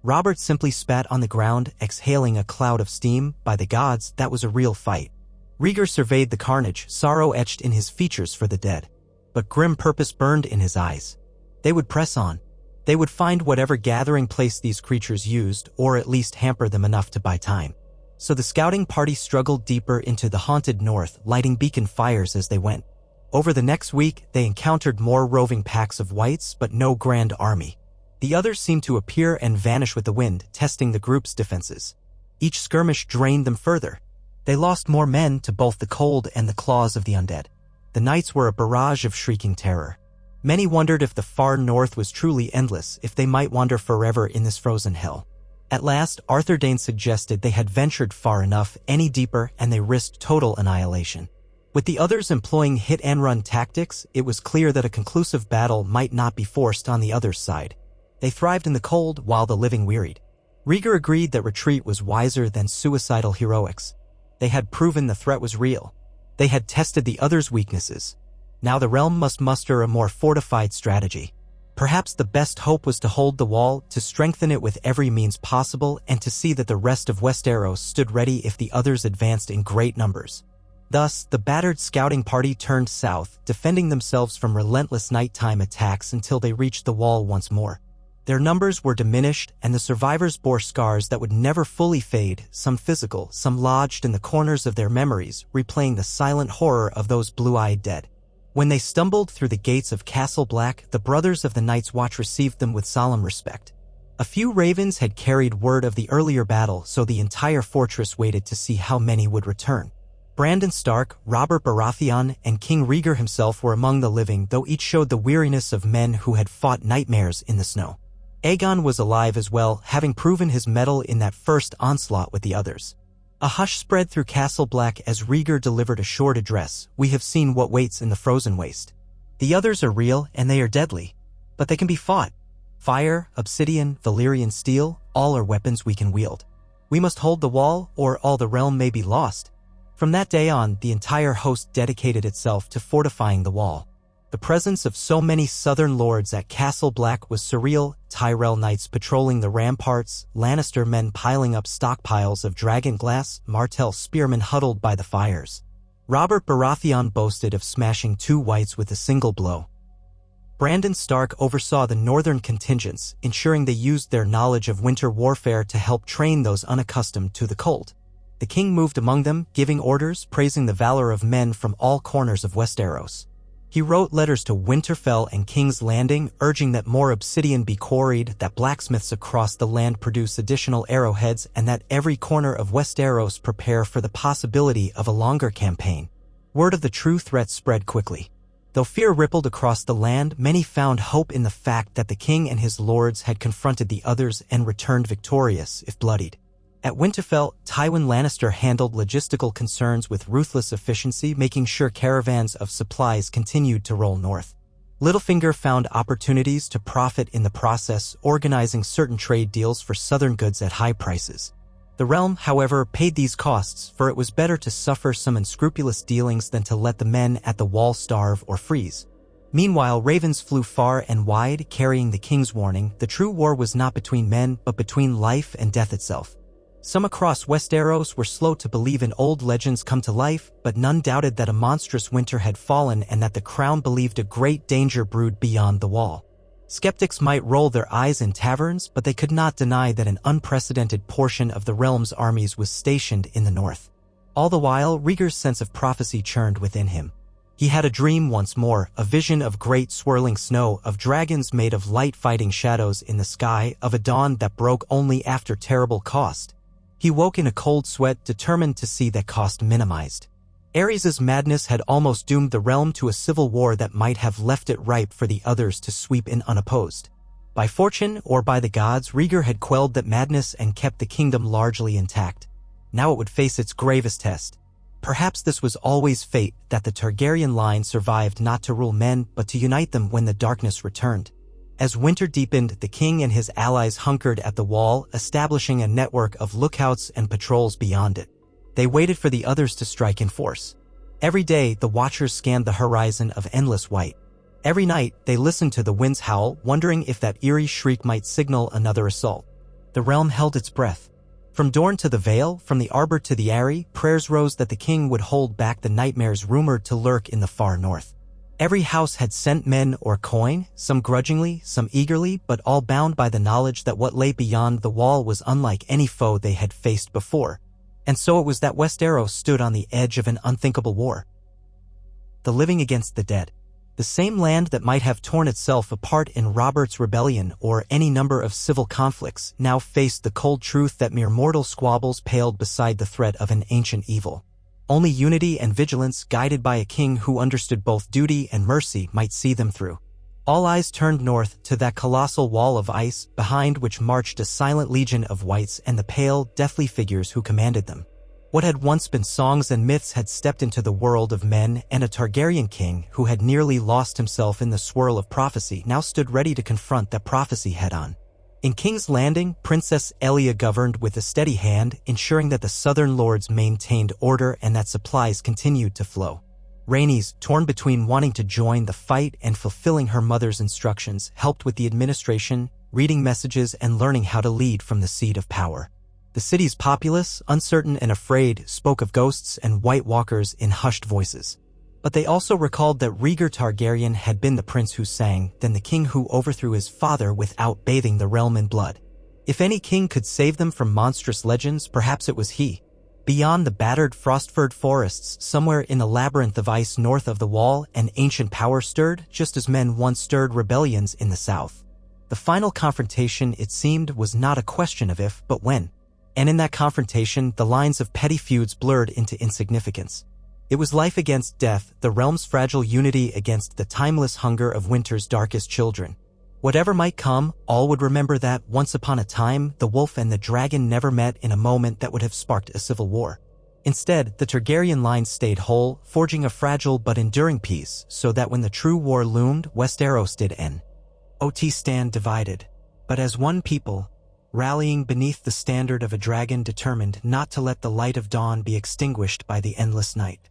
Robert simply spat on the ground, exhaling a cloud of steam. By the gods, that was a real fight. Rhaegar surveyed the carnage, sorrow etched in his features for the dead. But grim purpose burned in his eyes. They would press on. They would find whatever gathering place these creatures used, or at least hamper them enough to buy time. So the scouting party struggled deeper into the haunted north, lighting beacon fires as they went. Over the next week, they encountered more roving packs of whites, but no grand army. The others seemed to appear and vanish with the wind, testing the group's defenses. Each skirmish drained them further. They lost more men to both the cold and the claws of the undead. The nights were a barrage of shrieking terror. Many wondered if the far north was truly endless, if they might wander forever in this frozen hell. At last, Arthur Dayne suggested they had ventured far enough, any deeper, and they risked total annihilation. With the others employing hit-and-run tactics, it was clear that a conclusive battle might not be forced on the other's side. They thrived in the cold while the living wearied. Rhaegar agreed that retreat was wiser than suicidal heroics. They had proven the threat was real. They had tested the others' weaknesses. Now the realm must muster a more fortified strategy. Perhaps the best hope was to hold the wall, to strengthen it with every means possible, and to see that the rest of Westeros stood ready if the others advanced in great numbers. Thus, the battered scouting party turned south, defending themselves from relentless nighttime attacks until they reached the wall once more. Their numbers were diminished, and the survivors bore scars that would never fully fade, some physical, some lodged in the corners of their memories, replaying the silent horror of those blue-eyed dead. When they stumbled through the gates of Castle Black, the brothers of the Night's Watch received them with solemn respect. A few ravens had carried word of the earlier battle, so the entire fortress waited to see how many would return. Brandon Stark, Robert Baratheon, and King Rhaegar himself were among the living, though each showed the weariness of men who had fought nightmares in the snow. Aegon was alive as well, having proven his mettle in that first onslaught with the others. A hush spread through Castle Black as Rhaegar delivered a short address. We have seen what waits in the frozen waste. The others are real, and they are deadly. But they can be fought. Fire, obsidian, Valyrian steel, all are weapons we can wield. We must hold the wall, or all the realm may be lost. From that day on, the entire host dedicated itself to fortifying the wall. The presence of so many southern lords at Castle Black was surreal. Tyrell knights patrolling the ramparts, Lannister men piling up stockpiles of dragon glass, Martell spearmen huddled by the fires. Robert Baratheon boasted of smashing 2 whites with a single blow. Brandon Stark oversaw the northern contingents, ensuring they used their knowledge of winter warfare to help train those unaccustomed to the cold. The king moved among them, giving orders, praising the valor of men from all corners of Westeros. He wrote letters to Winterfell and King's Landing, urging that more obsidian be quarried, that blacksmiths across the land produce additional arrowheads, and that every corner of Westeros prepare for the possibility of a longer campaign. Word of the true threat spread quickly. Though fear rippled across the land, many found hope in the fact that the king and his lords had confronted the others and returned victorious, if bloodied. At Winterfell, Tywin Lannister handled logistical concerns with ruthless efficiency, making sure caravans of supplies continued to roll north. Littlefinger found opportunities to profit in the process, organizing certain trade deals for southern goods at high prices. The realm, however, paid these costs, for it was better to suffer some unscrupulous dealings than to let the men at the wall starve or freeze. Meanwhile, ravens flew far and wide, carrying the king's warning. The true war was not between men, but between life and death itself. Some across Westeros were slow to believe in old legends come to life, but none doubted that a monstrous winter had fallen and that the crown believed a great danger brewed beyond the wall. Skeptics might roll their eyes in taverns, but they could not deny that an unprecedented portion of the realm's armies was stationed in the north. All the while, Rhaegar's sense of prophecy churned within him. He had a dream once more, a vision of great swirling snow, of dragons made of light fighting shadows in the sky, of a dawn that broke only after terrible cost. He woke in a cold sweat, determined to see that cost minimized. Aerys' madness had almost doomed the realm to a civil war that might have left it ripe for the others to sweep in unopposed. By fortune or by the gods, Rhaegar had quelled that madness and kept the kingdom largely intact. Now it would face its gravest test. Perhaps this was always fate, that the Targaryen line survived not to rule men but to unite them when the darkness returned. As winter deepened, the king and his allies hunkered at the wall, establishing a network of lookouts and patrols beyond it. They waited for the others to strike in force. Every day, the watchers scanned the horizon of endless white. Every night, they listened to the winds howl, wondering if that eerie shriek might signal another assault. The realm held its breath. From Dorne to the Vale, from the Arbor to the Eyrie, prayers rose that the king would hold back the nightmares rumored to lurk in the far north. Every house had sent men or coin, some grudgingly, some eagerly, but all bound by the knowledge that what lay beyond the wall was unlike any foe they had faced before. And so it was that Westeros stood on the edge of an unthinkable war. The living against the dead. The same land that might have torn itself apart in Robert's rebellion or any number of civil conflicts now faced the cold truth that mere mortal squabbles paled beside the threat of an ancient evil. Only unity and vigilance, guided by a king who understood both duty and mercy, might see them through. All eyes turned north to that colossal wall of ice, behind which marched a silent legion of whites and the pale, deathly figures who commanded them. What had once been songs and myths had stepped into the world of men, and a Targaryen king who had nearly lost himself in the swirl of prophecy now stood ready to confront that prophecy head-on. In King's Landing, Princess Elia governed with a steady hand, ensuring that the southern lords maintained order and that supplies continued to flow. Rhaenys, torn between wanting to join the fight and fulfilling her mother's instructions, helped with the administration, reading messages and learning how to lead from the seat of power. The city's populace, uncertain and afraid, spoke of ghosts and White Walkers in hushed voices. But they also recalled that Rhaegar Targaryen had been the prince who sang, then the king who overthrew his father without bathing the realm in blood. If any king could save them from monstrous legends, perhaps it was he. Beyond the battered Frostford forests, somewhere in the labyrinth of ice north of the wall, an ancient power stirred, just as men once stirred rebellions in the south. The final confrontation, it seemed, was not a question of if, but when. And in that confrontation, the lines of petty feuds blurred into insignificance. It was life against death, the realm's fragile unity against the timeless hunger of winter's darkest children. Whatever might come, all would remember that, once upon a time, the wolf and the dragon never met in a moment that would have sparked a civil war. Instead, the Targaryen line stayed whole, forging a fragile but enduring peace, so that when the true war loomed, Westeros did stand divided, but as one people, rallying beneath the standard of a dragon determined not to let the light of dawn be extinguished by the endless night.